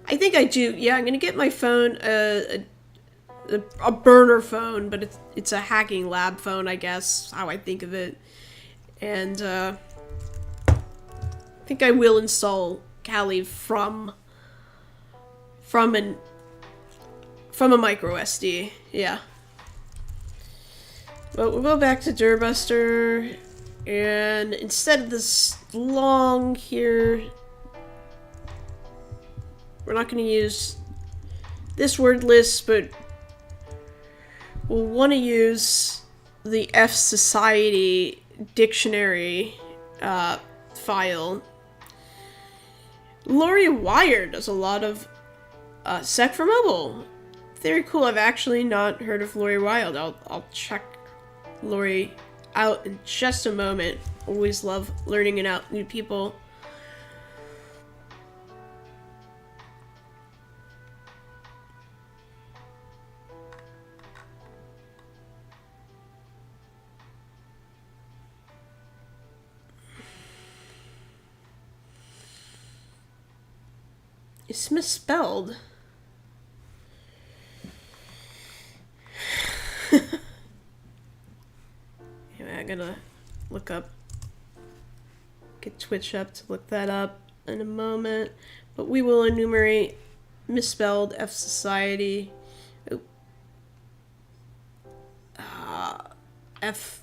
I think I do. Yeah, I'm gonna get my phone a burner phone, but it's a hacking lab phone, I guess. How I think of it. And I think I will install Kali from a micro SD. Yeah. But we'll go back to Durbuster. And instead of this long here, we're not going to use this word list, but we'll want to use the F Society dictionary file. Lori Wire does a lot of Sec for Mobile. Very cool. I've actually not heard of Lori Wild. I'll check Lori out in just a moment. Always love learning about new people. It's misspelled. Anyway, I'm gonna get Twitch up to look that up in a moment. But we will enumerate misspelled F Society. F.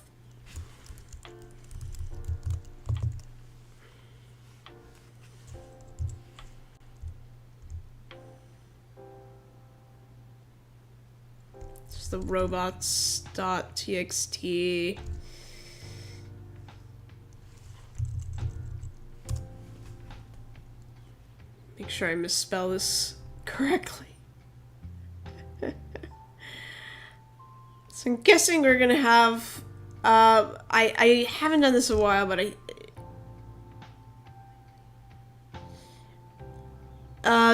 It's the robots.txt. Make sure I misspell this correctly. So I'm guessing we're gonna have I haven't done this in a while, but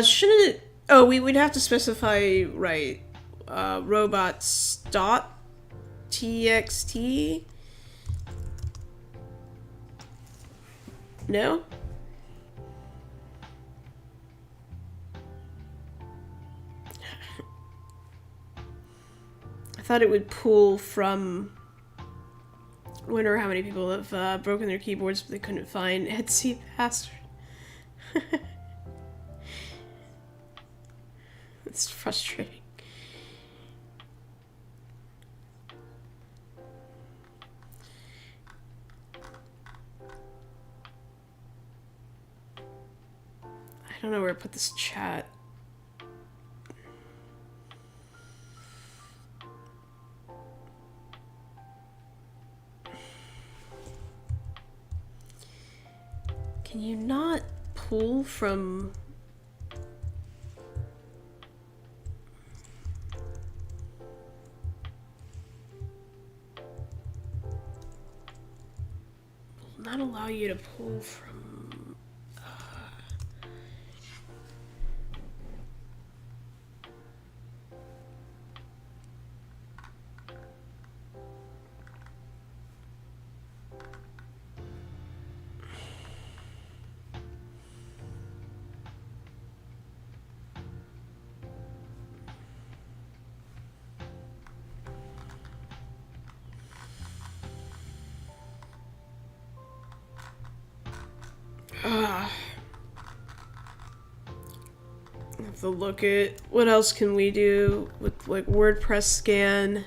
shouldn't it, oh, we would have to specify, right, robots.txt. No? I thought it would pull from... I wonder how many people have broken their keyboards but they couldn't find Etsy password. It's frustrating. I don't know where to put this chat. Can you not pull from... Will not allow you to pull from... Have to look at what else can we do with like WordPress scan.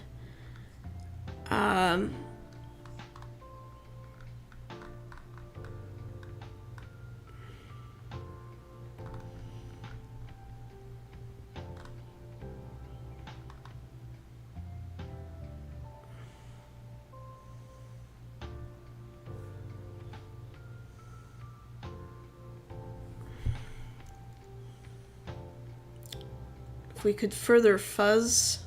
If we could further fuzz.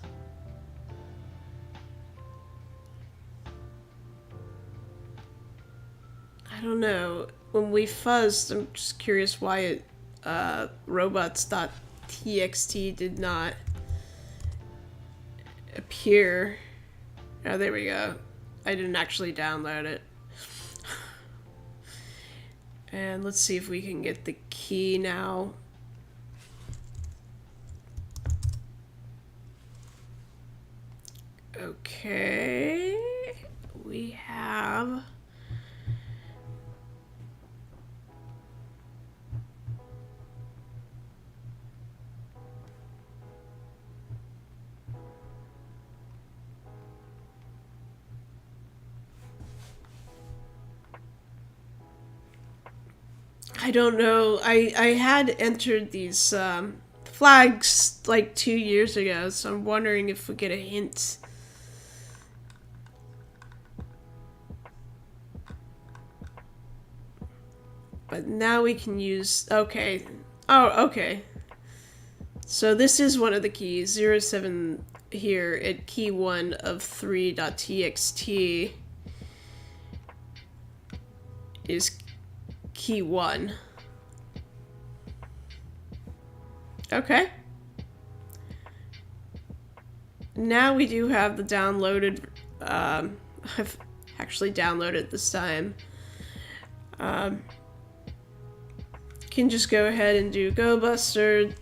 I don't know. when we fuzzed, I'm just curious why it, robots.txt did not appear. Oh, there we go. I didn't actually download it. And let's see if we can get the key now. Okay. We have... I don't know. I had entered these flags like 2 years ago, so I'm wondering if we get a hint. But now we can use... Okay. Oh, okay. So this is one of the keys. 07 here at key 1 of 3.txt is key 1. Okay. Now we do have the downloaded... I've actually downloaded this time. Can just go ahead and do GoBuster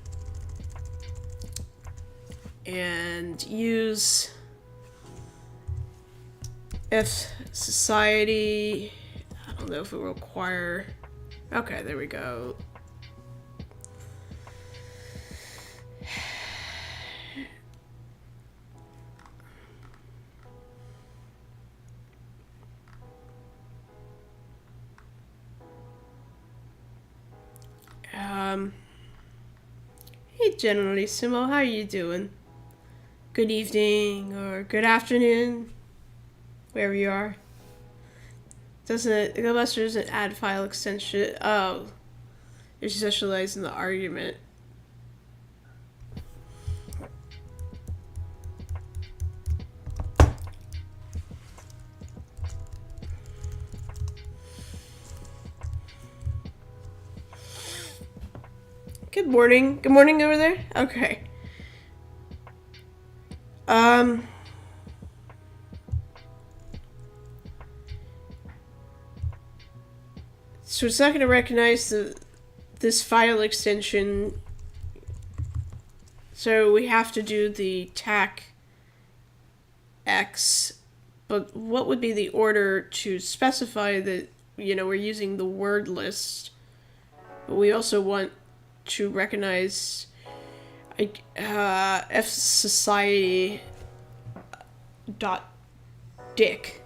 and use F Society. I don't know if it will require... Okay, there we go. Hey, Generalissimo, how are you doing? Good evening or good afternoon, wherever you are. Doesn't it? GoBuster doesn't add file extension. Oh, you're specialized in the argument. Good morning. Good morning over there? Okay. So it's not going to recognize this file extension. So we have to do the TAC X. But what would be the order to specify that, you know, we're using the word list? But we also want to recognize F Society .dick.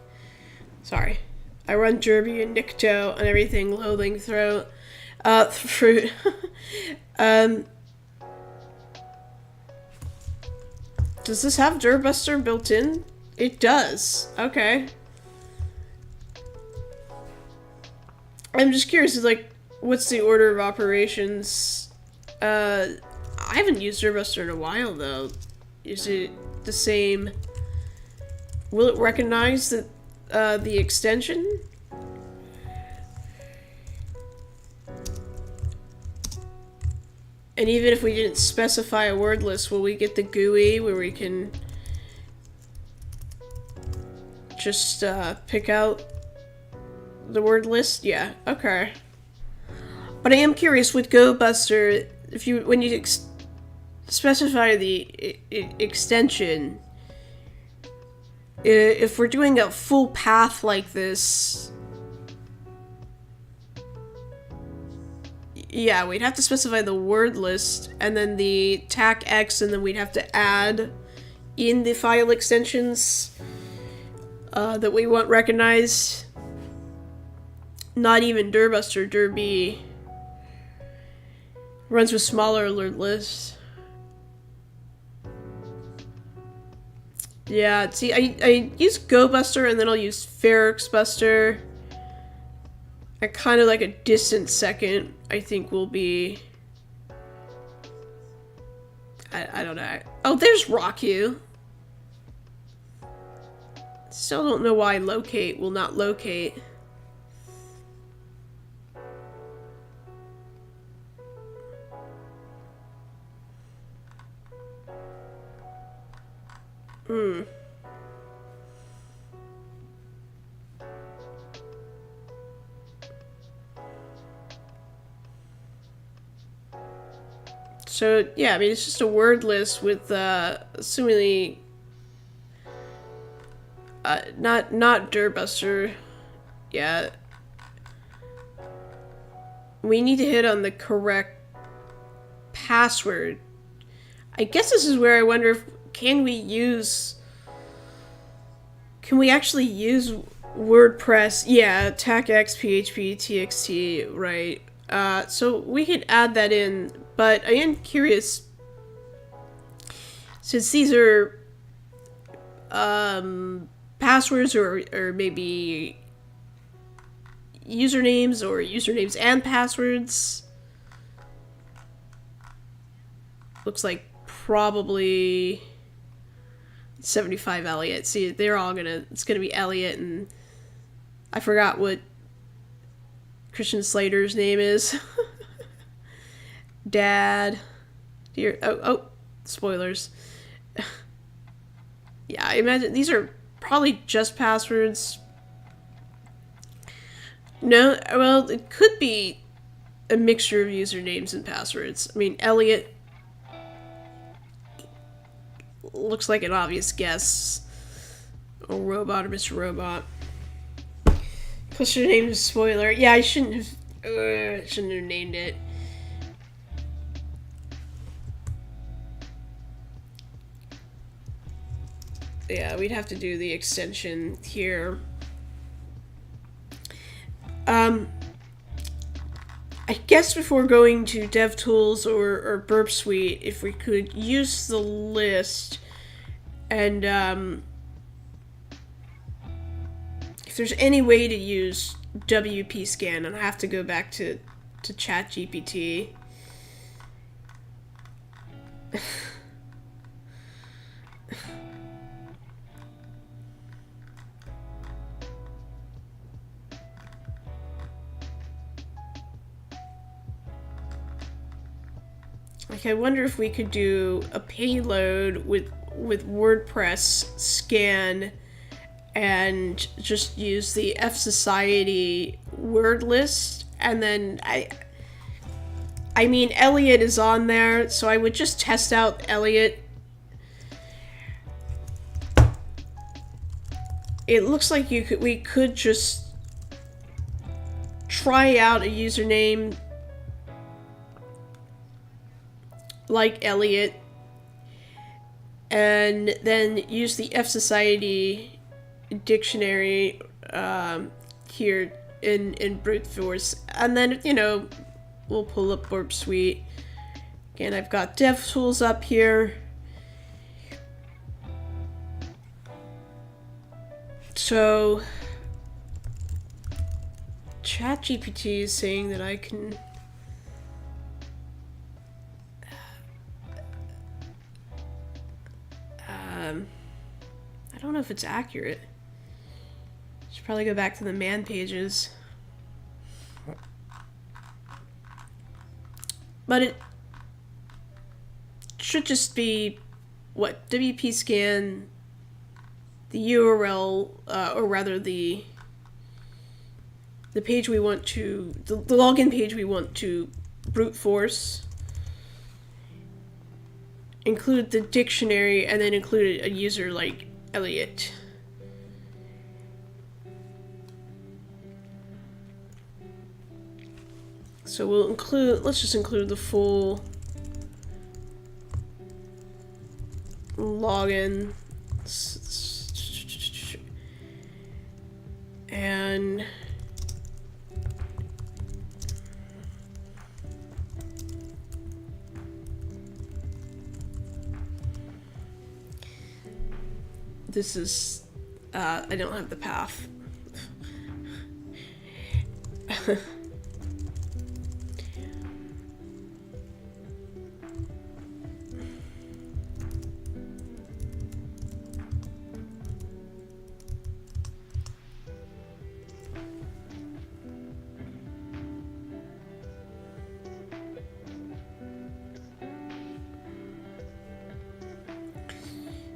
Sorry. I run Derby and Nicto and everything, loathing throat. Fruit. Does this have Durbuster built in? It does. Okay. I'm just curious, like, what's the order of operations? I haven't used Durbuster in a while, though. Is it the same? Will it recognize that the extension? And even if we didn't specify a word list, will we get the GUI where we can just pick out the word list? Yeah, okay. But I am curious with GoBuster, if you when you specify the extension, if we're doing a full path like this, yeah, we'd have to specify the word list and then the TAC X, and then we'd have to add in the file extensions that we want recognized. Not even Durbuster, Derby runs with smaller alert lists. Yeah, see, I use GoBuster and then I'll use FerrixBuster. And kind of like a distant second, I think will be... I don't know. Oh, there's RockU. Still don't know why locate will not locate. Hmm. So, yeah, I mean, it's just a word list with, assumingly, not Dirtbuster. Yeah. We need to hit on the correct password. I guess this is where I wonder if, can we actually use WordPress? Yeah, TACX, PHP, TXT, right. So we could add that in, but I am curious, since these are passwords or maybe usernames and passwords. Looks like probably 75 Elliot. See, they're all it's gonna be Elliot, and I forgot what Christian Slater's name is. Dad. Dear, oh, spoilers. Yeah, I imagine these are probably just passwords. No, well, it could be a mixture of usernames and passwords. I mean, Elliot looks like an obvious guess. Or Robot or Mr. Robot. Plus your name is Spoiler. Yeah, I shouldn't have named it. Yeah, we'd have to do the extension here. I guess before going to DevTools or Burp Suite, if we could use the list and if there's any way to use WP Scan, and I have to go back to ChatGPT. Like, I wonder if we could do a payload with WordPress scan and just use the F Society word list, and then I mean, Elliot is on there, so I would just test out Elliot. It looks like we could just try out a username like Elliot, and then use the F Society dictionary here in brute force, and then we'll pull up Burp Suite. Again, I've got DevTools up here. So ChatGPT is saying that I can I don't know if it's accurate. Should probably go back to the man pages. But it should just be what WP Scan, the URL, or rather the page we want to, the login page we want to brute force. Include the dictionary, and then include a user like Elliot. So let's just include the full login. And this is, I don't have the path.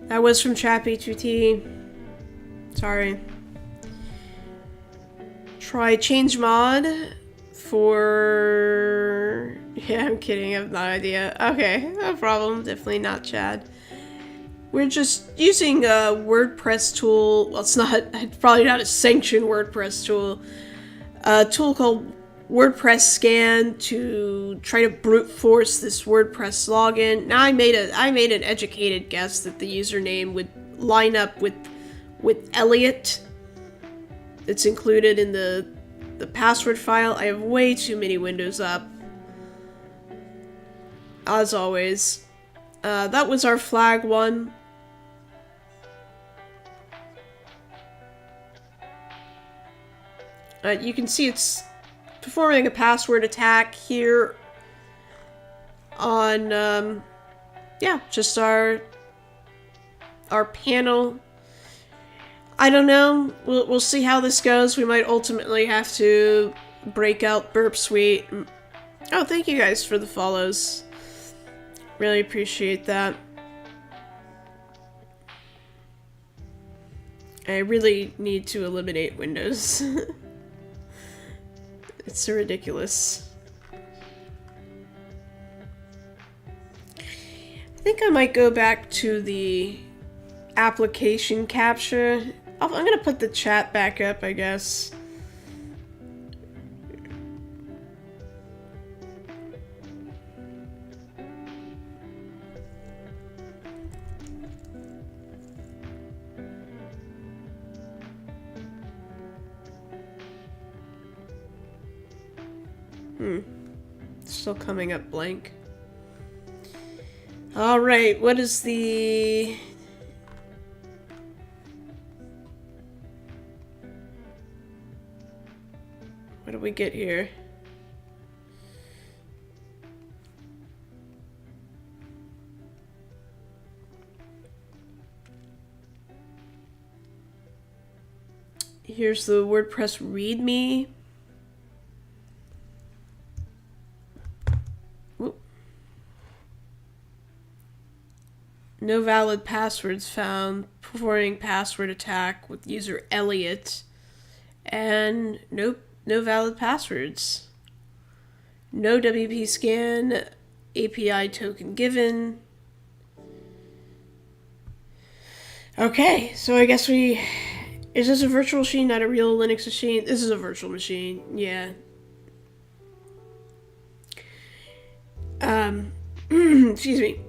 That was from ChatGPT. Sorry. Try change mod for... Yeah, I'm kidding. I have no idea. Okay, no problem. Definitely not Chad. We're just using a WordPress tool. Well, it's probably not a sanctioned WordPress tool. A tool called WordPress Scan to try to brute force this WordPress login. Now I made an educated guess that the username would line up with Elliot. It's included in the password file. I have way too many windows up. As always. That was our flag one. You can see it's performing a password attack here on, yeah, just our panel. I don't know. We'll see how this goes. We might ultimately have to break out Burp Suite. Oh, thank you guys for the follows. Really appreciate that. I really need to eliminate Windows. It's so ridiculous. I think I might go back to the application capture. I'm gonna put the chat back up, I guess. Still coming up blank. Alright, what is the... What do we get here? Here's the WordPress README. No valid passwords found. Performing password attack with user Elliot. And nope, no valid passwords. No WP scan. API token given. Okay, so I guess we... Is this a virtual machine, not a real Linux machine? This is a virtual machine, yeah. Excuse me.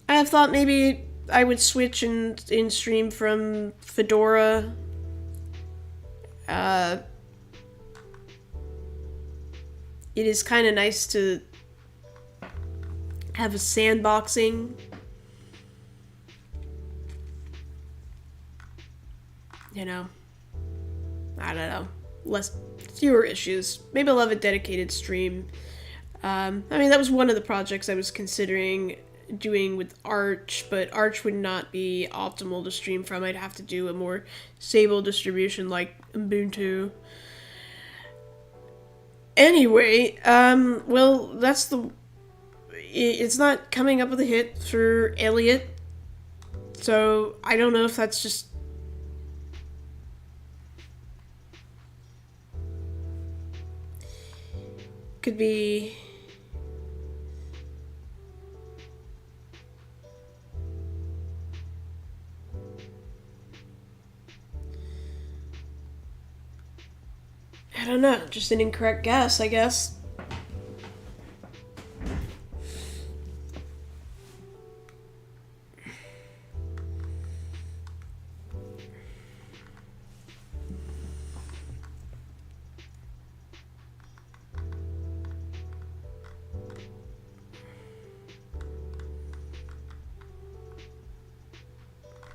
I have thought maybe I would switch and stream from Fedora. It is kind of nice to have a sandboxing. You know, I don't know. Fewer issues. Maybe I'll have a dedicated stream. I mean, that was one of the projects I was considering doing with Arch, but Arch would not be optimal to stream from. I'd have to do a more stable distribution like Ubuntu. Anyway, well, that's the... It's not coming up with a hit for Elliot, so I don't know if that's just... Could be... I don't know, just an incorrect guess, I guess.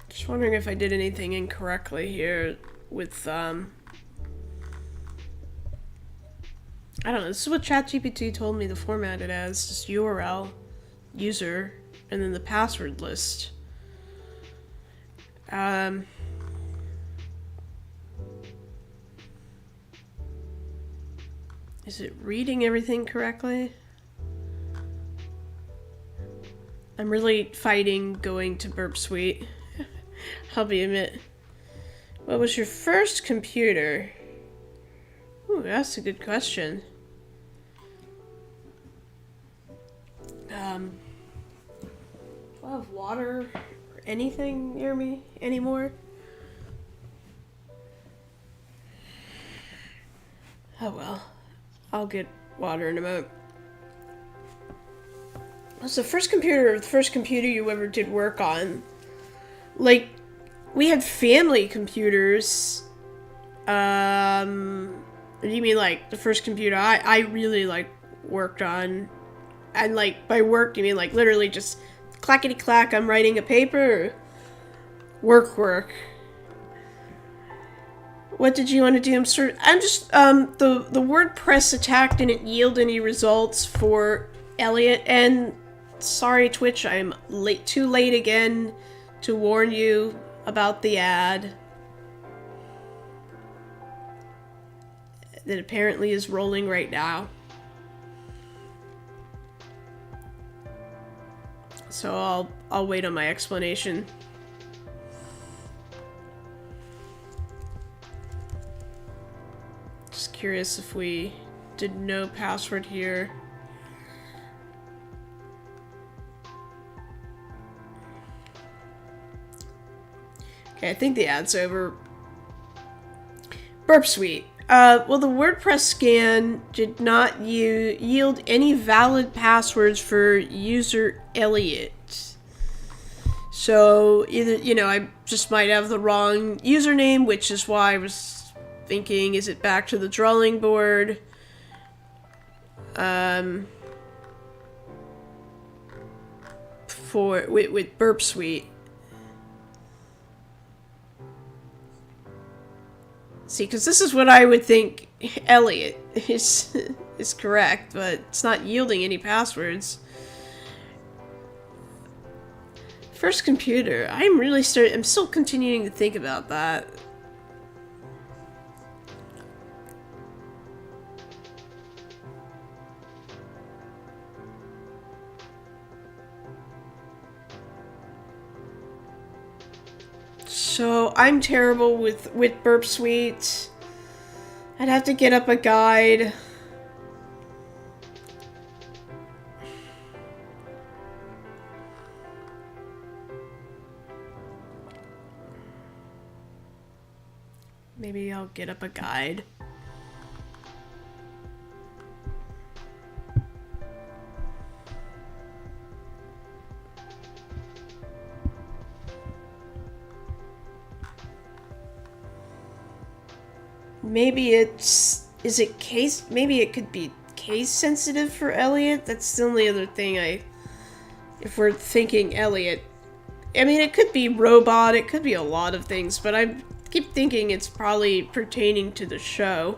Just wondering if I did anything incorrectly here with, I don't know, this is what ChatGPT told me to format it as, just URL, user, and then the password list. Is it reading everything correctly? I'm really fighting going to Burp Suite. I'll be admit. What was your first computer? Ooh, that's a good question. Do I have water or anything near me anymore? Oh well. I'll get water in a moment. What's the first computer you ever did work on? Like, we had family computers. Do you mean like the first computer I really like worked on? And like by work, you mean like literally just clackety clack, I'm writing a paper? Or work. What did you want to do? I'm just the WordPress attack didn't yield any results for Elliot, and sorry Twitch, I'm too late again to warn you about the ad that apparently is rolling right now. So I'll wait on my explanation. Just curious if we did no password here. Okay, I think the ad's over. Burp Suite. Well, the WordPress scan did not yield any valid passwords for user Elliot. So, either, you know, I just might have the wrong username, which is why I was thinking, is it back to the drawing board? With Burp Suite. See, because this is what I would think Elliot is correct, but it's not yielding any passwords. First computer. I'm still continuing to think about that. So I'm terrible with Burp Suite. I'd have to get up a guide. Maybe I'll get up a guide. Maybe maybe it could be case sensitive for Elliot. That's the only other thing if we're thinking Elliot. I mean, it could be robot, it could be a lot of things, but I keep thinking it's probably pertaining to the show.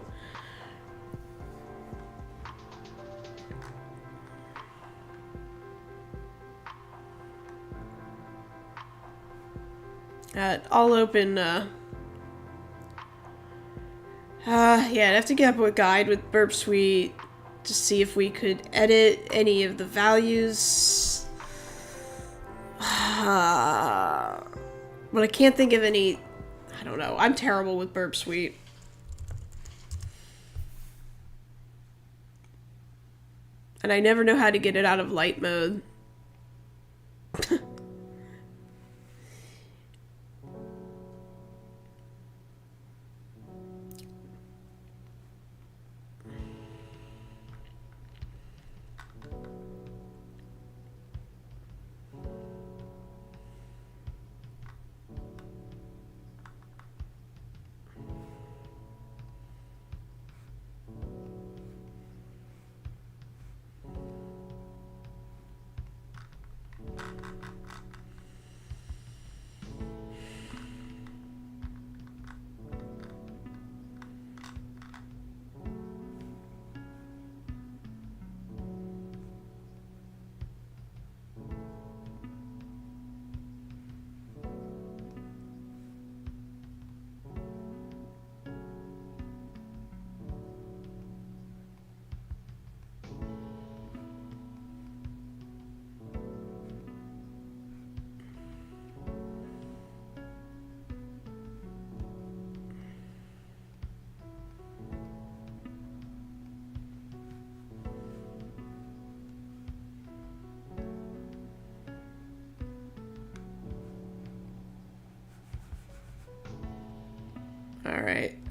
I'll open, yeah, I'd have to get up a guide with Burp Suite to see if we could edit any of the values. But I can't think of any. I don't know. I'm terrible with Burp Suite. And I never know how to get it out of light mode.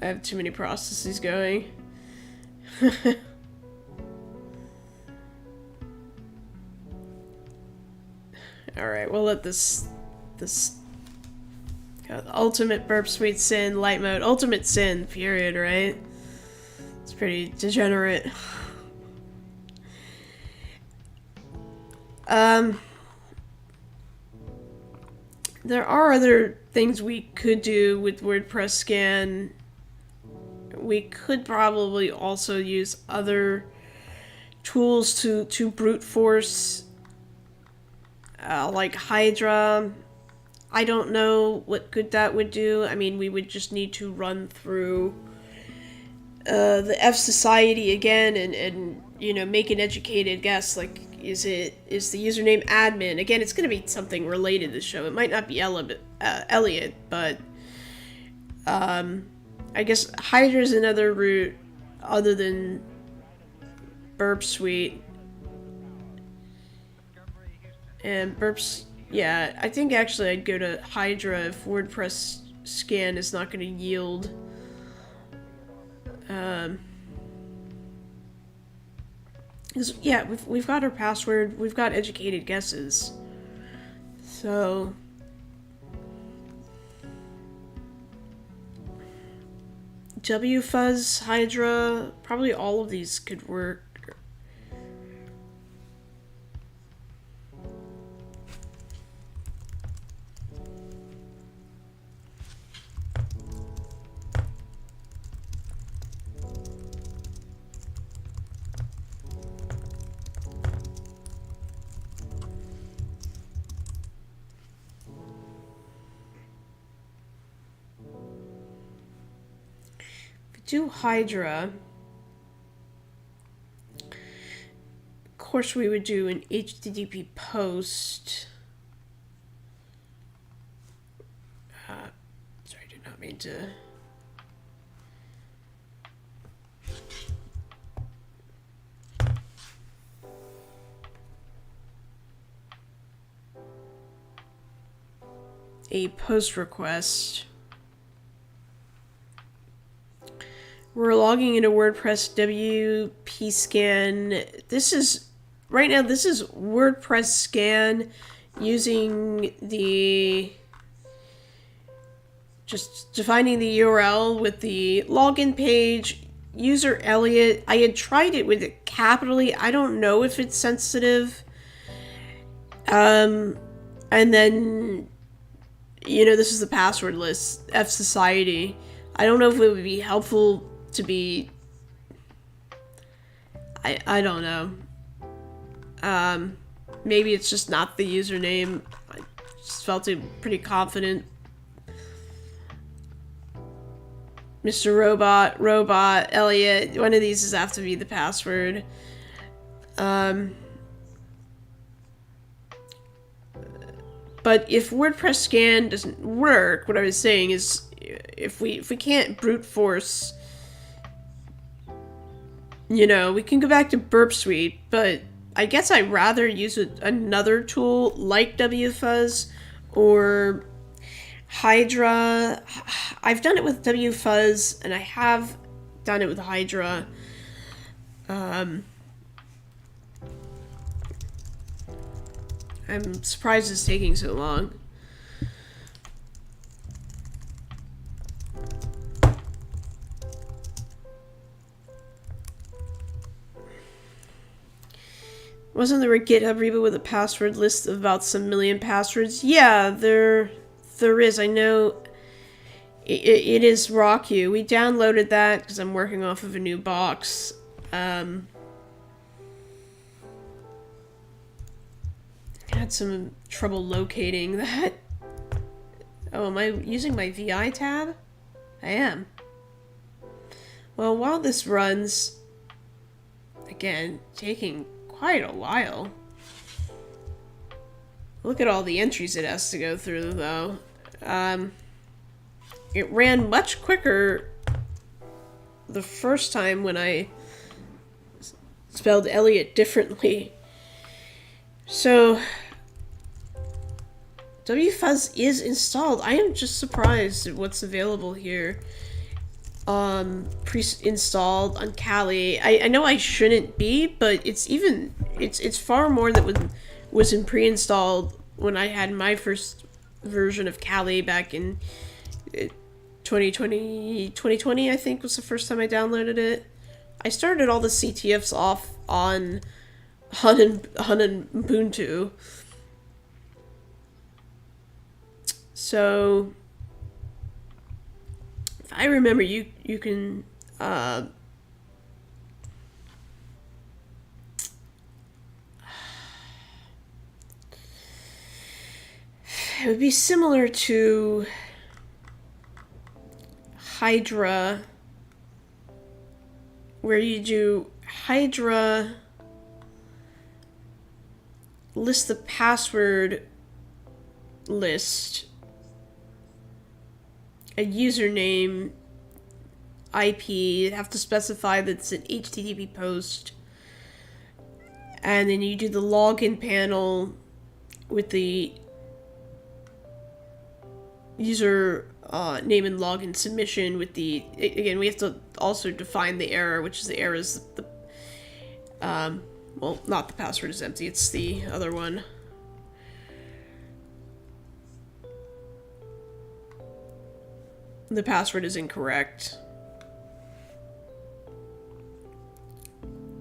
I have too many processes going. Alright, we'll let this ultimate burp sweet sin, light mode, ultimate sin, period, right? It's pretty degenerate. There are other things we could do with WordPress scan. We could probably also use other tools to brute force, like Hydra. I don't know what good that would do. I mean, we would just need to run through the F Society again and you know, make an educated guess. Like, is the username admin? Again, it's going to be something related to the show. It might not be Elliot, but I guess Hydra's another route other than Burp Suite. And Burps, yeah, I think actually I'd go to Hydra if WordPress scan is not going to yield. Yeah, we've got our password, we've got educated guesses. So WFuzz, Hydra, probably all of these could work. Do Hydra. Of course, we would do an HTTP post. Sorry, I did not mean to. A post request. We're logging into WordPress WP scan. This is WordPress scan using just defining the URL with the login page, user Elliot. I had tried it with it capitally. I don't know if it's sensitive. And then, you know, this is the password list, F Society. I don't know if it would be helpful to be, I don't know. Maybe it's just not the username. I just felt pretty confident. Mr. Robot, Elliot, one of these is have to be the password. But if WordPress scan doesn't work, what I was saying is if we can't brute force, you know, we can go back to Burp Suite, but I guess I'd rather use another tool like WFuzz or Hydra. I've done it with WFuzz, and I have done it with Hydra. I'm surprised it's taking so long. Wasn't there a GitHub repo with a password list of about some million passwords? Yeah, there is. I know it is RockU. We downloaded that because I'm working off of a new box. Had some trouble locating that. Oh, am I using my VI tab? I am. Well, while this runs, again, taking quite a while. Look at all the entries it has to go through, though. It ran much quicker the first time when I spelled Elliot differently. So, WFuzz is installed. I am just surprised at what's available here. pre-installed on Kali. I know I shouldn't be, but it's far more that wasn't pre-installed when I had my first version of Kali back in 2020, I think was the first time I downloaded it. I started all the CTFs off on Ubuntu. So if I remember, you can it would be similar to Hydra, where you do Hydra, list the password list, a username, IP, you have to specify that it's an HTTP post, and then you do the login panel with the user name and login submission with the, again, we have to also define the error, which is the error is the, well, not the password is empty, it's the other one. The password is incorrect.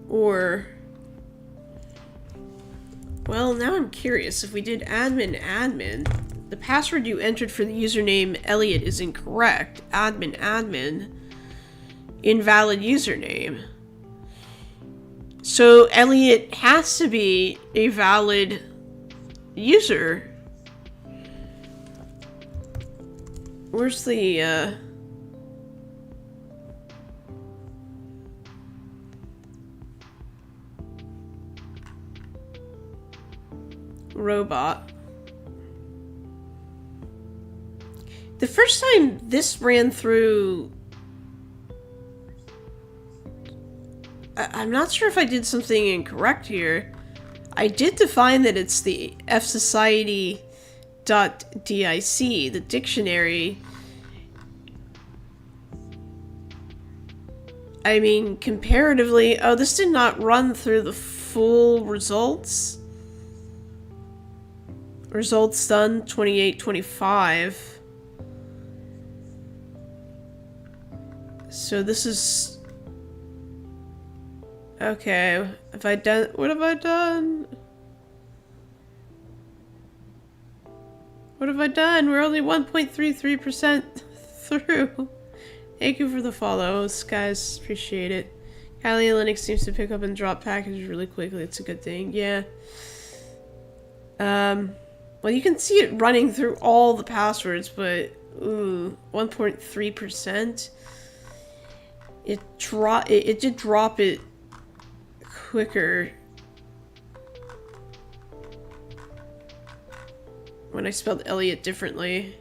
Or, well, now I'm curious, if we did admin, the password you entered for the username Elliot is incorrect. Admin, invalid username. So Elliot has to be a valid user. Where's the, robot? The first time this ran through, I'm not sure if I did something incorrect here. I did define that it's the fsociety.dic, the dictionary. I mean, comparatively, oh, this did not run through the full results. Results done 28-25. So this is... Okay, have I done... What have I done? What have I done? We're only 1.33% through. Thank you for the follows, guys. Appreciate it. Kali Linux seems to pick up and drop packages really quickly. It's a good thing. Yeah. Well, you can see it running through all the passwords, but... Ooh, 1.3%. It did drop it quicker when I spelled Elliot differently.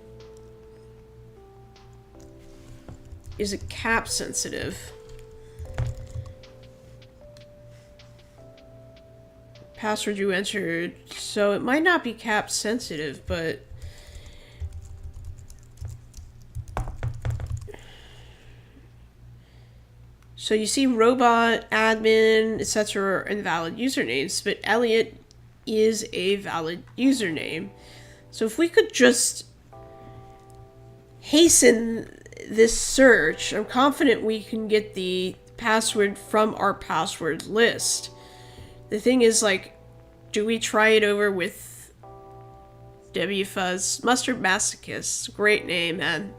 Is it cap sensitive? Password you entered, so it might not be cap sensitive, but so you see robot, admin, etc. are invalid usernames, but Elliot is a valid username. So if we could just hasten this search, I'm confident we can get the password from our password list. The thing is, like, do we try it over with WFuzz? Mustard Masochist. Great name, man.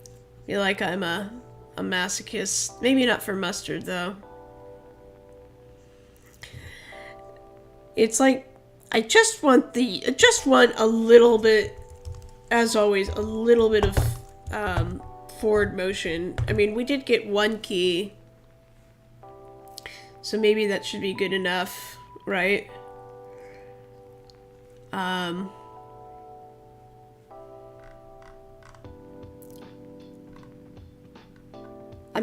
I feel like I'm a masochist. Maybe not for mustard, though. It's like, I just want a little bit, as always, a little bit of forward motion. I mean, we did get one key, so maybe that should be good enough, right? I'm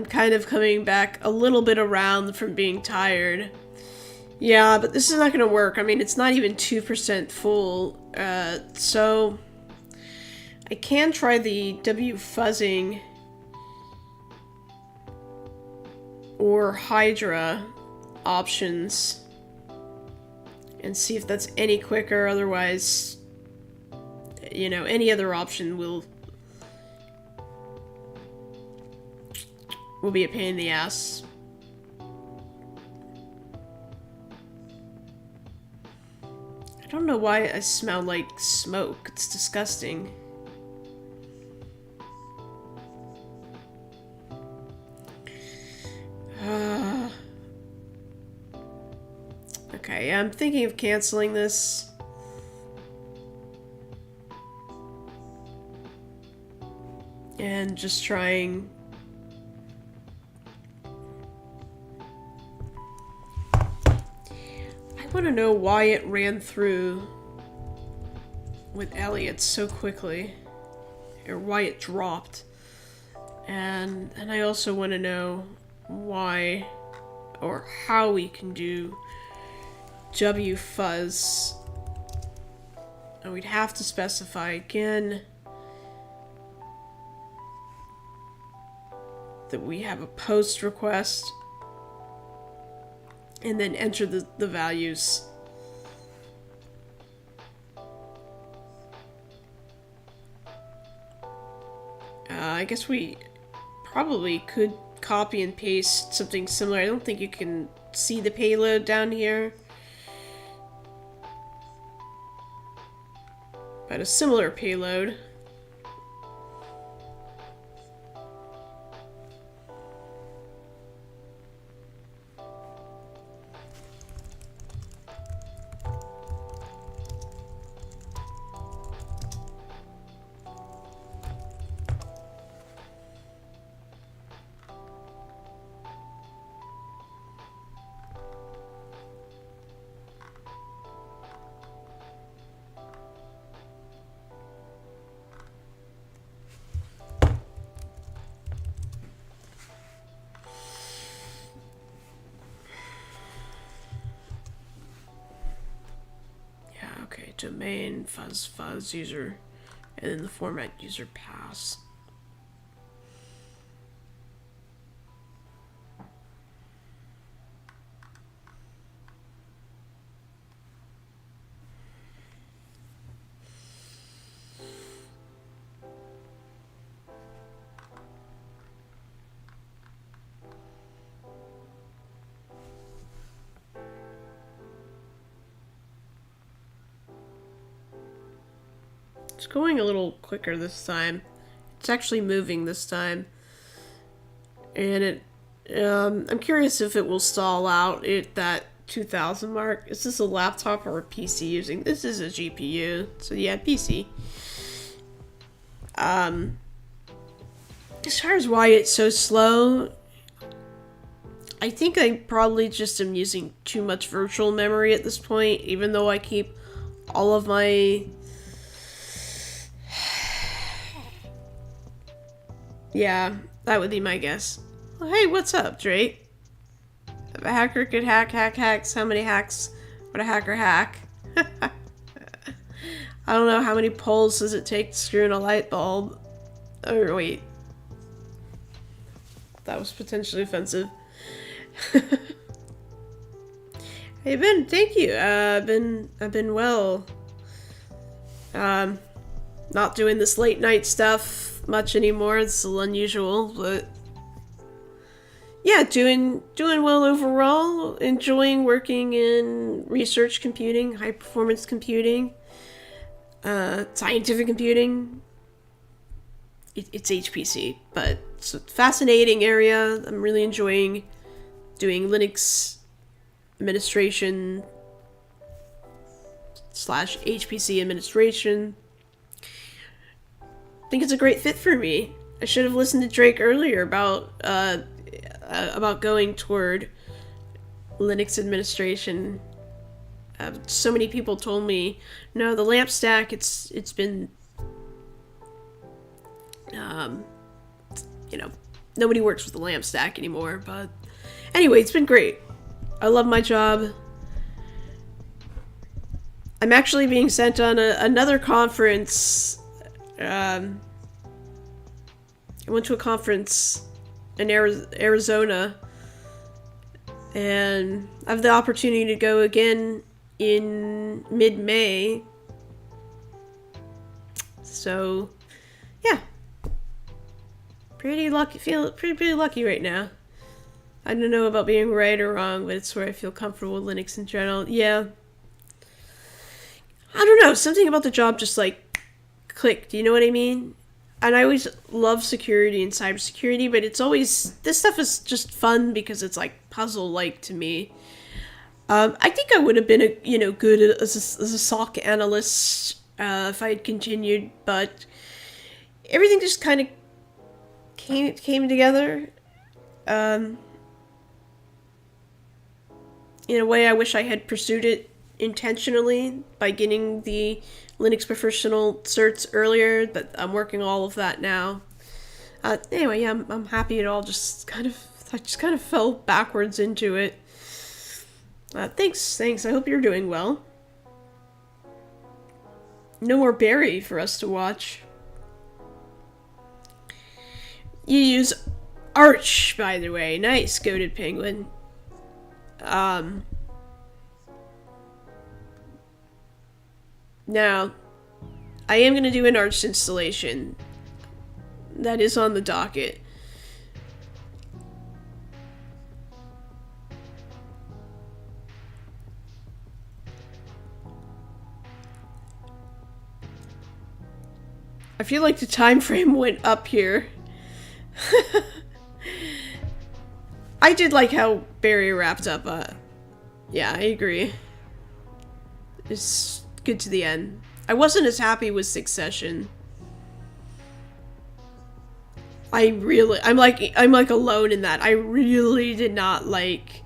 kind of coming back a little bit around from being tired. Yeah, but this is not gonna work. I mean, it's not even 2% full, so I can try the WFuzzing or Hydra options and see if that's any quicker. Otherwise, you know, any other option will be a pain in the ass. I don't know why I smell like smoke. It's disgusting. Okay, I'm thinking of canceling this. And just trying... I want to know why it ran through with Elliot so quickly. Or why it dropped. And I also want to know why or how we can do W fuzz. And we'd have to specify again that we have a post request and then enter the values. I guess we probably could copy and paste something similar. I don't think you can see the payload down here. But a similar payload. Okay, domain, fuzz, user, and then the format user pass. It's going a little quicker this time. It's actually moving this time. And I'm curious if it will stall out at that 2000 mark. Is this a laptop or a PC using? This is a GPU. So yeah, PC. As far as why it's so slow, I think I probably just am using too much virtual memory at this point, even though I keep all of my... Yeah, that would be my guess. Well, hey, what's up, Drake? If a hacker could hacks, how many hacks would a hacker hack? I don't know, how many pulls does it take to screw in a light bulb? Oh, wait. That was potentially offensive. Hey, Ben, thank you. I've been well. Not doing this late night stuff much anymore. It's a little unusual, but yeah, doing well overall. Enjoying working in research computing, high performance computing, scientific computing. It's HPC, but it's a fascinating area. I'm really enjoying doing Linux administration / HPC administration. I think it's a great fit for me. I should have listened to Drake earlier about going toward Linux administration. So many people told me, no, the LAMP stack, it's been, you know, nobody works with the LAMP stack anymore. But anyway, it's been great. I love my job. I'm actually being sent on another conference. I went to a conference in Arizona And I have the opportunity to go again in mid-May. So, yeah. Pretty lucky, feel pretty lucky right now. I don't know about being right or wrong, but it's where I feel comfortable with Linux in general. Yeah. I don't know, something about the job just like clicked, you know what I mean? And I always love security and cybersecurity, but it's always, this stuff is just fun because it's like puzzle-like to me. I think I would have been good as a SOC analyst if I had continued, but everything just kind of came together. In a way, I wish I had pursued it intentionally by getting the Linux professional certs earlier, but I'm working all of that now. Anyway, yeah, I'm happy it all just kind of fell backwards into it. Thanks. I hope you're doing well. No more Barry for us to watch. You use Arch, by the way. Nice, Goated Penguin. Now, I am going to do an Arch installation. That is on the docket. I feel like the time frame went up here. I did like how Barry wrapped up. Yeah, I agree. It's good to the end. I wasn't as happy with Succession. I'm like alone in that. I really did not like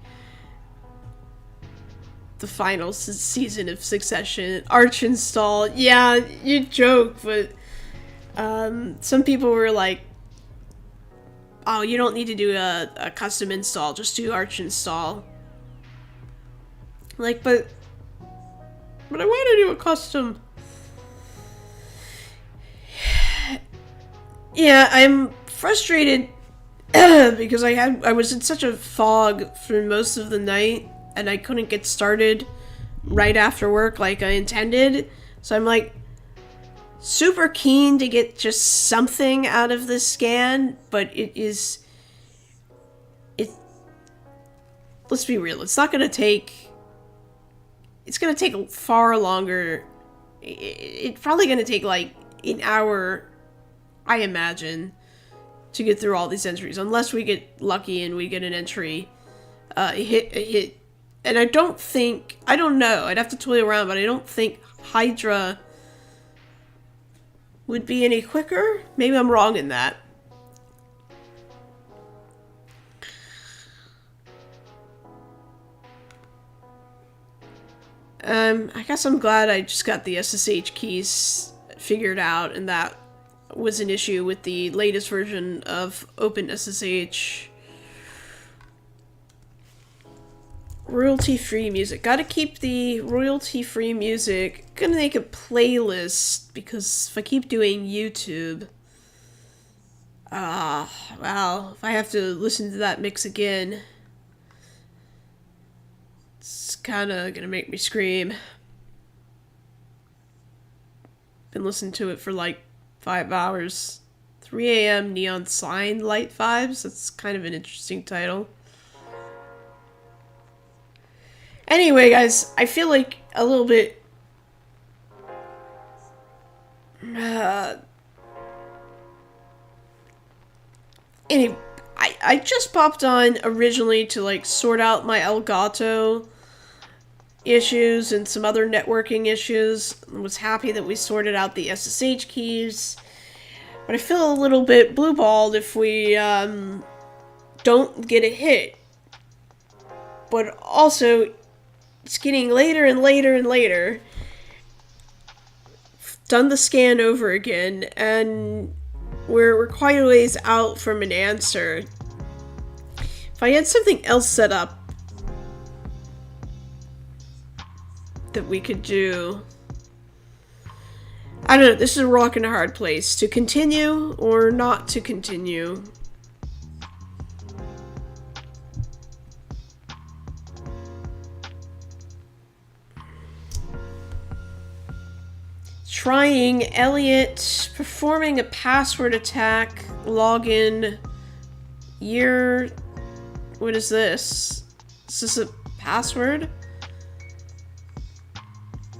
the final season of Succession. Arch install. Yeah, you joke, but some people were like, oh, you don't need to do a custom install, just do Arch install. Like, but I want to do a custom. Yeah, I'm frustrated because I was in such a fog for most of the night and I couldn't get started right after work like I intended. So I'm like super keen to get just something out of this scan, but let's be real, it's going to take far longer. It's probably going to take like an hour, I imagine, to get through all these entries, unless we get lucky and we get an entry, a hit. And I don't know, I'd have to toy around, but I don't think Hydra would be any quicker. Maybe I'm wrong in that. I guess I'm glad I just got the SSH keys figured out, and that was an issue with the latest version of OpenSSH. Royalty-free music. Gotta keep the royalty-free music. Gonna make a playlist, because if I keep doing YouTube... well, if I have to listen to that mix again... it's kinda gonna make me scream. Been listening to it for like 5 hours. 3 a.m. Neon Sign Light Vibes? That's kind of an interesting title. Anyway, guys, I feel like a little bit... anyway, I just popped on originally to, like, sort out my Elgato issues and some other networking issues. I was happy that we sorted out the SSH keys. But I feel a little bit blue-balled if we don't get a hit. But also, it's getting later and later and later. Done the scan over again, and we're quite a ways out from an answer. If I had something else set up that we could do... I don't know, this is a rock and a hard place. To continue or not to continue. Trying Elliot, performing a password attack, login, year, what is this? Is this a password?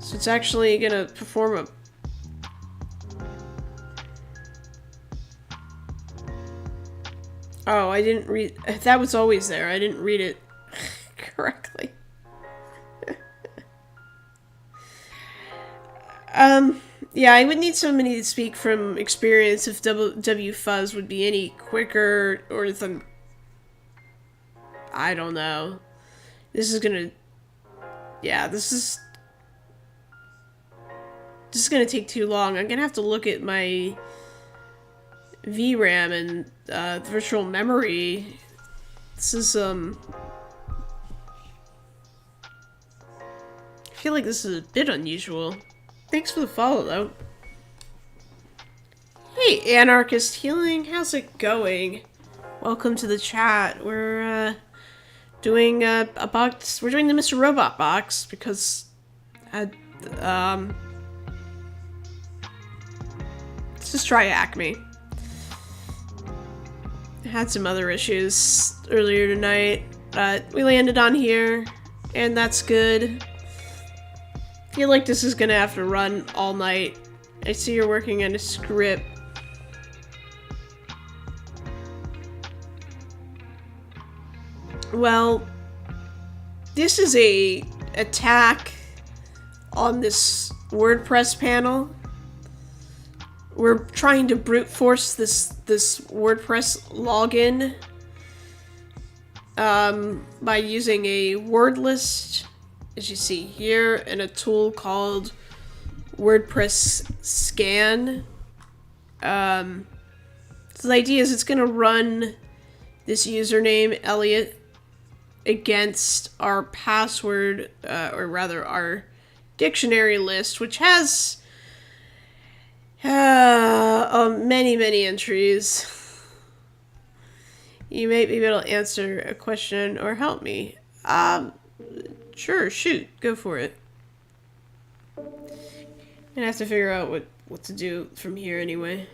So it's actually gonna perform a... Oh, I didn't read... That was always there. I didn't read it correctly. Yeah, I would need somebody to speak from experience if W Fuzz would be any quicker or than... I don't know. This is gonna... Yeah, this is gonna take too long. I'm gonna have to look at my VRAM and virtual memory. This is, I feel like this is a bit unusual. Thanks for the follow, though. Hey, Anarchist Healing, how's it going? Welcome to the chat. We're doing a box. We're doing the Mr. Robot box because let's just try Acme. I had some other issues earlier tonight. We landed on here, and that's good. I feel like this is gonna have to run all night. I see you're working on a script. Well, this is a attack on this WordPress panel. We're trying to brute force this WordPress login by using a word list, as you see here, and a tool called WordPress Scan. So the idea is it's going to run this username, Elliot, against our password, or rather our dictionary list, which has many entries. You may be able to answer a question or help me. Sure, shoot, go for it. I'm gonna have to figure out what to do from here anyway.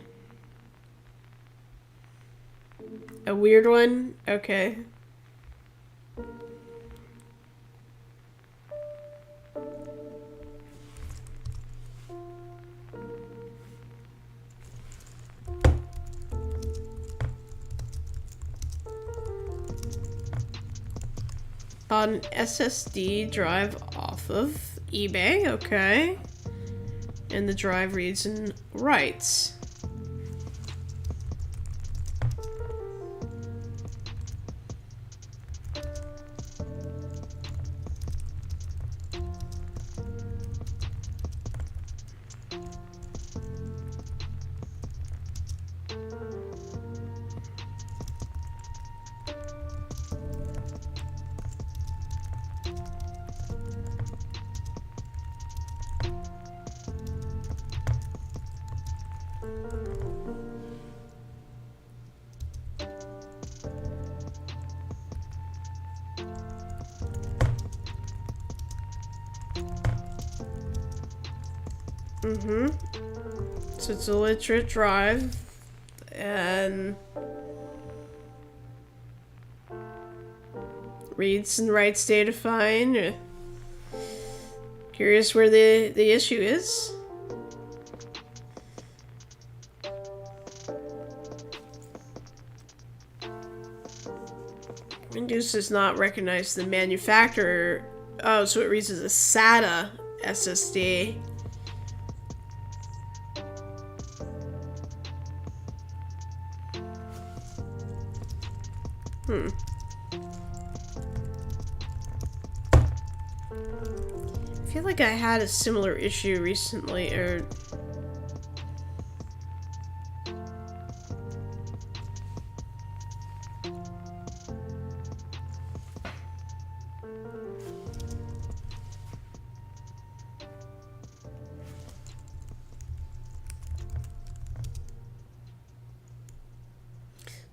A weird one? Okay. Bought an SSD drive off of eBay, okay. And the drive reads and writes. So it's a literate drive, and reads and writes data fine. Curious where the issue is. Windows does not recognize the manufacturer. Oh, so it reads as a SATA SSD. I feel like I had a similar issue recently, or...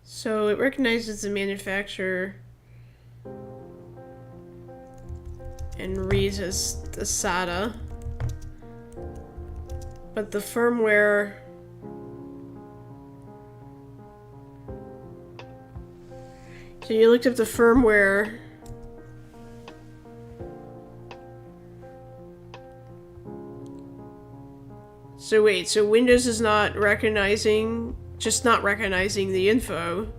So it recognizes the manufacturer and reads as the SATA. But the firmware... So you looked up the firmware... So wait, so Windows is not recognizing... Just not recognizing the info.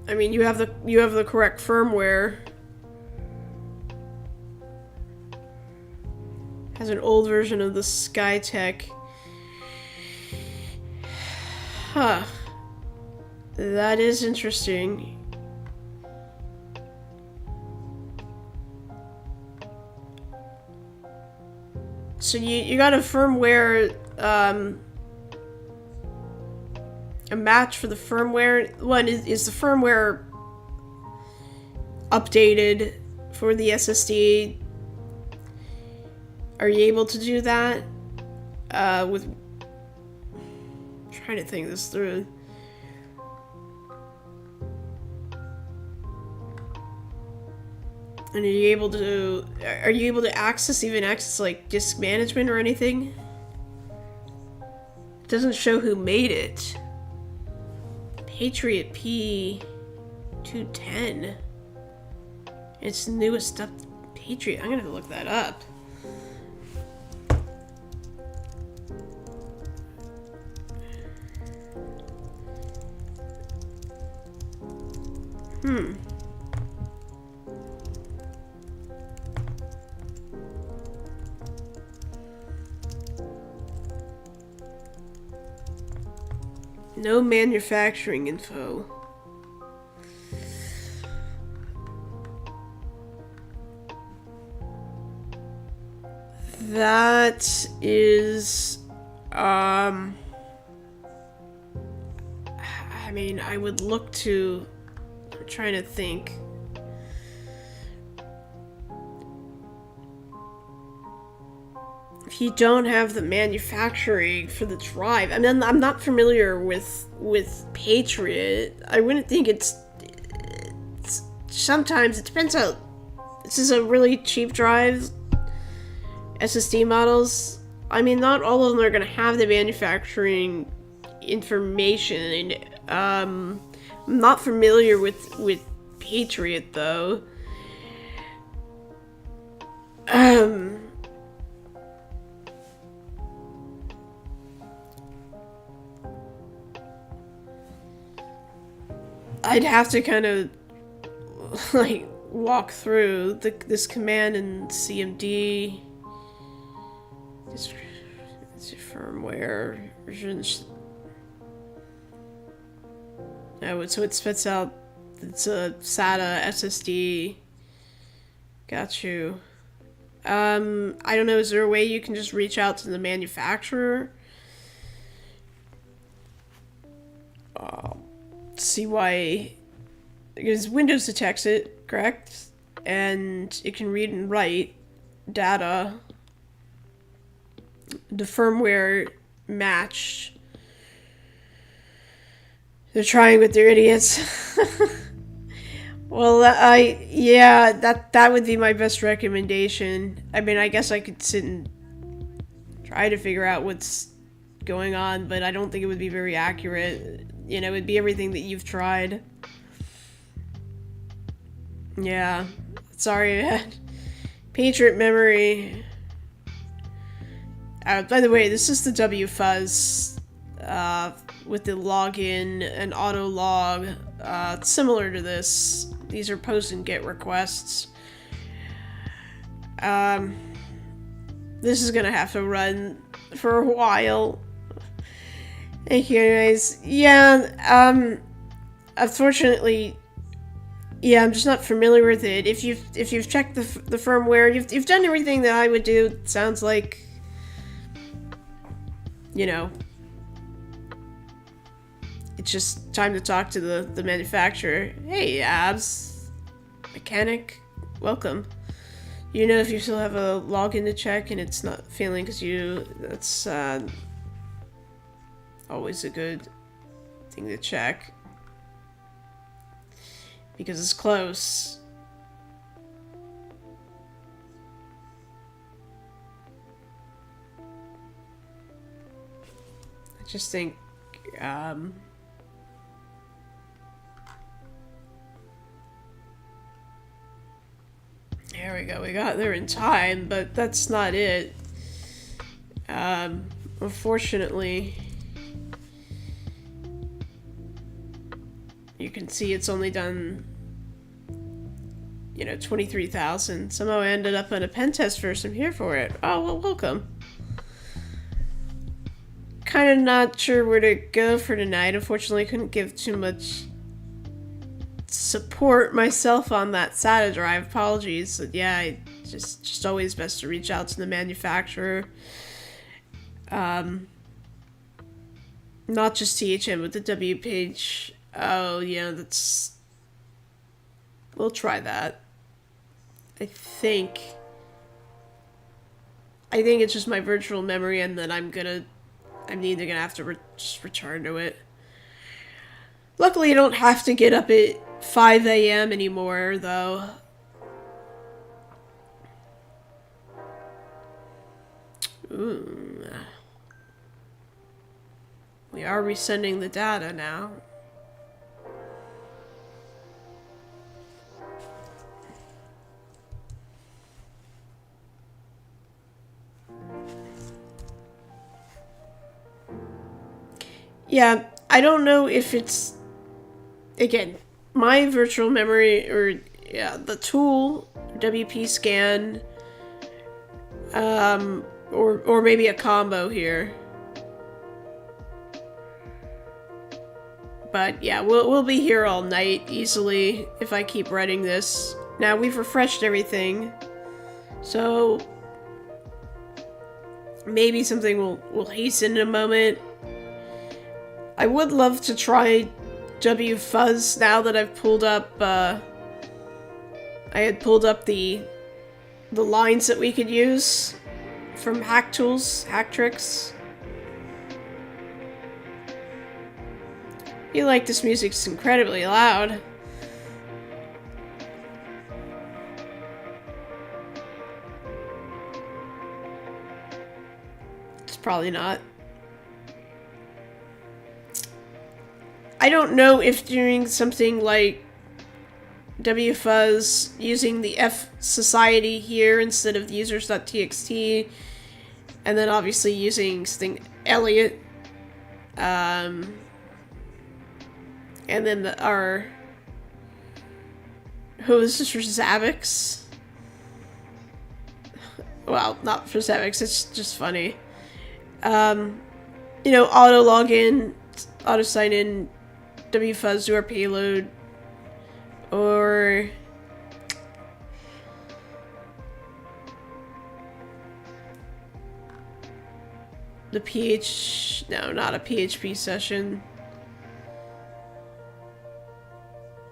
I mean, you have the correct firmware. Has an old version of the SkyTech. Huh. That is interesting. So you got a firmware, a match for the firmware. One is the firmware updated for the SSD. Are you able to do that? With trying to think this through. And are you able to access like disk management or anything? It doesn't show who made it. Patriot P210. It's the newest stuff. Patriot. I'm gonna have to look that up. No manufacturing info. That is, I mean, I would look to, I'm trying to think. If you don't have the manufacturing for the drive, I mean, I'm not familiar with Patriot. I wouldn't think it's sometimes it depends how. This is a really cheap drive. SSD models. I mean, not all of them are going to have the manufacturing information. I'm not familiar with Patriot though. I'd have to kind of like walk through this command in CMD. This firmware versions. Oh, so it spits out. It's a SATA SSD. Got you. I don't know. Is there a way you can just reach out to the manufacturer? See why, because Windows detects it, correct? And it can read and write data. The firmware matched. They're trying, but they're idiots. Well, yeah, that would be my best recommendation. I mean, I guess I could sit and try to figure out what's going on, but I don't think it would be very accurate. You know, it'd be everything that you've tried. Yeah. Sorry, man. Patriot memory. By the way, this is the WFuzz with the login and auto log. Similar to this. These are post and get requests. This is gonna have to run for a while. Thank you, anyways. Yeah, unfortunately, yeah, I'm just not familiar with it. If you've checked the firmware, you've done everything that I would do. It sounds like, you know, it's just time to talk to the manufacturer. Hey, Abs, mechanic, welcome. You know, if you still have a login to check and it's not failing because that's always a good thing to check. because it's close. I just think, there we go. We got there in time, but that's not it. Unfortunately, you can see it's only done, 23,000. Somehow I ended up on a pen test first. I'm here for it. Oh, well, welcome. Kind of not sure where to go for tonight. Unfortunately, couldn't give too much support myself on that SATA drive. Apologies. But yeah, just always best to reach out to the manufacturer. Not just THM, but the W page. Oh, yeah, we'll try that. I think it's just my virtual memory, and then I'm either gonna have to just return to it. Luckily, I don't have to get up at 5 a.m. anymore, though. Ooh. We are resending the data now. Yeah, I don't know if it's, again, my virtual memory, or the tool, WP scan, or maybe a combo here. But yeah, we'll be here all night easily if I keep running this. Now we've refreshed everything, so maybe something will hasten in a moment. I would love to try WFuzz now that I've pulled up, I had pulled up the lines that we could use from Hack Tools, Hack Tricks. I feel like this music's incredibly loud. It's probably not. I don't know if doing something like WFuzz using the F Society here instead of the users.txt, and then obviously using Sting Elliot, and then this is for Zavix. Well, not for Zavix, it's just funny. Auto login, auto sign in, WFuzz to our payload, or the not a PHP session.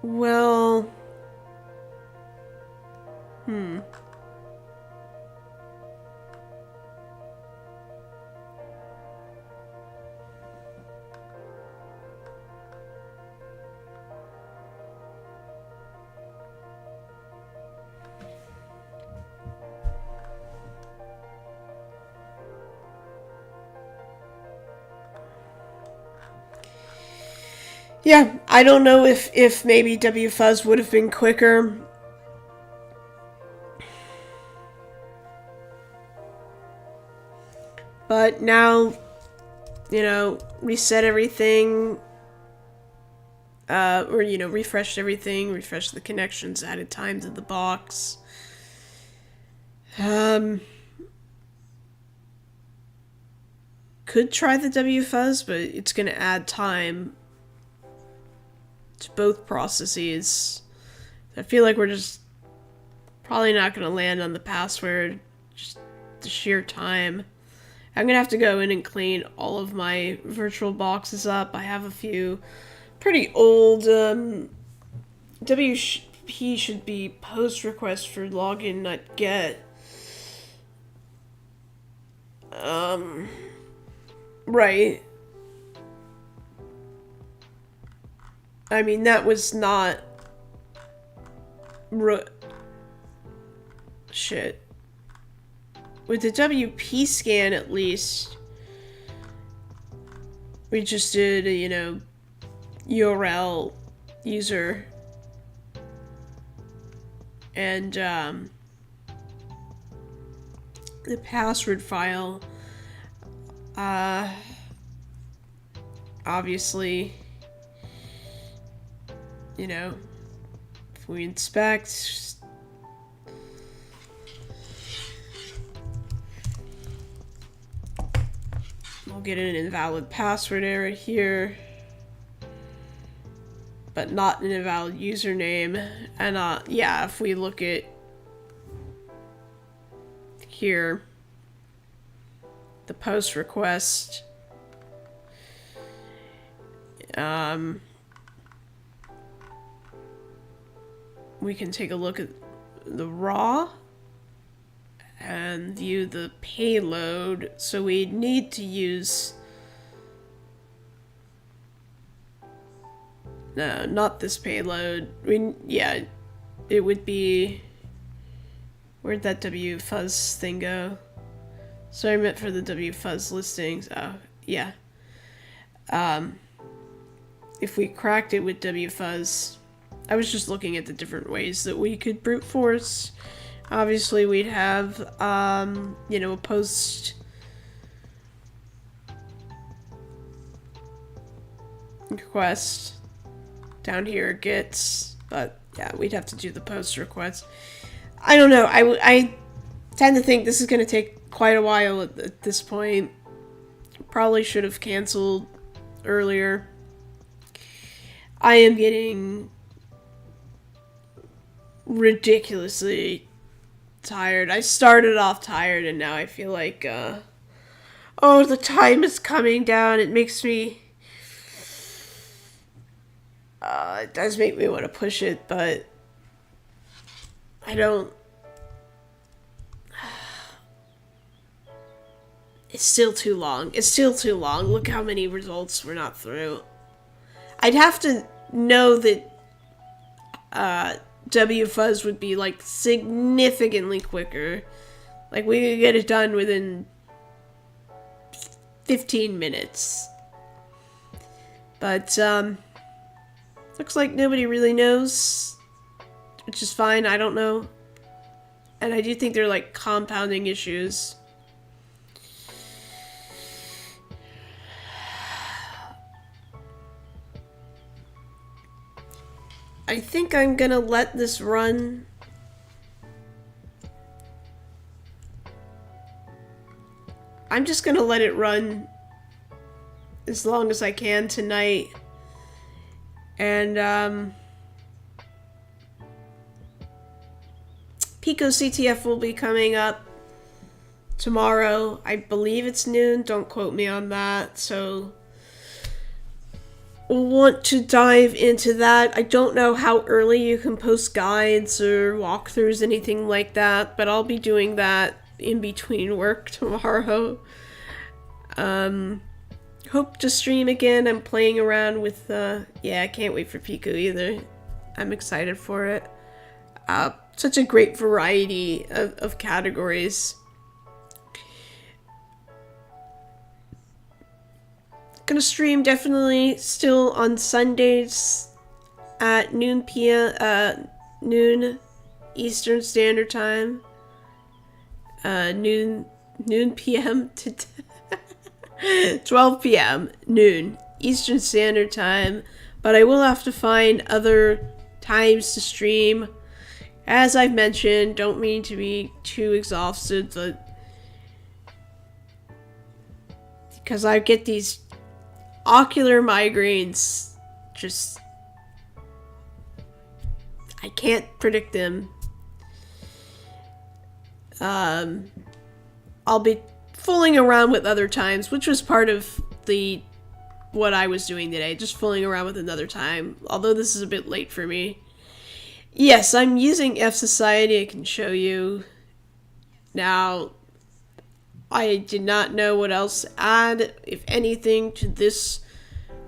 Well, yeah, I don't know if maybe WFuzz would have been quicker. But now, reset everything. Or, refreshed everything, refreshed the connections, added time to the box. Could try the WFuzz, but it's going to add time to both processes. I feel like we're just probably not going to land on the password, just the sheer time. I'm going to have to go in and clean all of my virtual boxes up. I have a few pretty old, WP should be post request for login, not get. Right. I mean, that was not Shit. With the WP scan, at least, we just did a, you know, URL user and the password file. Obviously, you know, if we inspect, we'll get an invalid password error here, but not an invalid username. And yeah, if we look at here, the post request, we can take a look at the raw and view the payload. So we need to use, no, not this payload. Yeah, it would be, where'd that WFuzz thing go? Sorry, I meant for the WFuzz listings. Oh, yeah. If we cracked it with WFuzz, I was just looking at the different ways that we could brute force. Obviously, we'd have, you know, a post request down here gets, but yeah, we'd have to do the post request. I don't know. I tend to think this is going to take quite a while at this point. Probably should have canceled earlier. I am getting ridiculously tired. I started off tired and now I feel like, oh, the time is coming down. It makes me, it does make me want to push it, but I don't. It's still too long. It's still too long. Look how many results we're not through. I'd have to know that WFuzz would be like significantly quicker. Like we could get it done within 15 minutes. But looks like nobody really knows, which is fine. I don't know. And I do think they're like compounding issues. I think I'm gonna let this run. I'm just gonna let it run as long as I can tonight. And PicoCTF will be coming up tomorrow. I believe it's noon. Don't quote me on that. So want to dive into that. I don't know how early you can post guides or walkthroughs, anything like that, but I'll be doing that in between work tomorrow. Hope to stream again. I'm playing around with, yeah, I can't wait for Pico either. I'm excited for it. Such a great variety of categories. Gonna stream definitely still on Sundays at noon Eastern Standard Time. Noon PM to 12 p.m. noon Eastern Standard Time. But I will have to find other times to stream. As I've mentioned, don't mean to be too exhausted, but because I get these ocular migraines, just I can't predict them. I'll be fooling around with other times, which was part of what I was doing today, just fooling around with another time, although this is a bit late for me. Yes, I'm using F Society. I can show you now. I did not know what else to add, if anything, to this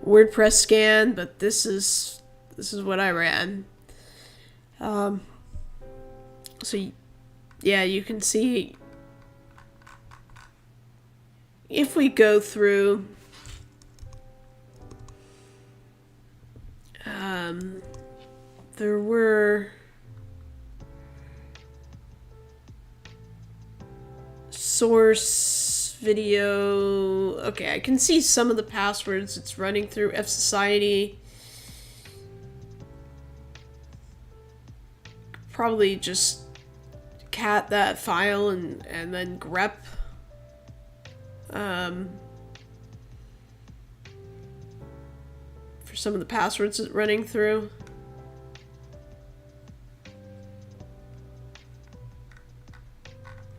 WordPress scan, but this is what I ran. So, yeah, you can see if we go through there were source video. Okay, I can see some of the passwords. It's running through F Society. Probably just cat that file and then grep. For some of the passwords it's running through.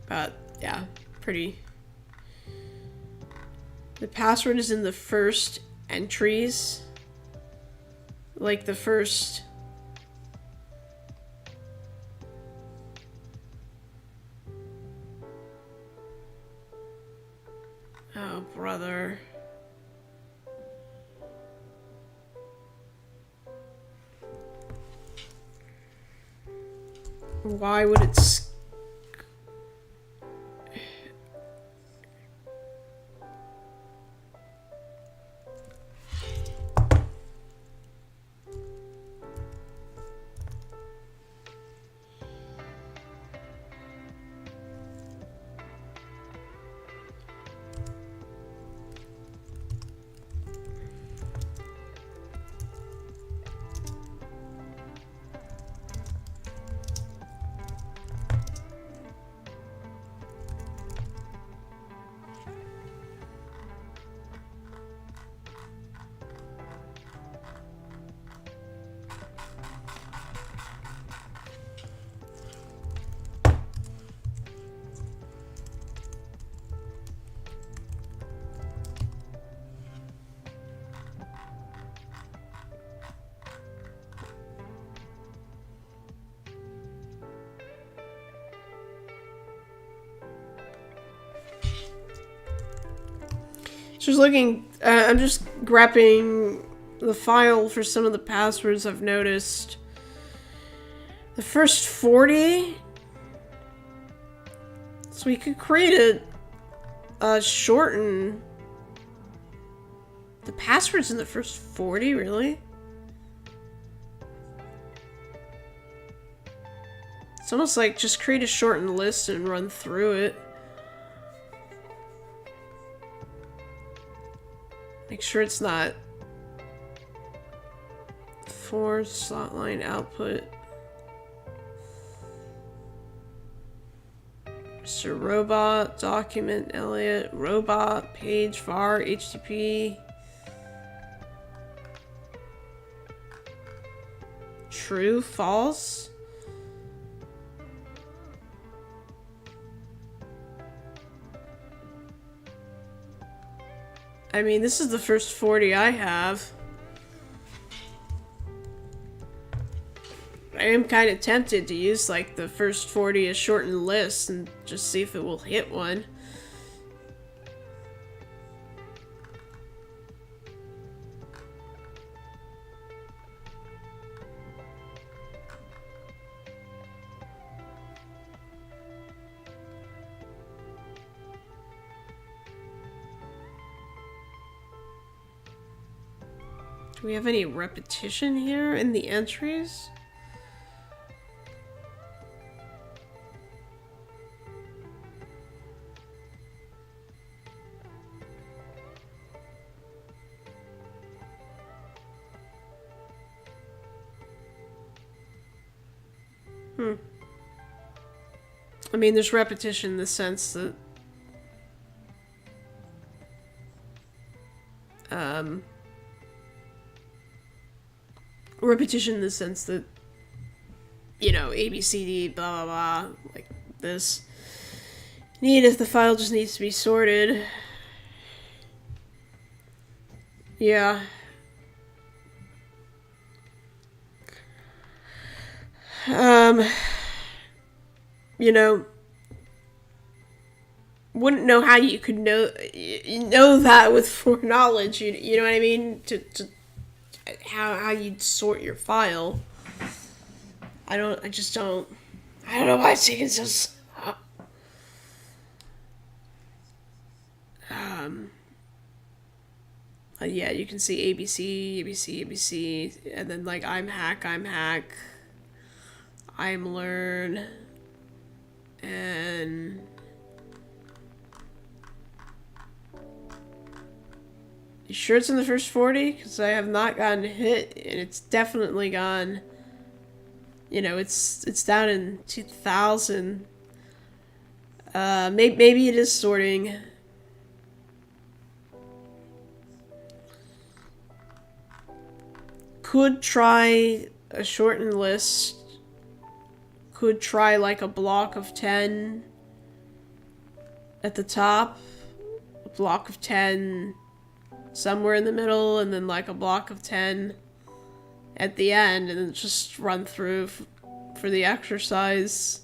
But yeah, pretty. The password is in the first entries. Like the first. Oh, brother. Why would it Just looking, I'm just grabbing the file for some of the passwords I've noticed. The first 40? So we could create a shorten. The passwords in the first 40, really? It's almost like just create a shortened list and run through it. Make sure it's not 4 slot line output. Mr. Robot, document, Elliot, robot, page, var, HTTP. True, false. I mean, this is the first 40 I have. I am kind of tempted to use like the first 40 as shortened lists and just see if it will hit one. Do we have any repetition here in the entries? I mean, there's repetition in the sense that repetition in the sense that, you know, ABCD, blah, blah, blah, like this. Neat if the file just needs to be sorted. Yeah. You know, wouldn't know how you could know that with foreknowledge. You know what I mean? To how you'd sort your file. I just don't I don't know why it's taking so. Yeah, you can see ABC, ABC, ABC, and then like I'm hack, I'm learn, and you sure it's in the first 40? Because I have not gotten hit, and it's definitely gone. You know, it's down in 2000. Maybe it is sorting. Could try a shortened list. Could try like a block of 10 at the top. A block of 10 somewhere in the middle, and then like a block of 10 at the end, and then just run through for the exercise.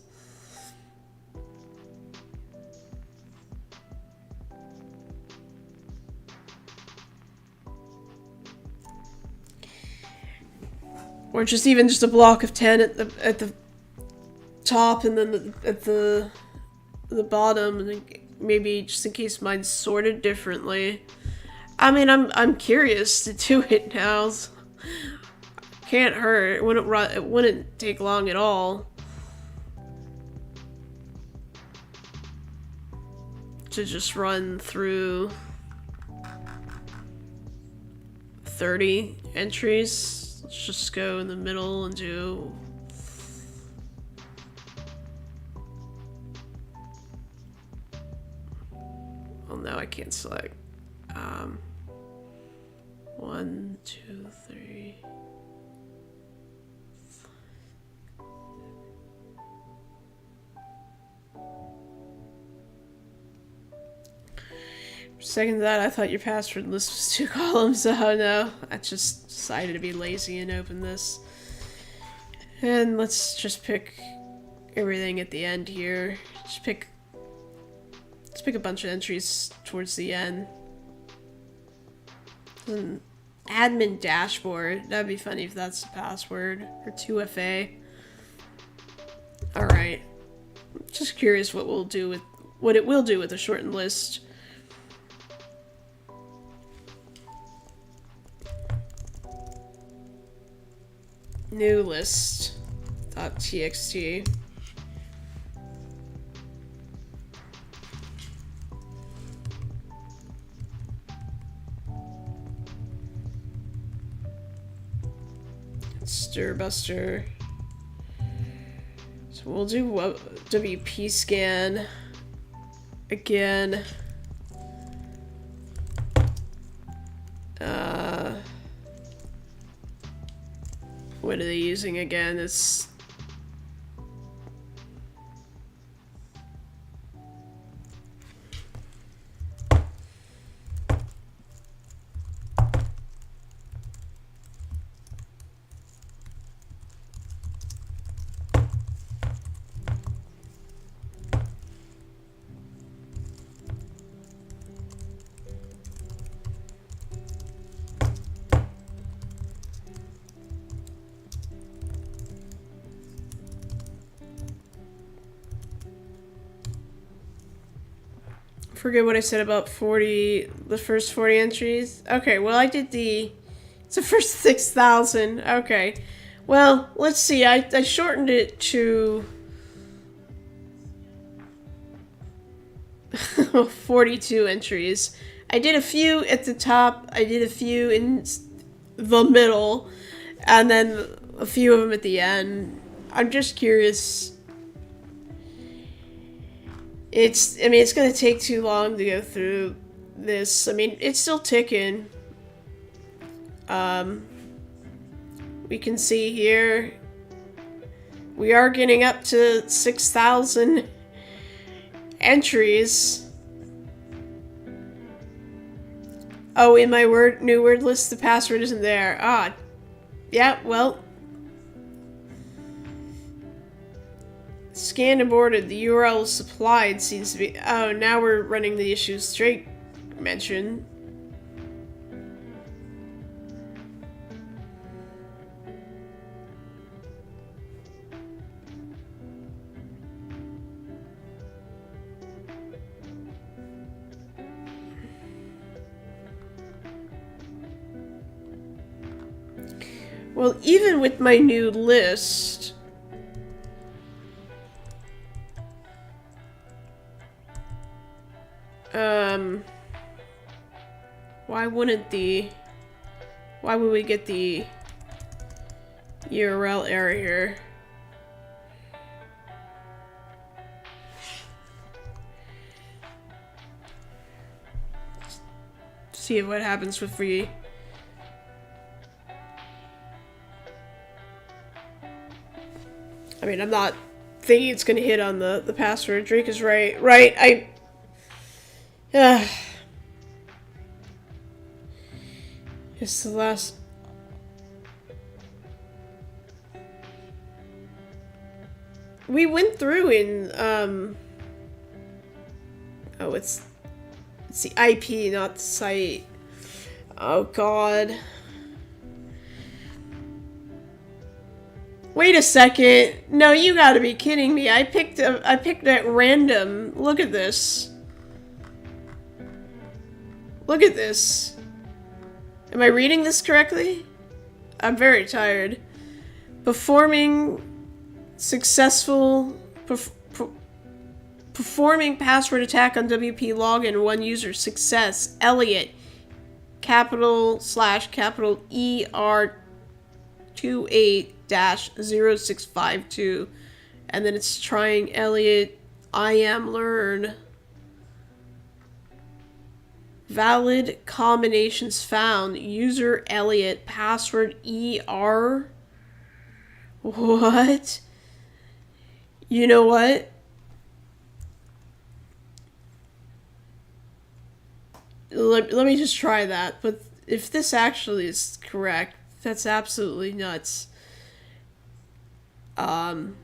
Or just even just a block of 10 at the top, and then at the bottom, and then maybe just in case mine's sorted differently. I mean, I'm curious to do it now. So can't hurt. It wouldn't take long at all to just run through 30 entries. Let's just go in the middle and do... Oh no, I can't select. 1, 2, 3. For a second that, I thought your password list was 2 columns. Oh no, I just decided to be lazy and open this. And let's just pick everything at the end here. Let's pick a bunch of entries towards the end. And admin dashboard. That'd be funny if that's the password. Or 2FA. Alright. Just curious what it will do with a shortened list. New list. .txt. Stirbuster. So we'll do WP scan again. What are they using again? It's forget what I said about the first 40 entries. Okay, well it's the first 6,000. Okay, well let's see. I shortened it to 42 entries. I did a few at the top. I did a few in the middle, and then a few of them at the end. I'm just curious. It's going to take too long to go through this. I mean, it's still ticking. We can see here, we are getting up to 6,000 entries. Oh, in my new word list, the password isn't there. Ah, yeah, well. Scanned and boarded, the URL supplied seems to be... Oh, now we're running the issues straight mention. Well, even with my new list... Why wouldn't the... Why would we get the URL error here? See what happens with free. I mean, I'm not thinking it's gonna hit on the password. Drake is right. Right, it's the last... We went through in, oh, it's the IP, not the site. Oh, God. Wait a second. No, you gotta be kidding me. I picked at random. Look at this. Look at this. Am I reading this correctly? I'm very tired. Performing successful... Performing password attack on WP login, one user, success, Elliot, capital ER 28-0652, and then it's trying Elliot, I am learn. Valid combinations found, user Elliot, password ER. What? You know what? Let me just try that. But if this actually is correct, that's absolutely nuts. I'm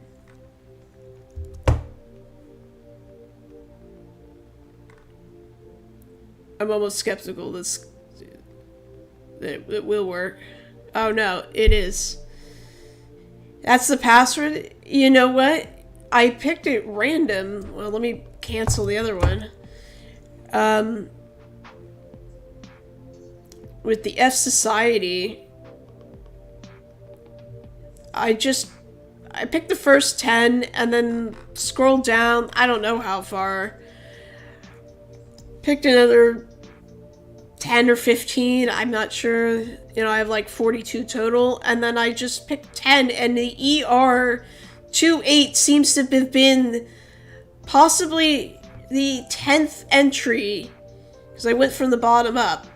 almost skeptical that it will work. Oh no, it is. That's the password? You know what? I picked it random. Well, let me cancel the other one. With the F Society, I picked the first 10 and then scrolled down, I don't know how far. Picked another 10 or 15, I'm not sure. You know, I have like 42 total, and then I just picked 10, and the ER28 seems to have been possibly the 10th entry, because I went from the bottom up.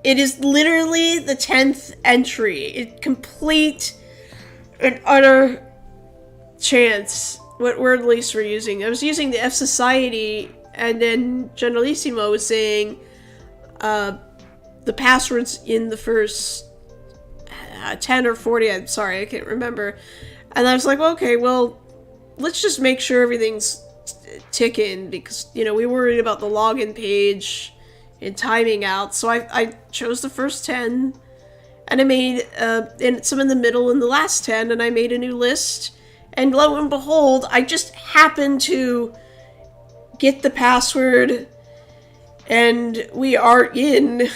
It is literally the 10th entry. It complete and utter chance. What word least we're using? I was using the F Society, and then Generalissimo was saying the passwords in the first 10 or 40. I'm sorry, I can't remember. And I was like, okay, well, let's just make sure everything's ticking, because, you know, we were worried about the login page and timing out. So I chose the first 10, and I made and some in the middle and the last 10, and I made a new list. And lo and behold, I just happened to get the password, and we are in.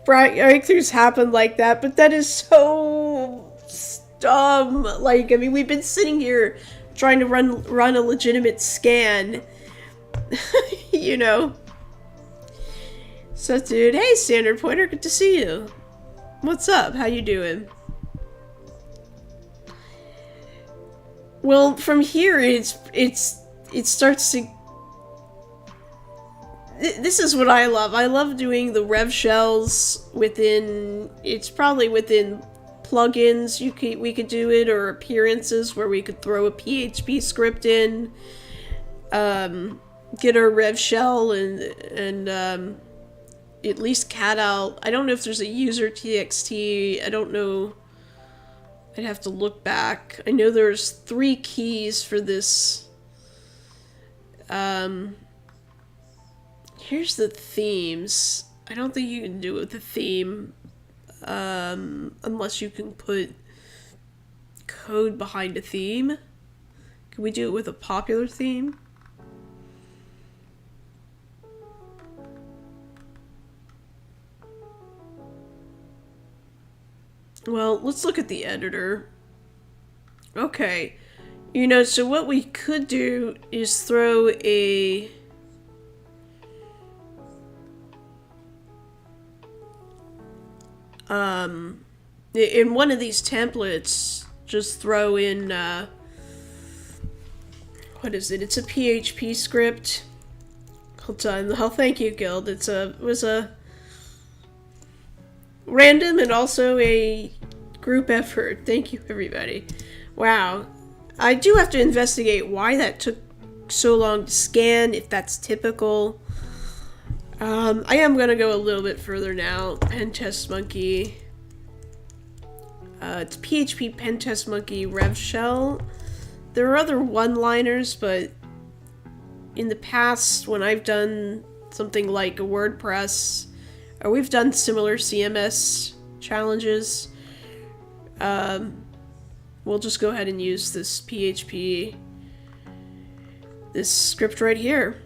Breakthroughs happen like that, but that is so dumb. Like, I mean, we've been sitting here trying to run a legitimate scan. You know. So, dude, hey, Standard Pointer, good to see you. What's up? How you doing? Well, from here, it starts to... This is what I love. I love doing the rev shells within... It's probably within plugins we could do it, or appearances where we could throw a PHP script in. Get our rev shell and at least cat out. I don't know if there's a user txt. I don't know. I'd have to look back. I know there's 3 keys for this. Here's the themes. I don't think you can do it with the theme unless you can put code behind a theme. Can we do it with a popular theme? Well, let's look at the editor. Okay. You know, so what we could do is throw a... in one of these templates, just throw in, what is it? It's a PHP script. Hold on. Oh, thank you, Guild. It was a random and also a group effort. Thank you, everybody. Wow. I do have to investigate why that took so long to scan, if that's typical. I am going to go a little bit further now. Pentest Monkey. It's PHP Pentest Monkey Rev Shell. There are other one-liners, but in the past, when I've done something like a WordPress, or we've done similar CMS challenges, we'll just go ahead and use this PHP, this script right here.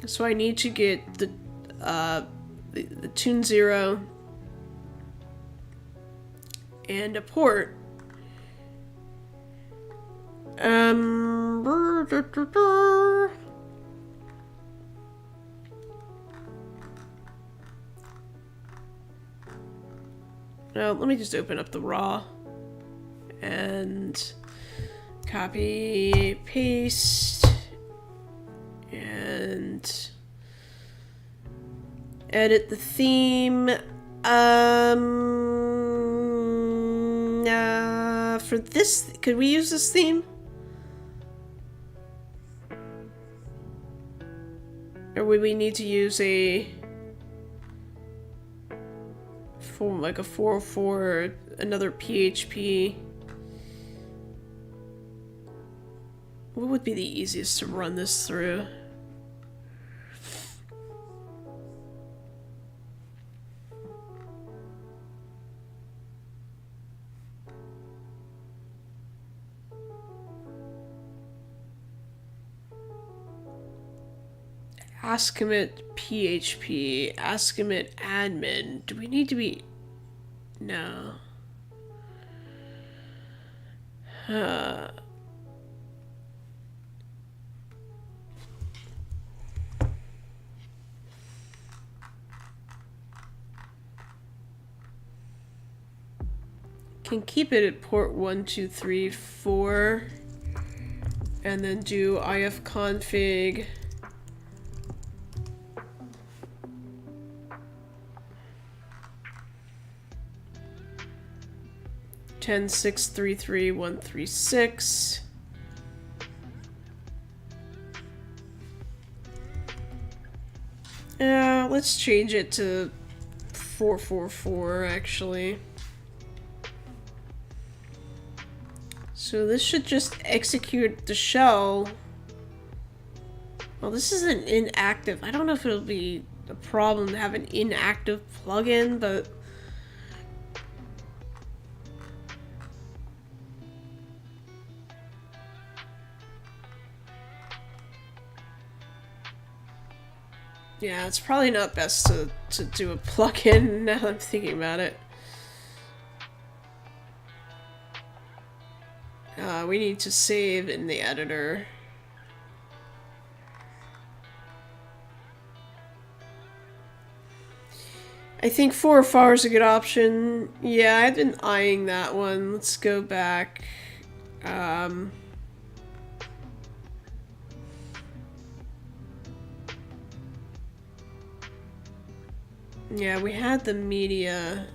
So I need to get the tune 0 and a port. Now, let me just open up the raw and copy, paste, and edit the theme. For this, could we use this theme? Or would we need to use like a 404, another PHP? What would be the easiest to run this through? Ask commit PHP, ask commit admin. Do we need to be... No. Can keep it at port 1234 and then do ifconfig ten six three three 136. Let's change it to 444 actually. So this should just execute the shell. Well, this is an inactive. I don't know if it'll be a problem to have an inactive plugin, but yeah, it's probably not best to do a plugin now that I'm thinking about it. We need to save in the editor. I think 404 is a good option. Yeah, I've been eyeing that one. Let's go back. Yeah, we had the media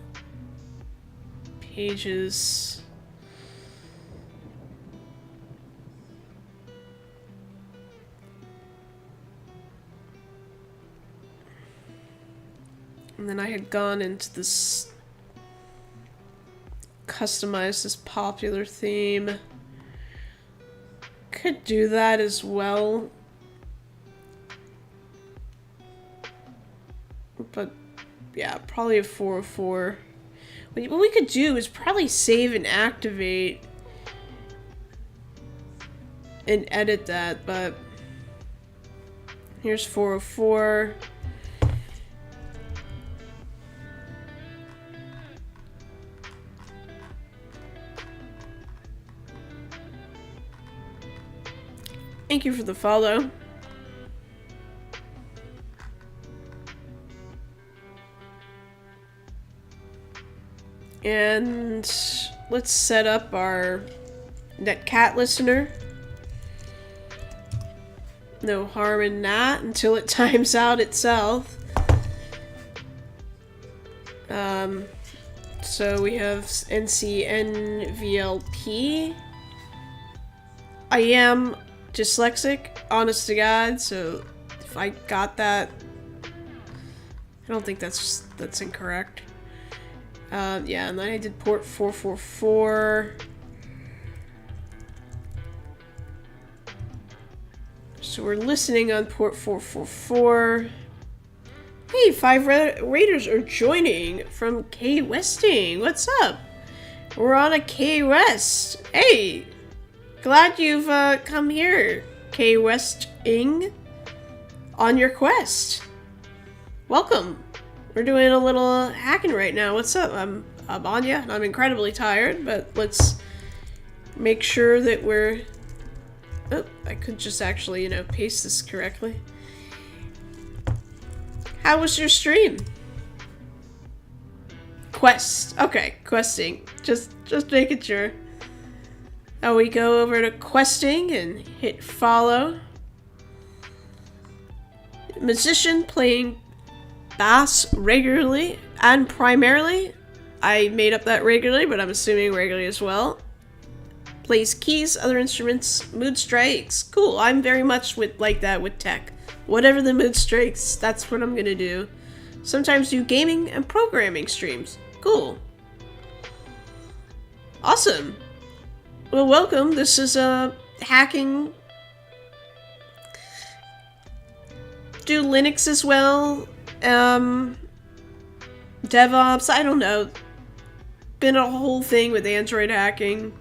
pages. And then I had gone into this, customize this popular theme. Could do that as well. But yeah, probably a 404. What we could do is probably save and activate and edit that, but here's 404. Thank you for the follow. And let's set up our Netcat listener. No harm in that until it times out itself. So we have NCNVLP. I am dyslexic, honest to God, so if I got that, I don't think that's incorrect. Yeah, and then I did port 444. So we're listening on port 444. Hey, 5 raiders are joining from K Westing. What's up? We're on a K West. Hey, glad you've come here, K Westing, on your quest. Welcome. We're doing a little hacking right now. What's up? I'm Anya, and I'm incredibly tired, but let's make sure that we're... Oh, I could just actually, paste this correctly. How was your stream? Quest. Okay, questing. Just making sure. Oh, we go over to questing and hit follow. Musician playing bass regularly and primarily. I made up that regularly, but I'm assuming regularly as well. Plays keys, other instruments, mood strikes. Cool, I'm very much like that with tech. Whatever the mood strikes, that's what I'm gonna do. Sometimes do gaming and programming streams. Cool. Awesome. Well, welcome. This is hacking. Do Linux as well. DevOps, I don't know. Been a whole thing with Android hacking.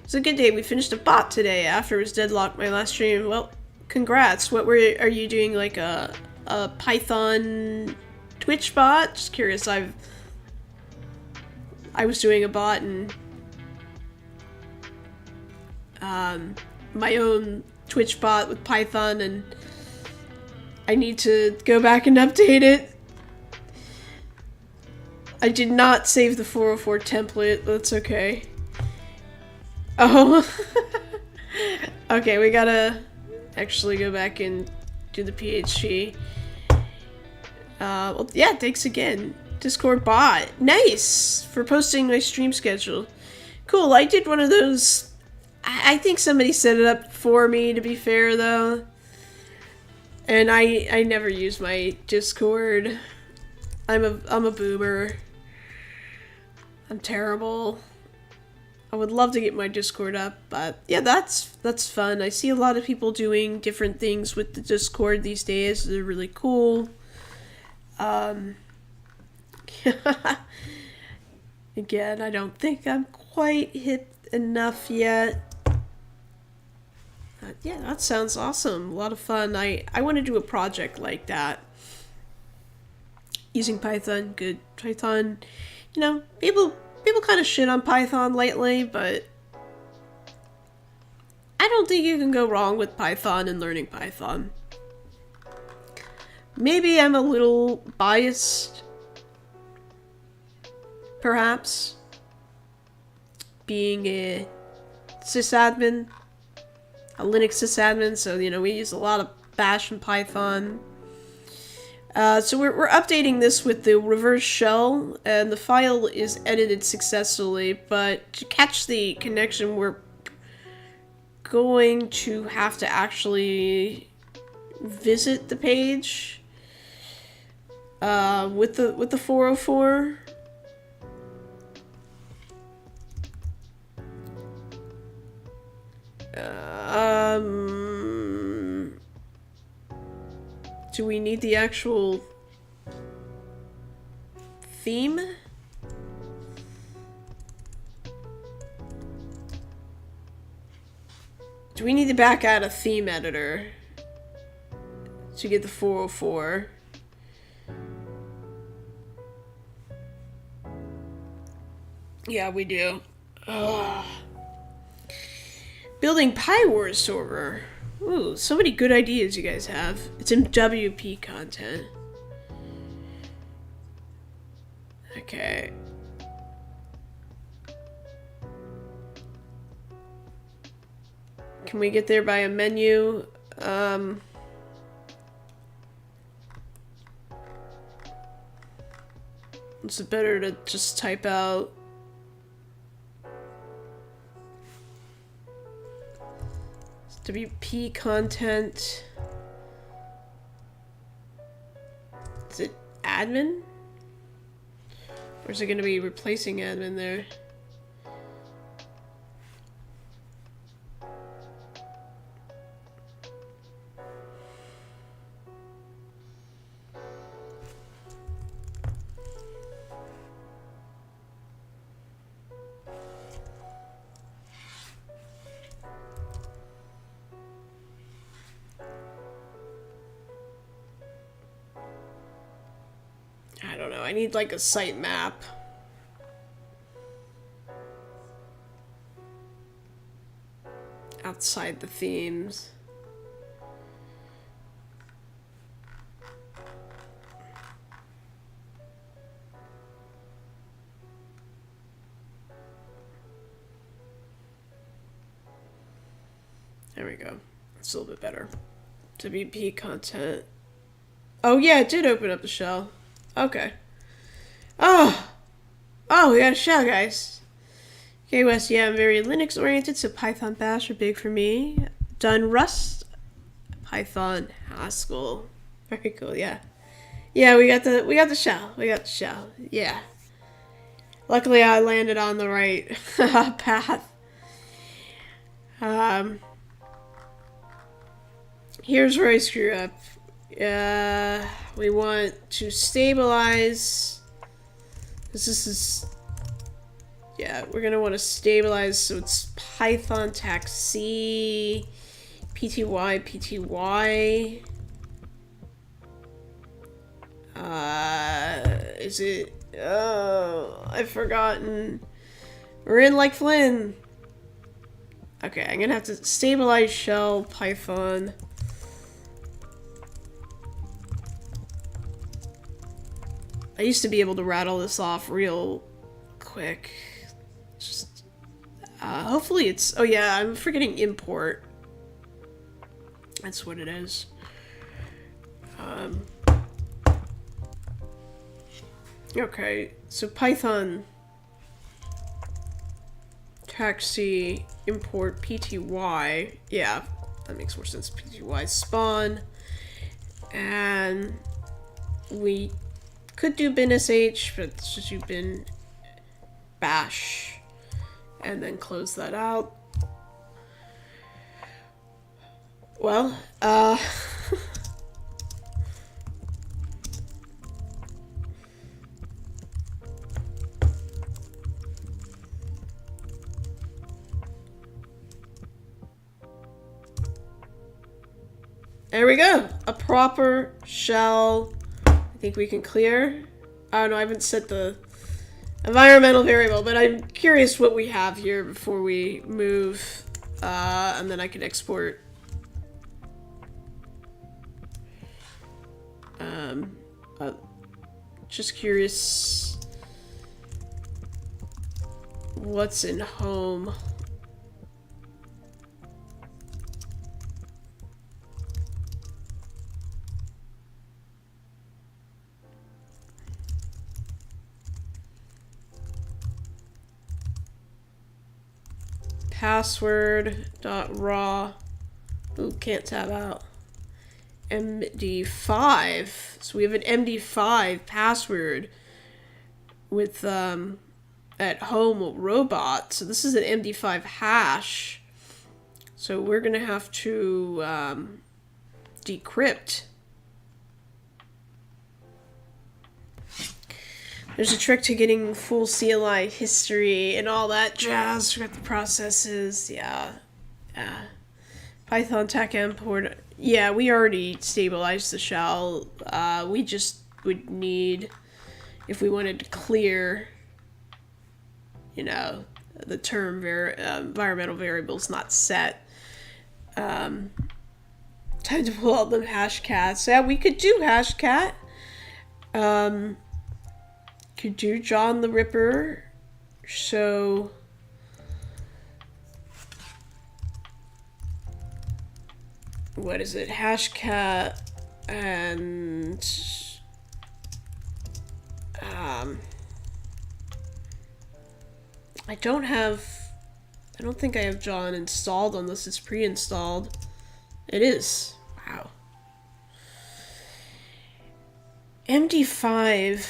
It's a good day. We finished a bot today after it was deadlocked my last stream. Well, congrats. What are you doing, like a Python Twitch bot? Just curious. I was doing a bot and my own Twitch bot with Python, and I need to go back and update it. I did not save the 404 template. That's okay. Oh. Okay, we gotta actually go back and do the PHP. Well, yeah, thanks again. Discord bot. Nice! For posting my stream schedule. Cool, I did one of those. I think somebody set it up for me, to be fair, though. And I never use my Discord. I'm a boomer. I'm terrible. I would love to get my Discord up, but yeah, that's fun. I see a lot of people doing different things with the Discord these days. They're really cool. Again, I don't think I'm quite hip enough yet. Yeah, that sounds awesome. A lot of fun. I want to do a project like that. Using Python, good. Python, people kind of shit on Python lately, but I don't think you can go wrong with Python and learning Python. Maybe I'm a little biased, perhaps, being a sysadmin, a Linux sysadmin, so, we use a lot of Bash and Python. So we're updating this with the reverse shell, and the file is edited successfully, but to catch the connection, we're going to have to actually visit the page with the 404. Do we need the actual theme? Do we need to back out a theme editor to get the 404? Yeah, we do. Ugh. Building Pi Wars server. Ooh, so many good ideas you guys have. It's in WP content. Okay. Can we get there by a menu? Is it better to just type out WP content? Is it admin? Or is it going to be replacing admin there? I don't know. I need like a site map. Outside the themes. There we go. It's a little bit better. WP content. Oh yeah, it did open up the shell. Okay. Oh! Oh, we got a shell, guys. Okay, Wes, yeah, I'm very Linux oriented, so Python Bash are big for me. Done Rust, Python, Haskell. Very cool, yeah. Yeah, we got the shell. We got the shell. Yeah. Luckily I landed on the right path. Here's where I screw up. We want to stabilize. This is, yeah, we're gonna want to stabilize, so it's Python taxi, pty. Is it? Oh, I've forgotten. We're in like Flynn. Okay, I'm gonna have to stabilize shell Python. I used to be able to rattle this off real quick. Just, hopefully it's, oh yeah, I'm forgetting import. That's what it is. Okay, so Python taxi import pty. Yeah, that makes more sense. Pty spawn. And we could do bin sh, but let's just do bin bash and then close that out. Well, there we go. A proper shell. I think we can clear. Oh no, I haven't set the environmental variable, but I'm curious what we have here before we move, and then I can export. Just curious what's in home. Password.raw. Ooh, can't tab out. MD5. So we have an MD5 password with at home robot. So this is an MD5 hash. So we're gonna have to decrypt. There's a trick to getting full CLI history and all that jazz. We got the processes, yeah. Python tech import. Yeah, we already stabilized the shell. We just would need, if we wanted to clear, you know, the term environmental variables not set. Time to pull out the hashcats. Yeah, we could do hashcat. Could do John the Ripper. So what is it? Hashcat and I don't think I have John installed unless it's pre-installed. It is. Wow. MD5.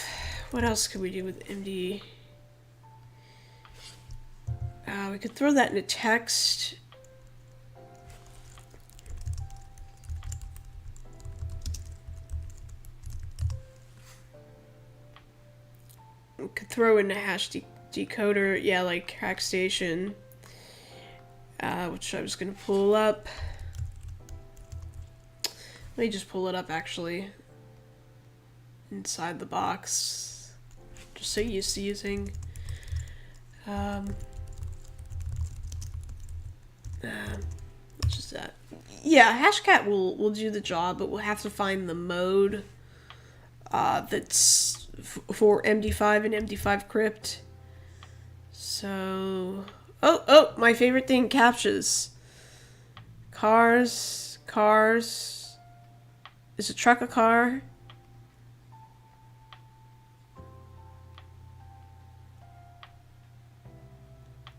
What else could we do with MD? We could throw that into text. We could throw in a hash decoder, yeah, like Hackstation, which I was gonna pull up. Let me just pull it up actually inside the box. Just so used to using. What's just that? Yeah, hashcat will do the job, but we'll have to find the mode that's for MD5 and MD5 crypt. So, oh, my favorite thing, captchas. Cars. Is a truck a car?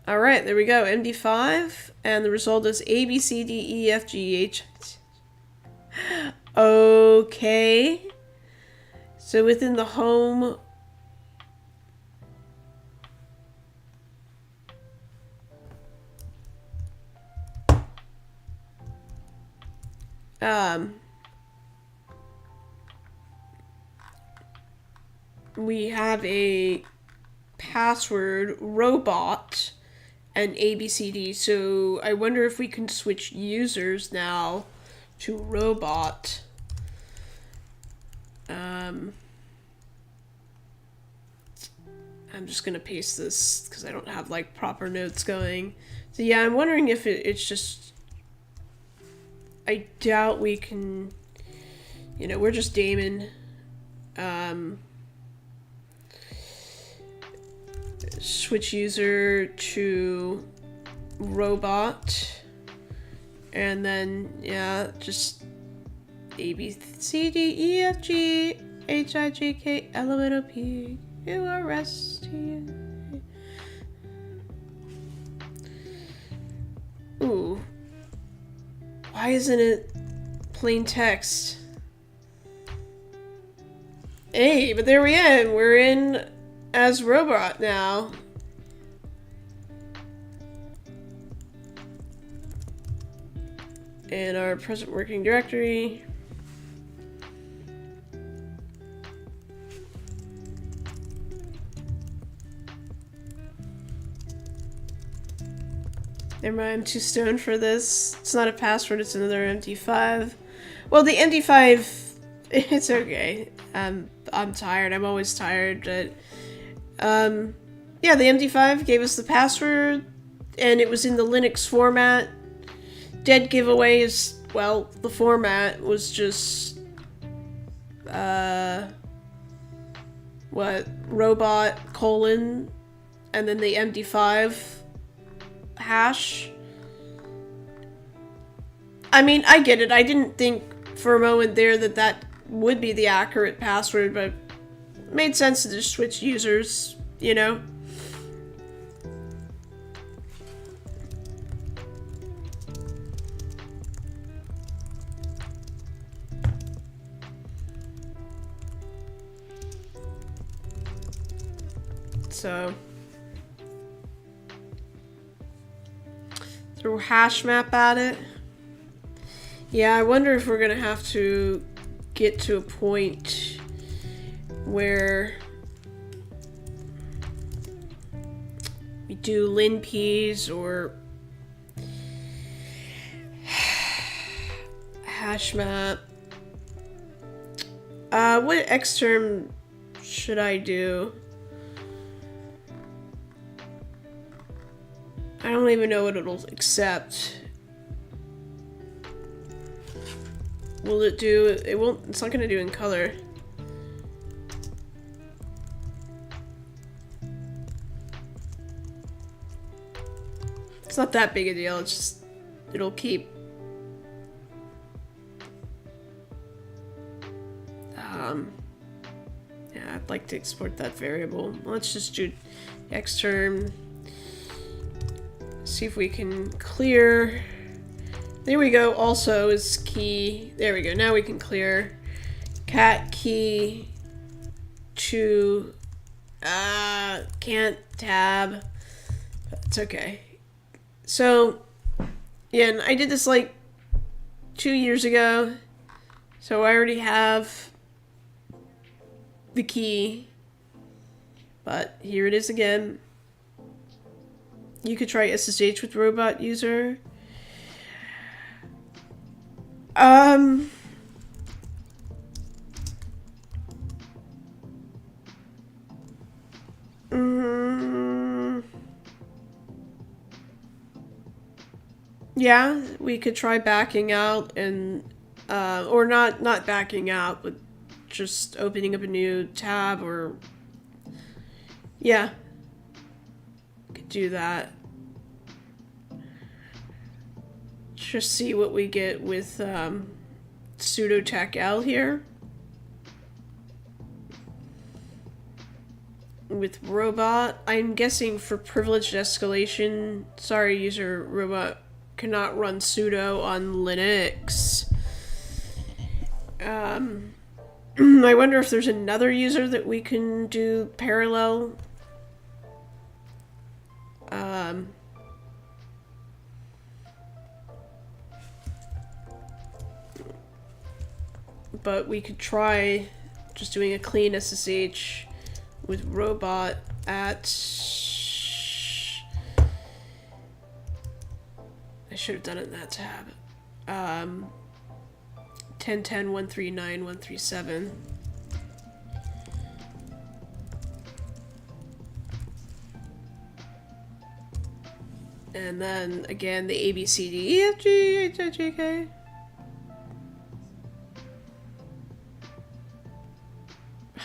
Alright, there we go. MD5, and the result is A, B, C, D, E, F, G, H. Okay. So within the home... we have a password robot and ABCD, so I wonder if we can switch users now to robot. I'm just gonna paste this because I don't have like proper notes going. So yeah, I'm wondering if it's just, I doubt we can, you know, we're just Damon. Switch user to robot, and then yeah, just A B C D E F G H I J K L M N O P Q R S T. Ooh, why isn't it plain text? Hey, but there we are. We're in as robot now. In our present working directory. Never mind, I'm too stoned for this. It's not a password, it's another MD5. Well, the MD5, it's okay. I'm tired, I'm always tired, but yeah, the MD5 gave us the password, and it was in the Linux format. Dead giveaway is, well, the format was just, what, robot, colon, and then the MD5 hash. I mean, I get it. I didn't think for a moment there that would be the accurate password, but it made sense to just switch users, you know? So throw hash map at it. Yeah, I wonder if we're gonna have to get to a point where we do linps or hash map. What xterm should I do? I don't even know what it'll accept. Will it do? It won't. It's not gonna do in color. It's not that big a deal. It's just it'll keep. Yeah, I'd like to export that variable. Let's just do xterm. See if we can clear. There we go. Also is key. There we go. Now we can clear. Cat key to can't tab. It's okay. So yeah, and I did this like 2 years ago. So I already have the key. But here it is again. You could try SSH with robot user. Yeah, we could try backing out and, or not backing out, but just opening up a new tab or, yeah, could do that. Just see what we get with sudo tech L here. With robot, I'm guessing for privileged escalation, sorry user, robot cannot run sudo on Linux. I wonder if there's another user that we can do parallel. But we could try just doing a clean SSH with robot at... I should have done it in that tab. 10.10.139.137. And then again the A B C D E F G H I J K.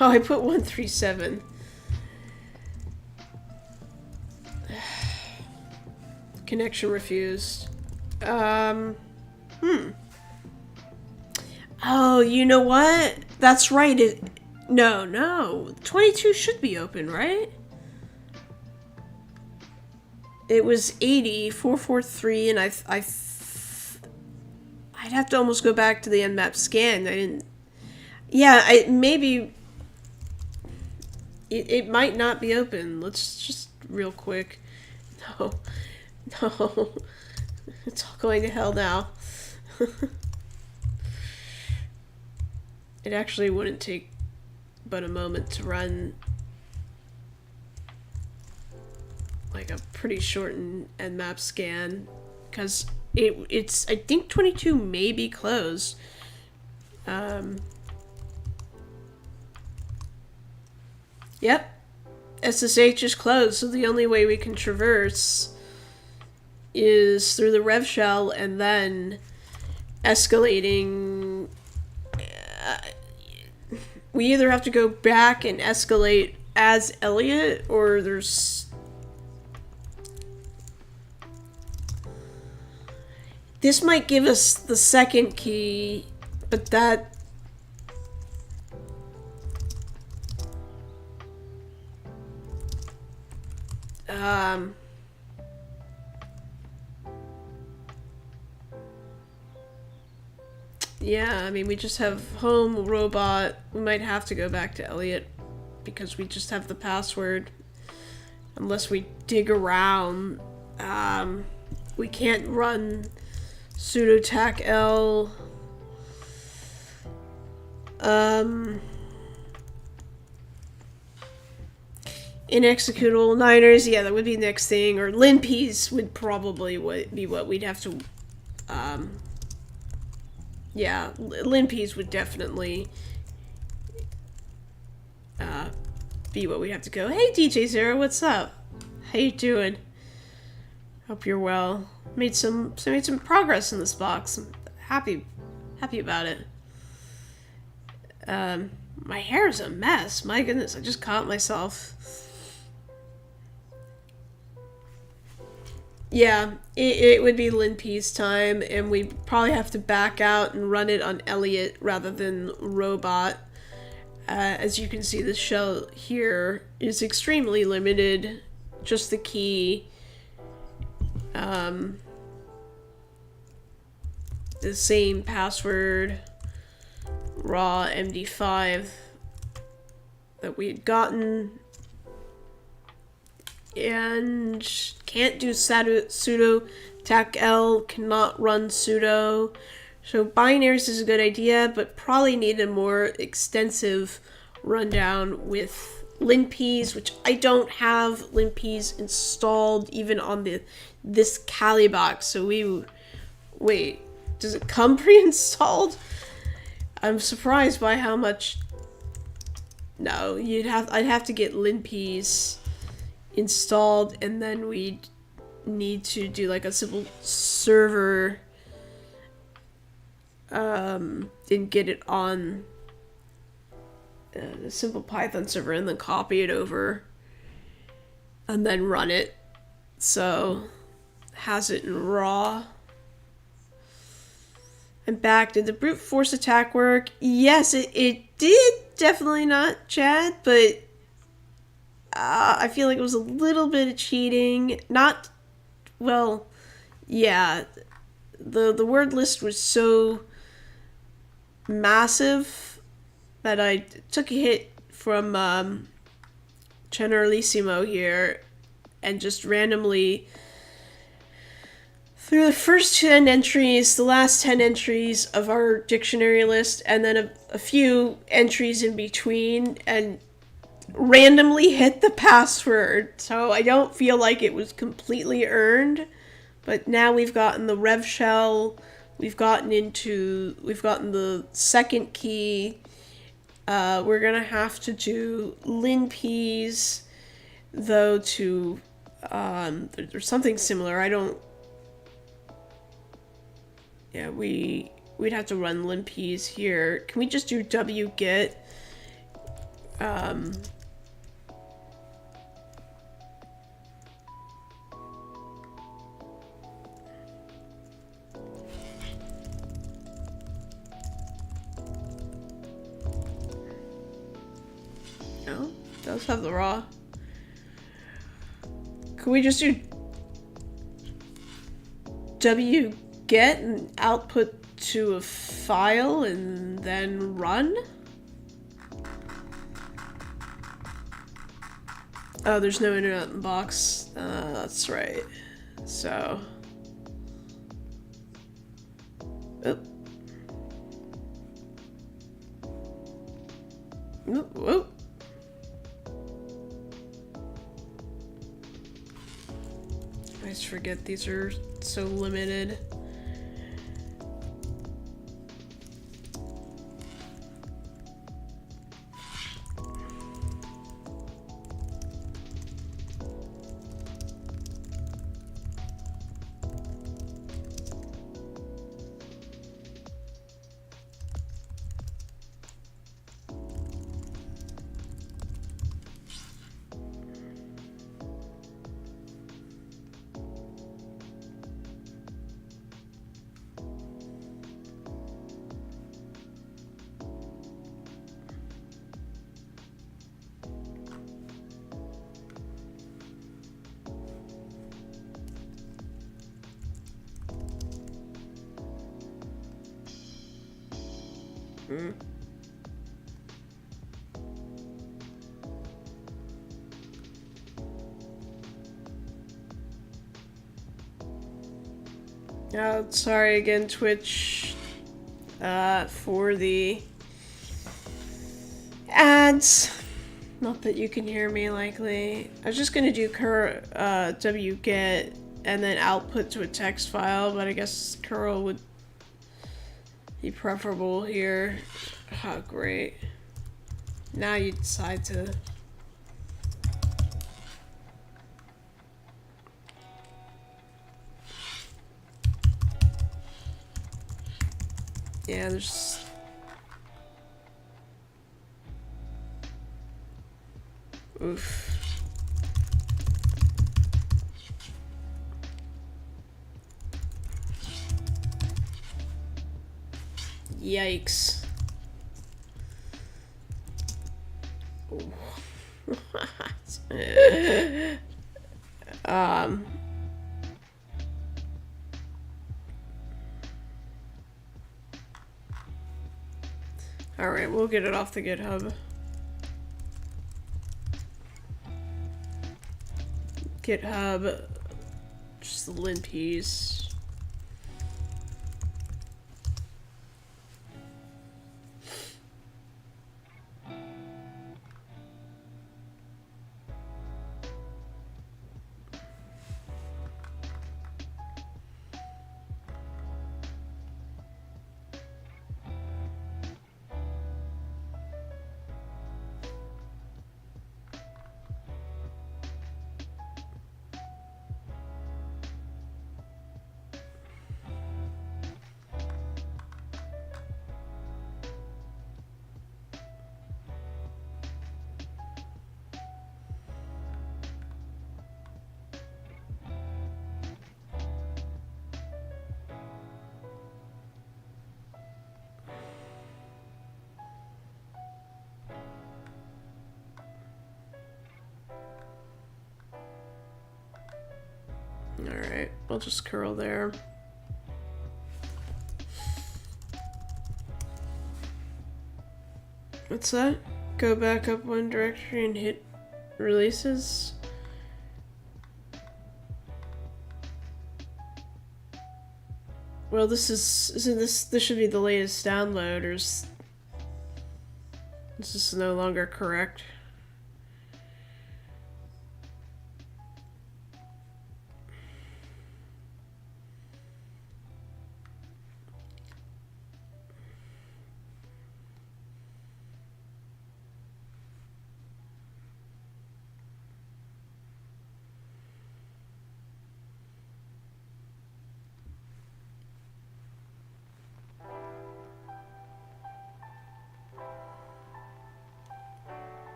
Oh, I put 137. Connection refused. Oh, you know what? That's right. No. 22 should be open, right? It was 80, 443, and I'd have to almost go back to the nmap scan. I didn't. Yeah, maybe. It might not be open. Let's just real quick. No. It's all going to hell now. It actually wouldn't take but a moment to run like a pretty shortened nmap scan, because it's I think 22 may be closed. Yep, SSH is closed, so the only way we can traverse is through the rev shell and then escalating. We either have to go back and escalate as Elliot, or there's... This might give us the second key, but that... Yeah, I mean, we just have home, robot. We might have to go back to Elliot because we just have the password. Unless we dig around. We can't run sudo tac L. Inexecutable Niners, yeah, that would be the next thing. Or linpeas would probably be what we'd have to... Yeah, linpeas would definitely be what we have to go. Hey DJ Zero, what's up? How you doing? Hope you're well. Made some progress in this box. I'm happy about it. My hair is a mess. My goodness, I just caught myself. Yeah, it would be Lin P's time, and we'd probably have to back out and run it on Elliot rather than Robot. As you can see, the shell here is extremely limited. Just the key. The same password, raw MD5 that we had gotten. And can't do sudo, tac-l, cannot run sudo. So binaries is a good idea, but probably need a more extensive rundown with linps, which I don't have linps installed even on this Kali box. So wait, does it come pre-installed? I'm surprised by how much. No, I'd have to get linps installed, and then we'd need to do like a simple server and get it on a simple Python server and then copy it over and then run it. So has it in raw. I'm back. Did the brute force attack work? Yes, it did. Definitely not, Chad, but I feel like it was a little bit of cheating. Not, well, yeah. The word list was so massive that I took a hit from Generalissimo here and just randomly through the first 10 entries, the last 10 entries of our dictionary list, and then a few entries in between, and randomly hit the password. So I don't feel like it was completely earned, but now we've gotten the rev shell, we've gotten the second key. We're gonna have to do linps though to there's something similar. We'd have to run linps here. Can we just do wget? No, it does have the raw. Can we just do wget and output to a file and then run? Oh, there's no internet in the box. That's right. So. Oh. Whoa. I just forget these are so limited. Oh, sorry again, Twitch, for the ads. Not that you can hear me likely. I was just gonna do wget and then output to a text file, but I guess curl would be preferable here. Oh, great. Now you decide to... Yeah, there's... Oof. Yikes. Ooh. Alright, we'll get it off the GitHub. GitHub, just the lin piece. Alright, we'll just curl there. What's that? Go back up one directory and hit releases? Well, this should be the latest download, or is this no longer correct?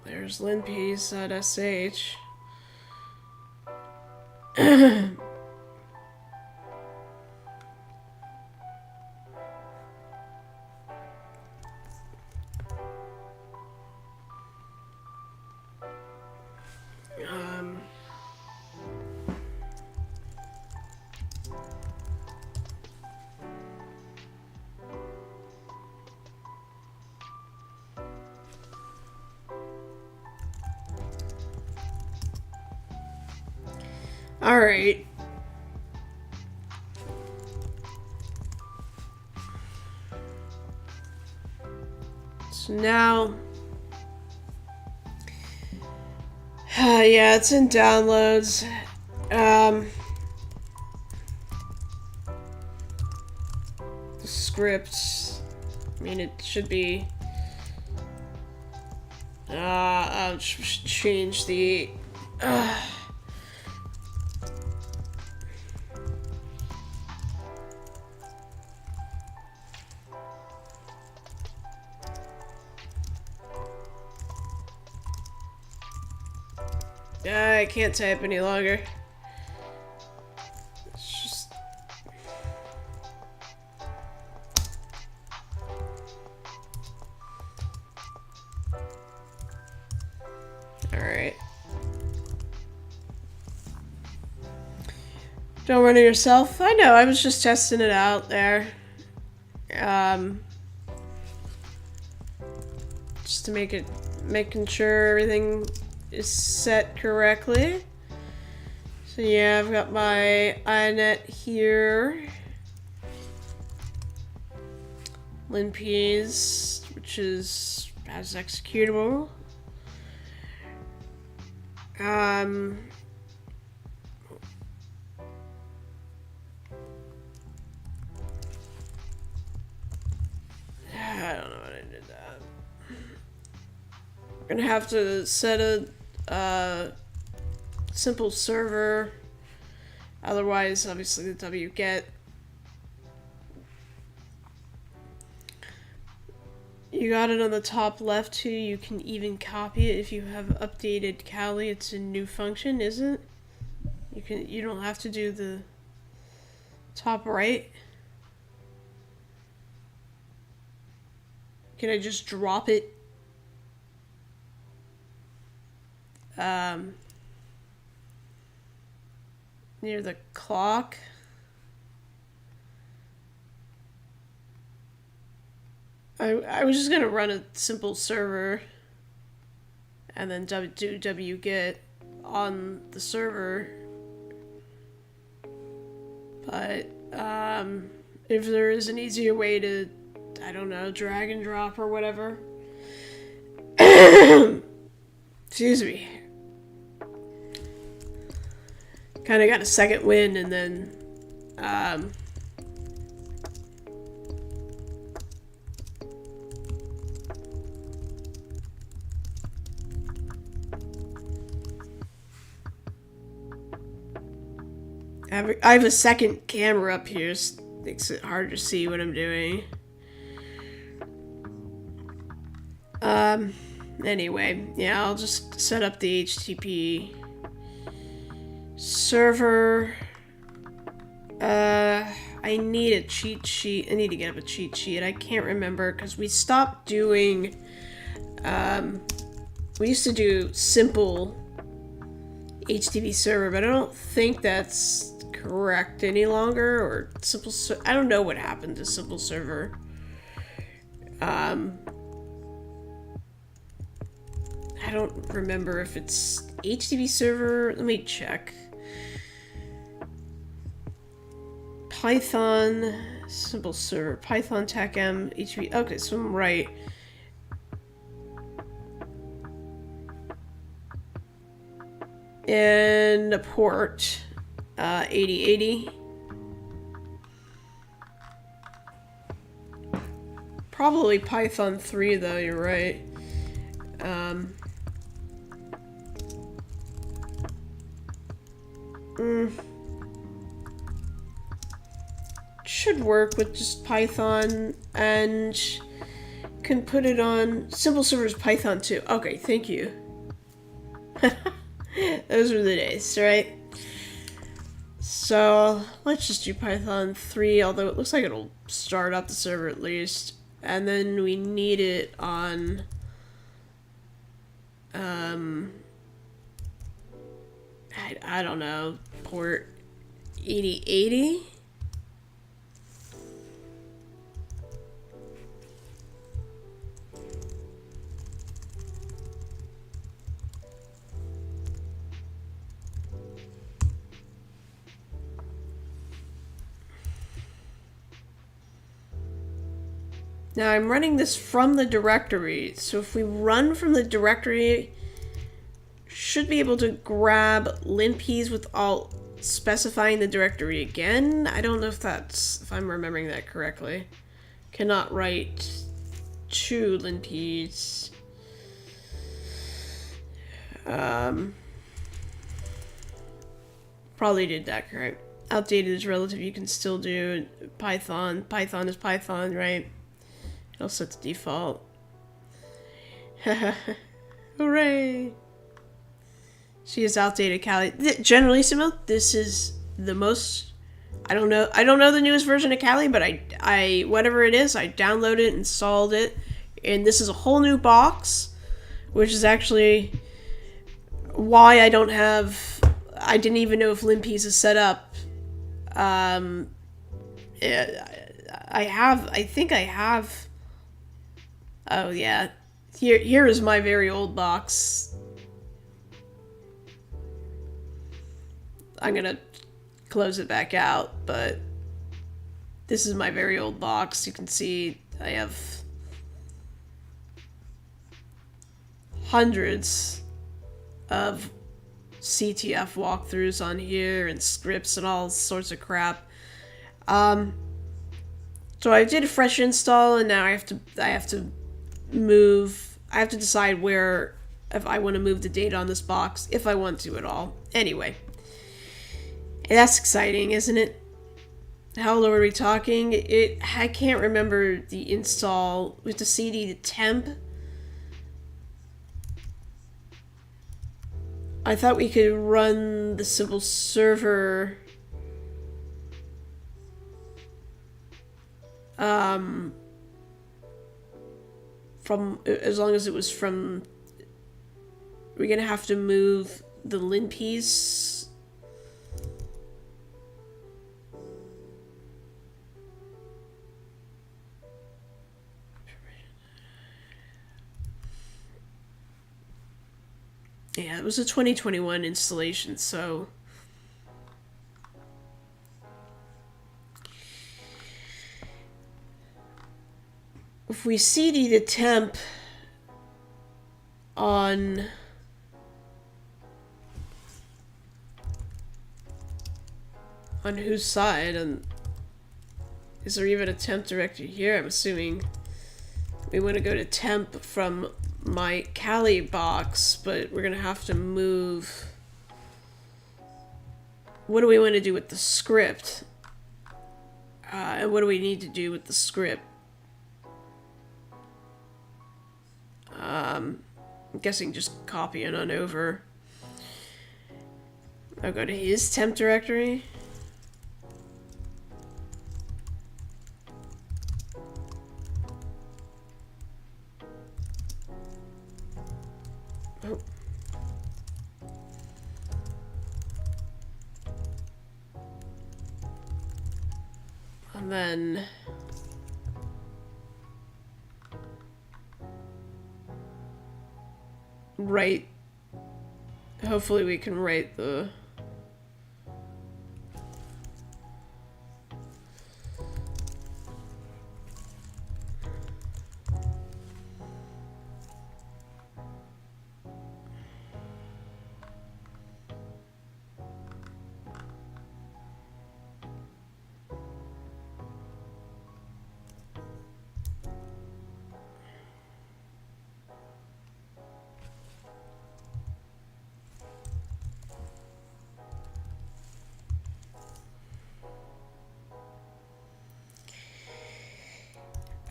There's linpiece.sh. All right. So now, yeah, it's in downloads. The script, I mean, it should be, I'll change the, I can't type any longer. It's just... Alright. Don't run it yourself. I know, I was just testing it out there. Just to making sure everything is set correctly. So yeah, I've got my inet here. linpiece, which is as executable. I don't know what I did that. I'm gonna have to set a simple server. Otherwise, obviously, the wget You got it on the top left too. You can even copy it if you have updated Kali. It's a new function, isn't it? You don't have to do the top right. Can I just drop it? Near the clock. I was just gonna run a simple server and then do wget on the server, but if there is an easier way to, I don't know, drag and drop or whatever. Excuse me. Kind of got a second wind, and then I have a second camera up here, so it makes it hard to see what I'm doing. Anyway, yeah, I'll just set up the HTTP server. I need a cheat sheet. I need to get up a cheat sheet. I can't remember because we stopped doing, we used to do simple HTTP server, but I don't think that's correct any longer, or simple I don't know what happened to simple server. I don't remember if it's HTTP server. Let me check. Python simple server, Python TechM HTTP. Okay, so I'm right. And a port 8080. Probably Python 3 though, you're right. Should work with just Python, and can put it on simple servers Python 2. Okay, thank you. Those were the days, right? So let's just do Python 3, although it looks like it'll start up the server at least. And then we need it on I don't know, port 8080. Now I'm running this from the directory, so if we run from the directory, should be able to grab linpeas without specifying the directory again. I don't know if I'm remembering that correctly. Cannot write to linpeas. Probably did that correct. Outdated is relative, you can still do Python. Python is Python, right? I'll set the default. Hooray! She is outdated, Kali. Generalissimo, this is the most. I don't know the newest version of Kali, but I whatever it is, I downloaded it, installed it, and this is a whole new box, which is actually why I don't have. I didn't even know if linpeas is set up. I think I have. Oh yeah, here is my very old box. I'm gonna close it back out, but this is my very old box. You can see I have hundreds of CTF walkthroughs on here and scripts and all sorts of crap. So I did a fresh install, and now I have to decide where, if I want to move the data on this box, if I want to at all. Anyway, that's exciting, isn't it? How low are we talking? I can't remember the install with the CD to temp. I thought we could run the simple server from, as long as it was from, we're gonna have to move the lin piece. Yeah, it was a 2021 installation, so if we CD the temp on whose side, and is there even a temp directory here? I'm assuming we want to go to temp from my Kali box, but we're gonna have to move. What do we want to do with the script? And what do we need to do with the script? I'm guessing just copy it on over. I'll go to his temp directory. Oh. And then write, hopefully we can write the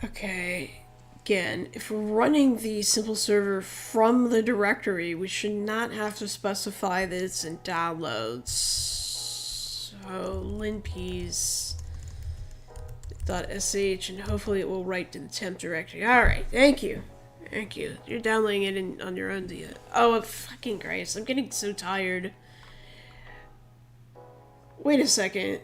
okay. Again, if we're running the simple server from the directory, we should not have to specify that it's in downloads. So linpiece.sh, and hopefully it will write to the temp directory. Alright, thank you. Thank you. You're downloading it on your own. Oh, fucking Christ. I'm getting so tired. Wait a second.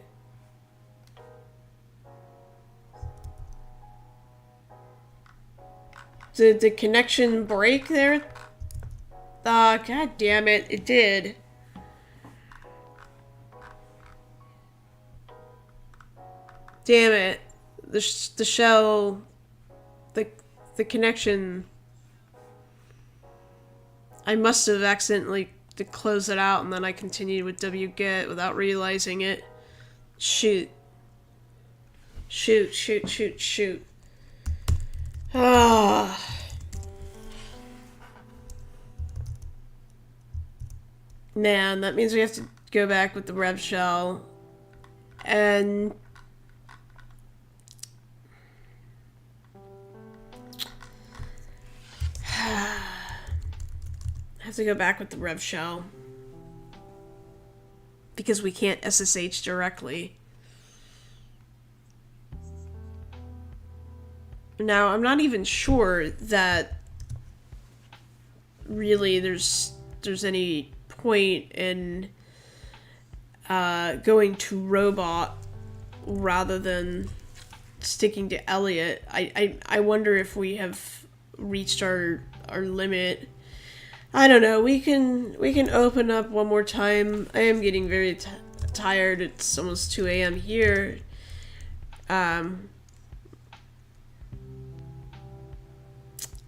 Did the connection break there? God damn it, it did. Damn it. The shell, the connection. I must have accidentally closed it out, and then I continued with wget without realizing it. Shoot. Shoot. Ah. Man, that means we have to go back with the rev shell and have to go back with the rev shell because we can't SSH directly. Now, I'm not even sure that really there's any point in going to robot rather than sticking to Elliot. I wonder if we have reached our limit. I don't know. We can open up one more time. I am getting very tired. It's almost 2 a.m. here.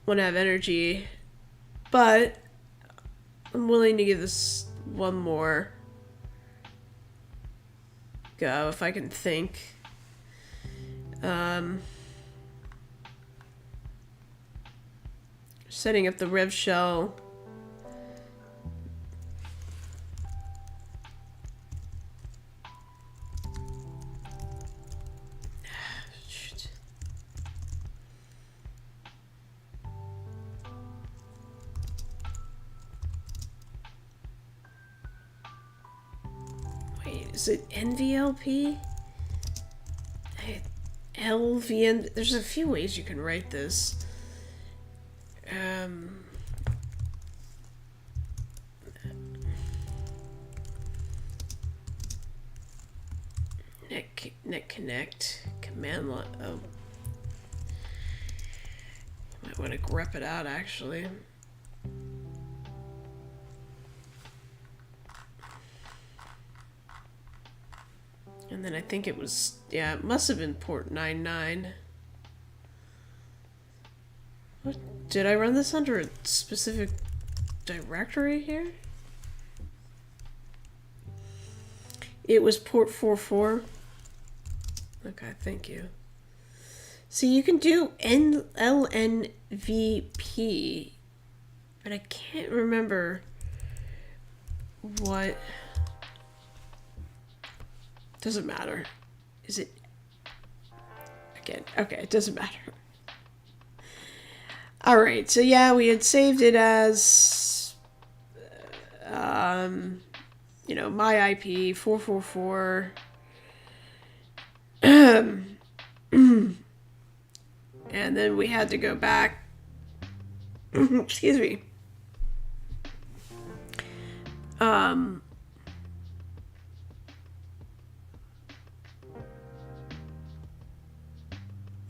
Want to have energy, but I'm willing to give this one more go if I can think. Setting up the rev shell. Is it NVLP? LVN. There's a few ways you can write this. Net connect command line. Oh, might want to grep it out actually. And then I think it was, yeah, it must have been port 99. What? Did I run this under a specific directory here? It was port 44. Okay, thank you. See, you can do LNVP, but I can't remember what... Doesn't matter. Is it... Again, okay, it doesn't matter. Alright, so yeah, we had saved it as... you know, my IP, 444... and then we had to go back. Excuse me.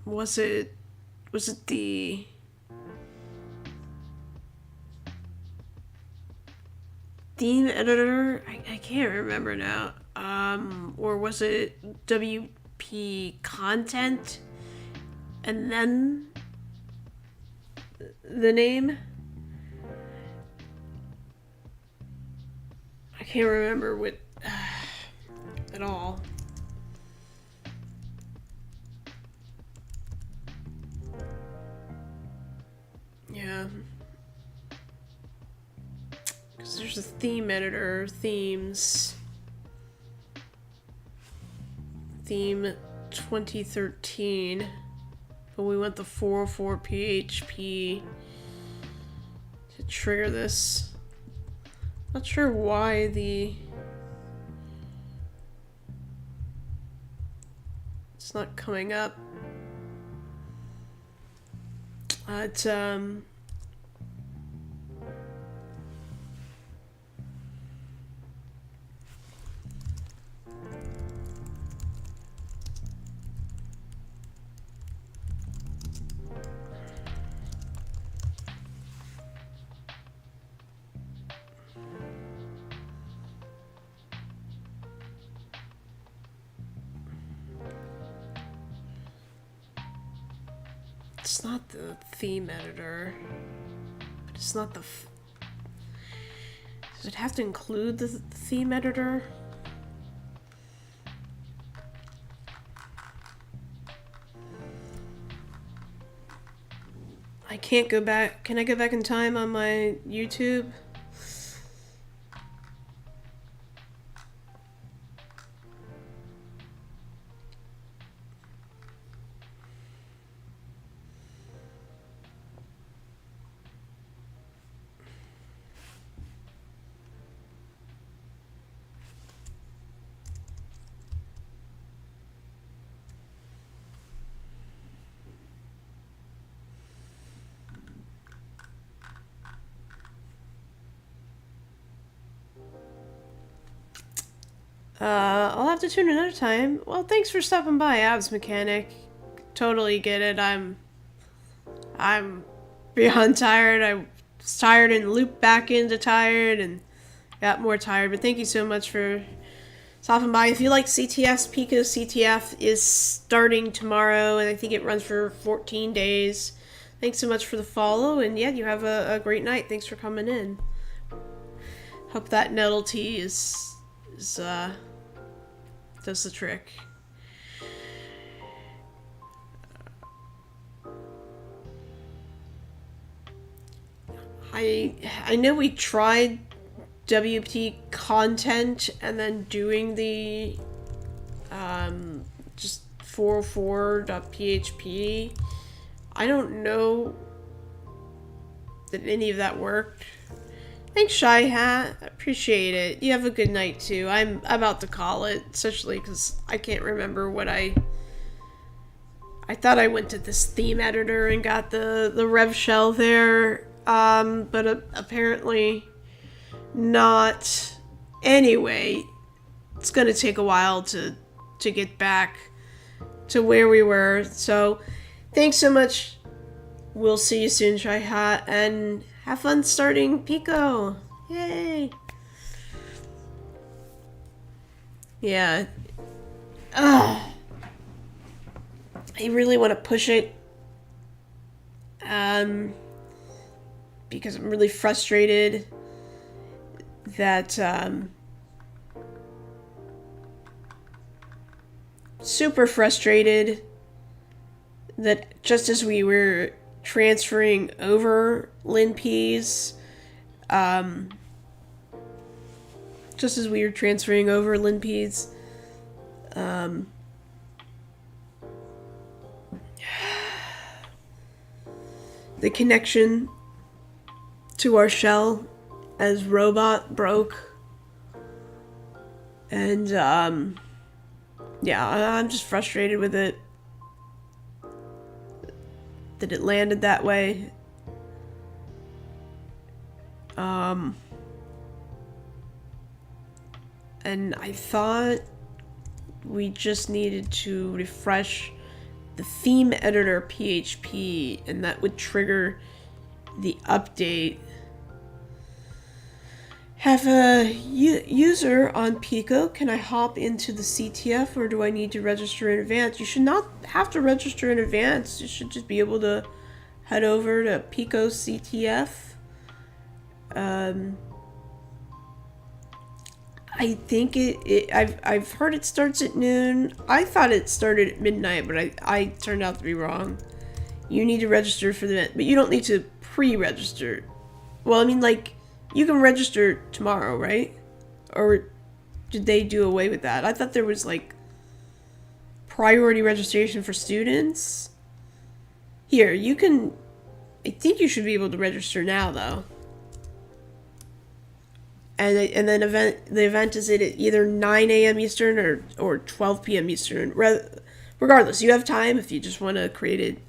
Was it the theme editor? I can't remember now. Or was it WP content and then the name? I can't remember what at all. Yeah. Because there's a theme editor, themes. Theme 2013. But we want the 404 PHP to trigger this. Not sure why it's not coming up. It's not the theme editor, but it's not the does it have to include the theme editor? I can't go back. Can I go back in time on my YouTube? I'll have to tune another time. Well, thanks for stopping by, Abs Mechanic. Totally get it. I'm beyond tired. I was tired and looped back into tired and got more tired. But thank you so much for stopping by. If you like CTFs, PicoCTF is starting tomorrow, and I think it runs for 14 days. Thanks so much for the follow, and yeah, you have a great night. Thanks for coming in. Hope that Nettle tea does the trick. I know we tried WP content and then doing the just 404.php. I don't know that any of that worked. Thanks, Shy Hat. I appreciate it. You have a good night too. I'm about to call it, especially because I can't remember what I thought I went to this theme editor and got the rev shell there, but apparently not. Anyway, it's gonna take a while to get back to where we were. So, thanks so much. We'll see you soon, Shy Hat, and have fun starting Pico. Yay! Yeah. I really want to push it. Because I'm really frustrated that, super frustrated that just as we were transferring over LinPs, the connection to our shell as robot broke. And, yeah, I'm just frustrated with it. That it landed that way. And I thought we just needed to refresh the theme editor PHP, and that would trigger the update. Have a user on Pico. Can I hop into the CTF, or do I need to register in advance? You should not have to register in advance. You should just be able to head over to PicoCTF. I think I've heard it starts at noon. I thought it started at midnight, but I turned out to be wrong. You need to register for the event, but you don't need to pre-register. Well, I mean, like, you can register tomorrow, right? Or did they do away with that? I thought there was, like, priority registration for students. Here, you can... I think you should be able to register now, though. And then the event is at either 9 a.m. Eastern or 12 p.m. Eastern. Regardless, you have time if you just want to create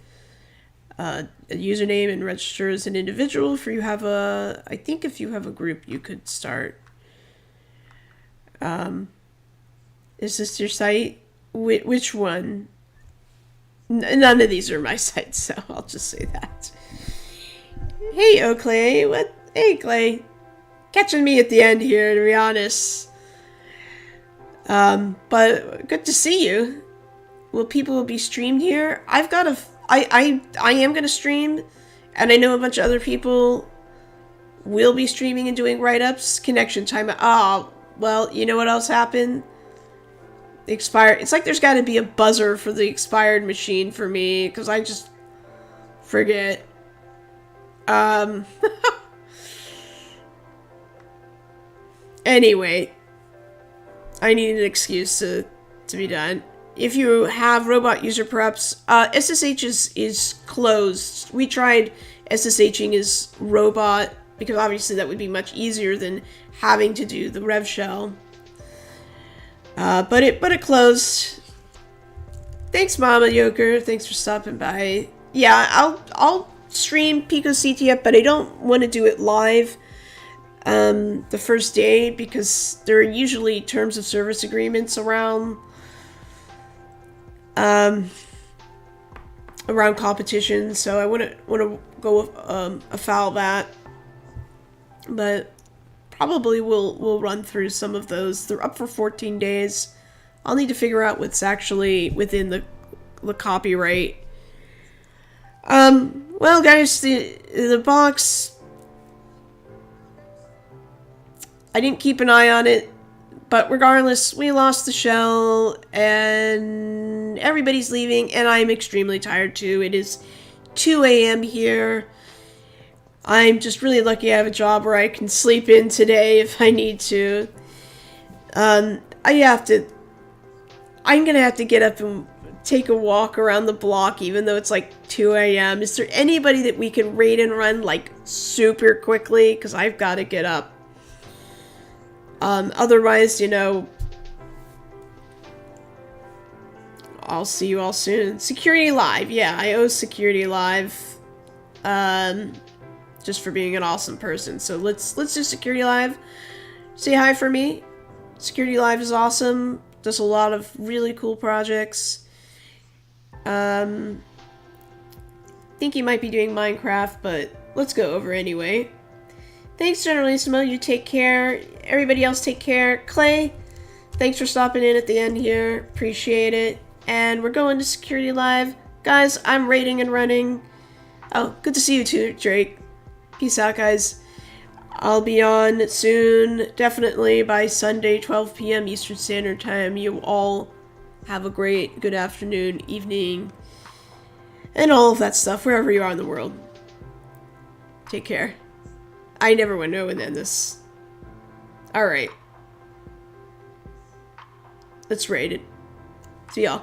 a username and register as an individual. I think if you have a group, you could start. Is this your site? Which one? None of these are my sites, so I'll just say that. Hey, Clay. What? Hey, Clay. Catching me at the end here, to be honest. But good to see you. Will people be streamed here? I am gonna stream, and I know a bunch of other people will be streaming and doing write-ups. Connection time. Oh, well, you know what else happened? The expired. It's like there's got to be a buzzer for the expired machine for me, because I just forget. Anyway, I need an excuse to be done. If you have robot user preps, SSH is closed. We tried SSHing as robot because obviously that would be much easier than having to do the rev shell. But it closed. Thanks, Mama Yoker. Thanks for stopping by. Yeah, I'll stream PicoCTF, but I don't want to do it live. The first day, because there are usually terms of service agreements around competition, so I wouldn't want to go afoul that. But probably we'll run through some of those. They're up for 14 days. I'll need to figure out what's actually within the copyright. Well, guys, the box. I didn't keep an eye on it, but regardless, we lost the shell, and everybody's leaving, and I'm extremely tired too. It is 2 a.m. here. I'm just really lucky I have a job where I can sleep in today if I need to. I'm gonna have to get up and take a walk around the block even though it's like 2 a.m. Is there anybody that we can raid and run like super quickly? Because I've got to get up. Otherwise, you know, I'll see you all soon. Security Live. Yeah, I owe Security Live. Just for being an awesome person. So let's do Security Live. Say hi for me. Security Live is awesome. Does a lot of really cool projects. Think he might be doing Minecraft, but let's go over anyway. Thanks, Generalissimo. You take care. Everybody else take care. Clay, thanks for stopping in at the end here. Appreciate it. And we're going to Security Live. Guys, I'm raiding and running. Oh, good to see you too, Drake. Peace out, guys. I'll be on soon. Definitely by Sunday, 12 p.m. Eastern Standard Time. You all have a great, good afternoon, evening, and all of that stuff, wherever you are in the world. Take care. I never would know when to end this. Alright. Let's raid it. See y'all.